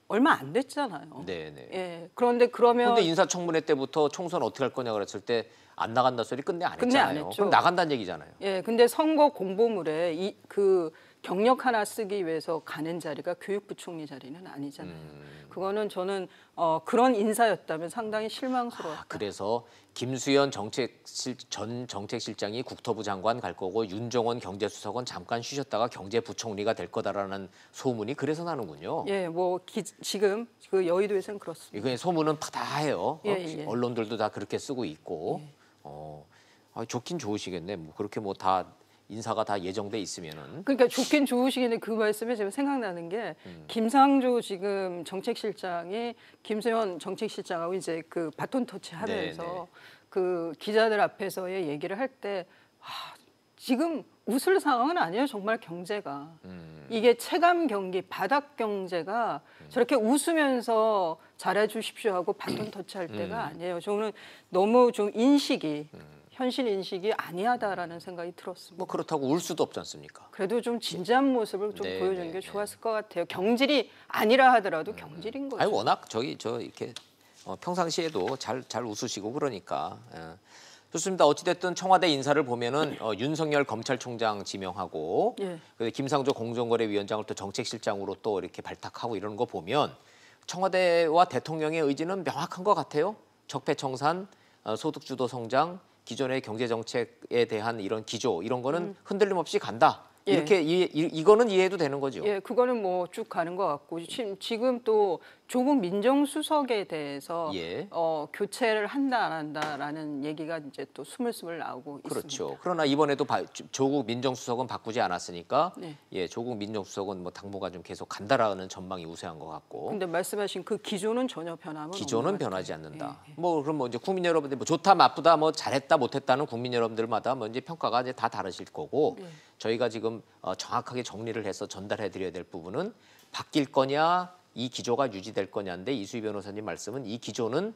[SPEAKER 10] 얼마 안 됐잖아요.
[SPEAKER 1] 네네.
[SPEAKER 10] 예. 그런데 그러면
[SPEAKER 1] 인사청문회 때부터 총선 어떻게 할 거냐 그랬을 때 안 나간다 소리 끝내 안
[SPEAKER 10] 끝내 안
[SPEAKER 1] 했잖아요.
[SPEAKER 10] 했죠.
[SPEAKER 1] 그럼 나간다는 얘기잖아요.
[SPEAKER 10] 예, 근데 선거 공보물에 그 경력 하나 쓰기 위해서 가는 자리가 교육부총리 자리는 아니잖아요. 그거는 저는 그런 인사였다면 상당히 실망스러웠다.
[SPEAKER 1] 그래서 김수현 전 정책실장이 국토부 장관 갈 거고 윤정원 경제수석은 잠깐 쉬셨다가 경제부총리가 될 거다라는 소문이 그래서 나는군요.
[SPEAKER 10] 예, 뭐 지금 그 여의도에서는 그렇습니다.
[SPEAKER 1] 이거 소문은 다해요.
[SPEAKER 10] 예.
[SPEAKER 1] 언론들도 다 그렇게 쓰고 있고. 좋긴 좋으시겠네. 뭐 그렇게 뭐 다 인사가 다 예정돼 있으면은.
[SPEAKER 10] 그러니까 좋긴 좋으시겠네. 그 말씀에 제가 생각나는 게 김상조 지금 정책실장이 김수현 정책실장하고 이제 그 바톤 터치하면서 그 기자들 앞에서의 얘기를 할 때 지금 웃을 상황은 아니에요. 정말 경제가 이게 체감 경기, 바닥 경제가 저렇게 웃으면서 잘해주십시오 하고 바톤 터치할 때가 아니에요. 저는 너무 좀 인식이. 현실 인식이 아니하다라는 생각이 들었습니다.
[SPEAKER 1] 뭐 그렇다고 울 수도 없지 않습니까?
[SPEAKER 10] 그래도 좀 진지한 모습을 좀 보여주는 게 좋았을 것 같아요. 경질이 아니라 하더라도 경질인 거죠.
[SPEAKER 1] 아니 워낙 저 이렇게 평상시에도 잘 웃으시고 그러니까. 좋습니다. 어찌됐든 청와대 인사를 보면은 윤석열 검찰총장 지명하고 김상조 공정거래위원장을 또 정책실장으로 또 이렇게 발탁하고 이러는 거 보면 청와대와 대통령의 의지는 명확한 것 같아요. 적폐청산, 소득주도 성장, 기존의 경제 정책에 대한 이런 기조 이런 거는 흔들림 없이 간다. 이렇게 이거는 이해해도 되는 거죠.
[SPEAKER 10] 예, 그거는 뭐 쭉 가는 것 같고 지금 또 조국 민정수석에 대해서 교체를 한다 안 한다라는 얘기가 이제 또 스물스물 나오고
[SPEAKER 1] 그렇죠.
[SPEAKER 10] 있습니다.
[SPEAKER 1] 그러나 이번에도 조국 민정수석은 바꾸지 않았으니까 조국 민정수석은 뭐 당무가 좀 계속 간다라는 전망이 우세한 것 같고.
[SPEAKER 10] 근데 말씀하신 그 기조는 전혀
[SPEAKER 1] 기조는 변하지 않는다. 뭐 그럼 뭐 이제 국민 여러분들 뭐 좋다 나쁘다 뭐 잘했다 못했다는 국민 여러분들마다 뭐 이제 평가가 이제 다 다르실 거고 저희가 지금 정확하게 정리를 해서 전달해 드려야 될 부분은 바뀔 거냐 이 기조가 유지될 거냐인데 이수희 변호사님 말씀은 이 기조는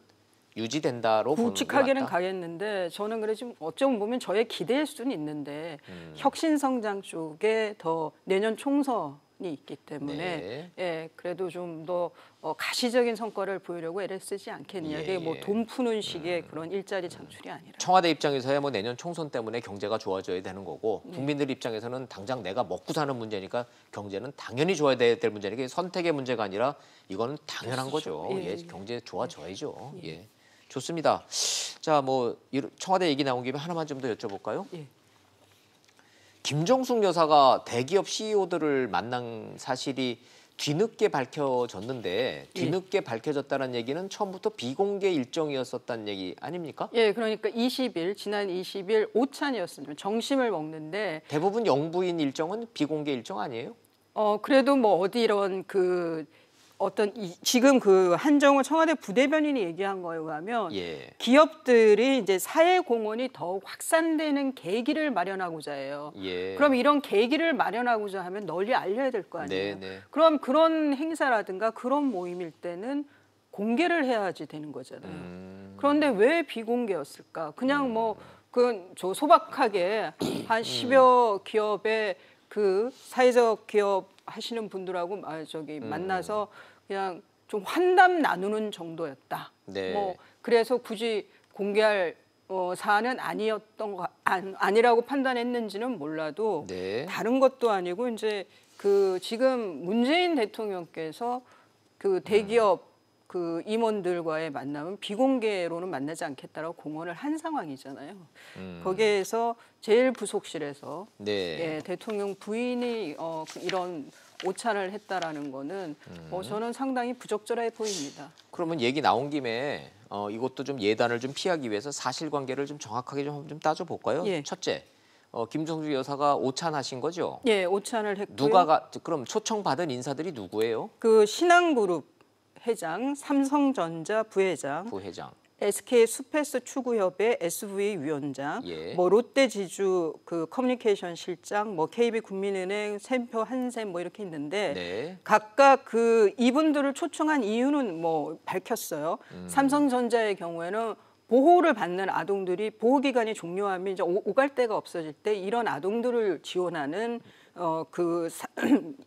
[SPEAKER 1] 유지된다로 보는 것 같다.
[SPEAKER 10] 굵직하게는 가겠는데 저는 그래 좀 어쩌면 보면 저의 기대일 수는 있는데 혁신성장 쪽에 더 내년 총선이 있기 때문에 그래도 좀 더 가시적인 성과를 보이려고 애를 쓰지 않겠느냐. 이게 뭐 돈 푸는 식의 그런 일자리 창출이 아니라.
[SPEAKER 1] 청와대 입장에서야 뭐 내년 총선 때문에 경제가 좋아져야 되는 거고 국민들 입장에서는 당장 내가 먹고 사는 문제니까 경제는 당연히 좋아야 될 문제니까 이게 선택의 문제가 아니라 이거는 당연한 거죠. 경제 좋아져야죠. 좋습니다. 자, 뭐 청와대 얘기 나온 김에 하나만 좀 더 여쭤볼까요? 김정숙 여사가 대기업 CEO들을 만난 사실이 뒤늦게 밝혀졌는데 뒤늦게 밝혀졌다는 얘기는 처음부터 비공개 일정이었었다는 얘기 아닙니까?
[SPEAKER 10] 예, 그러니까 지난 20일 오찬이었습니다. 점심을 먹는데
[SPEAKER 1] 대부분 영부인 일정은 비공개 일정 아니에요?
[SPEAKER 10] 그래도 뭐 어디 이런 지금 그 한정우 청와대 부대변인이 얘기한 거에 의하면 기업들이 이제 사회 공헌이 더욱 확산되는 계기를 마련하고자 해요. 그럼 이런 계기를 마련하고자 하면 널리 알려야 될 거 아니에요. 그럼 그런 행사라든가 그런 모임일 때는 공개를 해야지 되는 거잖아요. 그런데 왜 비공개였을까? 그냥 뭐 저 소박하게 한 10여 기업의 그 사회적 기업 하시는 분들하고 만나서 그냥 좀 환담 나누는 정도였다. 뭐 그래서 굳이 공개할 사안은 아니라고 판단했는지는 몰라도 다른 것도 아니고 이제 그 지금 문재인 대통령께서 그 대기업 그 임원들과의 만남은 비공개로는 만나지 않겠다라고 공언을 한 상황이잖아요. 거기에서 제일 부속실에서 대통령 부인이 이런 오찬을 했다라는 거는 저는 상당히 부적절해 보입니다.
[SPEAKER 1] 그러면 얘기 나온 김에 이것도 좀 예단을 좀 피하기 위해서 사실관계를 좀 정확하게 좀 따져볼까요? 첫째, 김정숙 여사가 오찬하신 거죠?
[SPEAKER 10] 오찬을 했고요.
[SPEAKER 1] 그럼 초청받은 인사들이 누구예요?
[SPEAKER 10] 그 신한그룹 회장, 삼성전자 부회장, SK 수페스 추구협의 SV 위원장, 뭐 롯데지주 그 커뮤니케이션 실장, 뭐 KB국민은행, 샘표 한샘 뭐 이렇게 있는데 각각 그 이분들을 초청한 이유는 뭐 밝혔어요. 삼성전자의 경우에는 보호를 받는 아동들이 보호 기간이 종료하면 이제 오갈 데가 없어질 때 이런 아동들을 지원하는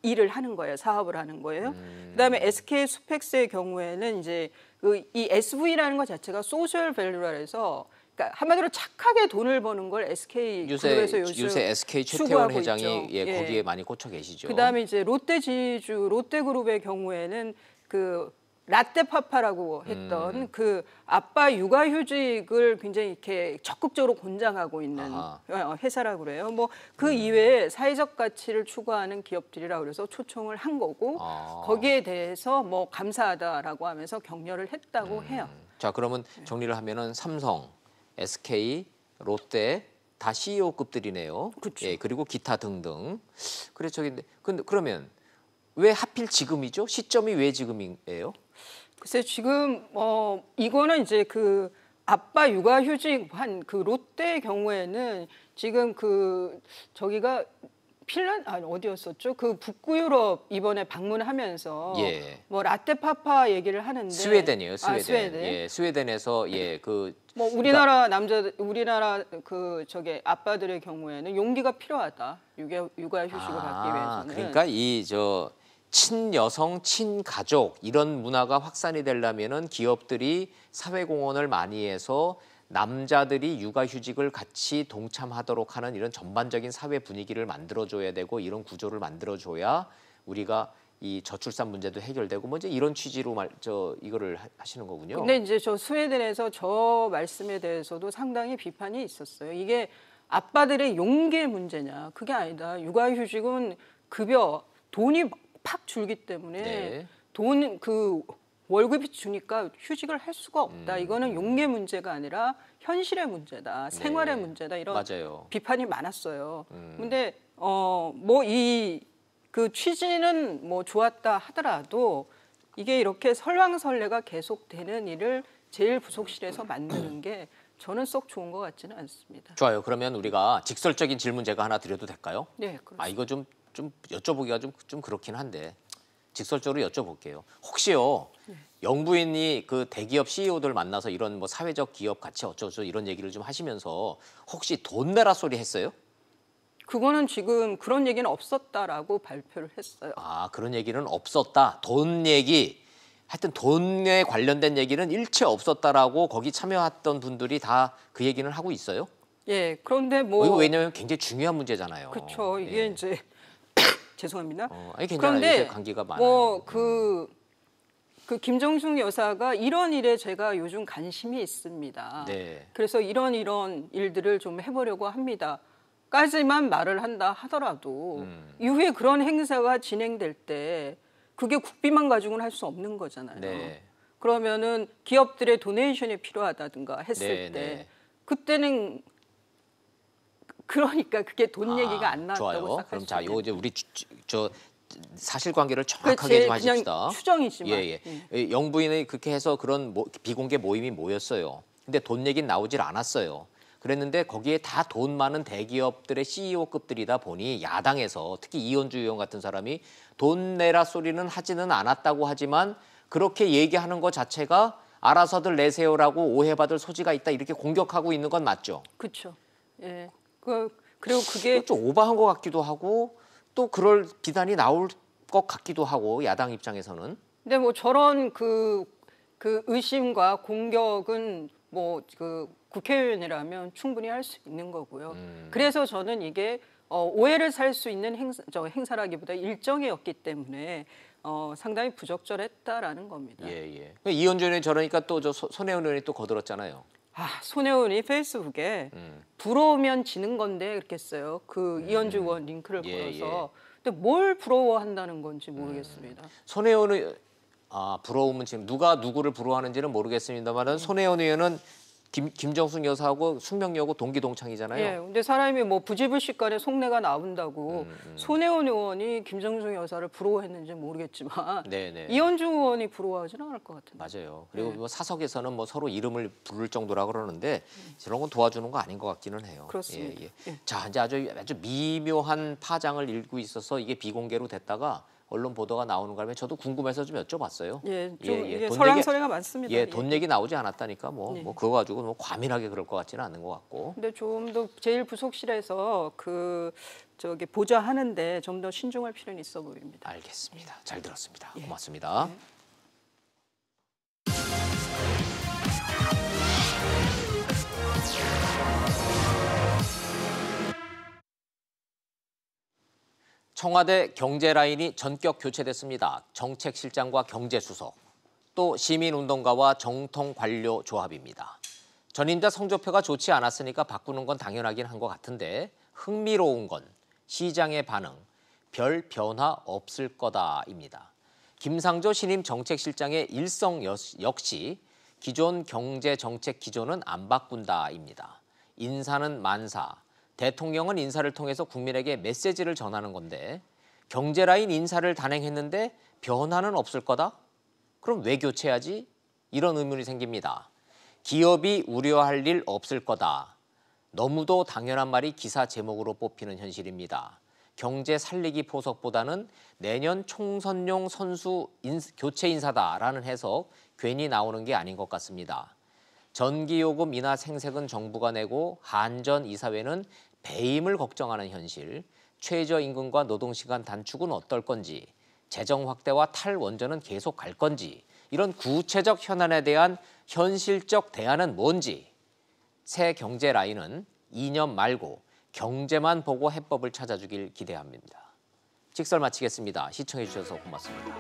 [SPEAKER 10] 일을 하는 거예요. 사업을 하는 거예요. 그다음에 SK 수펙스의 경우에는 이제 이 SV라는 것 자체가 소셜 밸류라 해서 그러니까 한마디로 착하게 돈을 버는 걸 SK 그룹에서
[SPEAKER 1] 요새 SK 최태원
[SPEAKER 10] 추구하고
[SPEAKER 1] 회장이
[SPEAKER 10] 있죠.
[SPEAKER 1] 예, 거기에 많이 꽂혀 계시죠.
[SPEAKER 10] 그다음에 이제 롯데그룹의 경우에는 그 라떼파파라고 했던 그 아빠 육아휴직을 굉장히 이렇게 적극적으로 권장하고 있는 회사라고 그래요. 뭐 그 이외에 사회적 가치를 추구하는 기업들이라 그래서 초청을 한 거고 거기에 대해서 뭐 감사하다라고 하면서 격려를 했다고 해요.
[SPEAKER 1] 자, 그러면 정리를 하면은 삼성, SK, 롯데 다 CEO급들이네요.
[SPEAKER 10] 그렇죠.
[SPEAKER 1] 예, 그리고 기타 등등. 그래 근데 그러면 왜 하필 지금이죠? 시점이 왜 지금이에요?
[SPEAKER 10] 글쎄 지금 이거는 이제 그 아빠 육아휴직 한 그 롯데의 경우에는 지금 그 저기가 어디였었죠? 그 북구 유럽 이번에 방문하면서
[SPEAKER 1] 예.
[SPEAKER 10] 뭐 라떼파파 얘기를 하는데
[SPEAKER 1] 스웨덴이에요. 스웨덴.
[SPEAKER 10] 스웨덴.
[SPEAKER 1] 예, 스웨덴에서 예,
[SPEAKER 10] 뭐 우리나라 우리나라 그 저기 아빠들의 경우에는 용기가 필요하다. 육아휴직을 받기 위해서는.
[SPEAKER 1] 그러니까 이 친여성, 친가족 이런 문화가 확산이 되려면은 기업들이 사회공헌을 많이 해서 남자들이 육아휴직을 같이 동참하도록 하는 이런 전반적인 사회 분위기를 만들어줘야 되고 이런 구조를 만들어줘야 우리가 이 저출산 문제도 해결되고 뭐 이제 이런 취지로 이거를 하시는 거군요.
[SPEAKER 10] 근데 이제 저 스웨덴에서 저 말씀에 대해서도 상당히 비판이 있었어요. 이게 아빠들의 용기의 문제냐? 그게 아니다. 육아휴직은 급여, 돈이 팍 줄기 때문에 그 월급이 주니까 휴직을 할 수가 없다. 이거는 용기의 문제가 아니라 현실의 문제다. 생활의 문제다. 이런
[SPEAKER 1] 맞아요.
[SPEAKER 10] 비판이 많았어요. 근데 뭐 그 취지는 뭐 좋았다 하더라도 이게 이렇게 설왕설래가 계속되는 일을 제일부속실에서 만드는 게 저는 쏙 좋은 것 같지는 않습니다.
[SPEAKER 1] 좋아요. 그러면 우리가 직설적인 질문 제가 하나 드려도 될까요?
[SPEAKER 10] 네, 그렇습니다.
[SPEAKER 1] 이거 좀 여쭤보기가 좀 그렇긴 한데 직설적으로 여쭤볼게요. 혹시요 영부인이 그 대기업 CEO들 만나서 이런 뭐 사회적 기업 가치 어쩌고 이런 얘기를 좀 하시면서 혹시 돈 내라 소리 했어요?
[SPEAKER 10] 그거는 지금 그런 얘기는 없었다라고 발표를 했어요.
[SPEAKER 1] 그런 얘기는 없었다. 돈 얘기. 하여튼 돈에 관련된 얘기는 일체 없었다라고 거기 참여했던 분들이 다 그 얘기는 하고 있어요?
[SPEAKER 10] 예. 그런데 뭐
[SPEAKER 1] 이거 왜냐하면 굉장히 중요한 문제잖아요.
[SPEAKER 10] 그렇죠. 이게 이제 죄송합니다.
[SPEAKER 1] 그런데 관계가 많아요.
[SPEAKER 10] 뭐 그 김정숙 여사가 이런 일에 제가 요즘 관심이 있습니다.
[SPEAKER 1] 네.
[SPEAKER 10] 그래서 이런 일들을 좀 해보려고 합니다. 까지만 말을 한다 하더라도 이후에 그런 행사가 진행될 때 그게 국비만 가지고는 할 수 없는 거잖아요.
[SPEAKER 1] 네.
[SPEAKER 10] 그러면은 기업들의 도네이션이 필요하다든가 했을 때 그때는 그러니까 그게 돈 얘기가 안 나왔다고
[SPEAKER 1] 좋아요.
[SPEAKER 10] 생각할
[SPEAKER 1] 그럼
[SPEAKER 10] 수
[SPEAKER 1] 자,
[SPEAKER 10] 있는
[SPEAKER 1] 요 이제 우리 사실관계를 정확하게 좀 하십시다.
[SPEAKER 10] 그냥 추정이지만.
[SPEAKER 1] 예. 영부인이 그렇게 해서 그런 비공개 모임이 모였어요. 근데 돈 얘기는 나오질 않았어요. 그랬는데 거기에 다 돈 많은 대기업들의 CEO급들이다 보니 야당에서 특히 이현주 의원 같은 사람이 돈 내라 소리는 하지는 않았다고 하지만 그렇게 얘기하는 것 자체가 알아서들 내세요라고 오해받을 소지가 있다 이렇게 공격하고 있는 건 맞죠?
[SPEAKER 10] 그렇죠. 예. 그리고 그게
[SPEAKER 1] 좀 오버한 것 같기도 하고 또 그럴 비단이 나올 것 같기도 하고 야당 입장에서는.
[SPEAKER 10] 근데 뭐 저런 그 의심과 공격은 뭐 그 국회의원이라면 충분히 할 수 있는 거고요. 그래서 저는 이게 오해를 살 수 있는 행사라기보다 일정이었기 때문에 상당히 부적절했다라는 겁니다.
[SPEAKER 1] 예. 이현주 의원이 저러니까 또 손혜원 의원이 또 거들었잖아요.
[SPEAKER 10] 손혜원이 페이스북에 부러우면 지는 건데 이렇게 써요. 그 이현주 의원 링크를 걸어서. 근데 뭘 부러워한다는 건지 모르겠습니다.
[SPEAKER 1] 손혜원 의원 부러우면 지금 누가 누구를 부러워하는지는 모르겠습니다만 손혜원 의원은 김정숙 여사하고 숙명여고 동기 동창이잖아요.
[SPEAKER 10] 예, 근데 사람이 뭐 부지불식간에 속내가 나온다고 손혜원 의원이 김정숙 여사를 부러워했는지 모르겠지만 이현주 의원이 부러워하지는 않을 것 같은데.
[SPEAKER 1] 맞아요. 그리고 뭐 사석에서는 뭐 서로 이름을 부를 정도라 그러는데 저런 건 도와주는 거 아닌 것 같기는 해요.
[SPEAKER 10] 그렇습니다.
[SPEAKER 1] 자, 이제 아주 미묘한 파장을 일고 있어서 이게 비공개로 됐다가 언론 보도가 나오는 거 하면 저도 궁금해서 좀 여쭤봤어요.
[SPEAKER 10] 이게 설왕설래가 많습니다.
[SPEAKER 1] 돈 얘기 나오지 않았다니까 뭐 그거 가지고 뭐 과민하게 그럴 것 같지는 않은 것 같고.
[SPEAKER 10] 근데 좀 더 제일부속실에서 보좌하는데 좀 더 신중할 필요는 있어 보입니다.
[SPEAKER 1] 알겠습니다. 잘 들었습니다. 고맙습니다. 청와대 경제 라인이 전격 교체됐습니다. 정책실장과 경제수석, 또 시민운동가와 정통관료 조합입니다. 전임자 성적표가 좋지 않았으니까 바꾸는 건 당연하긴 한 것 같은데 흥미로운 건 시장의 반응, 별 변화 없을 거다입니다. 김상조 신임 정책실장의 일성 역시 기존 경제정책 기조는 안 바꾼다입니다. 인사는 만사, 대통령은 인사를 통해서 국민에게 메시지를 전하는 건데 경제라인 인사를 단행했는데 변화는 없을 거다? 그럼 왜 교체하지? 이런 의문이 생깁니다. 기업이 우려할 일 없을 거다. 너무도 당연한 말이 기사 제목으로 뽑히는 현실입니다. 경제 살리기 포석보다는 내년 총선용 선수 교체 인사다라는 해석 괜히 나오는 게 아닌 것 같습니다. 전기요금 인하 생색은 정부가 내고 한전 이사회는 배임을 걱정하는 현실, 최저임금과 노동시간 단축은 어떨 건지, 재정 확대와 탈원전은 계속 갈 건지, 이런 구체적 현안에 대한 현실적 대안은 뭔지, 새 경제 라인은 이념 말고 경제만 보고 해법을 찾아주길 기대합니다. 직설 마치겠습니다. 시청해 주셔서 고맙습니다.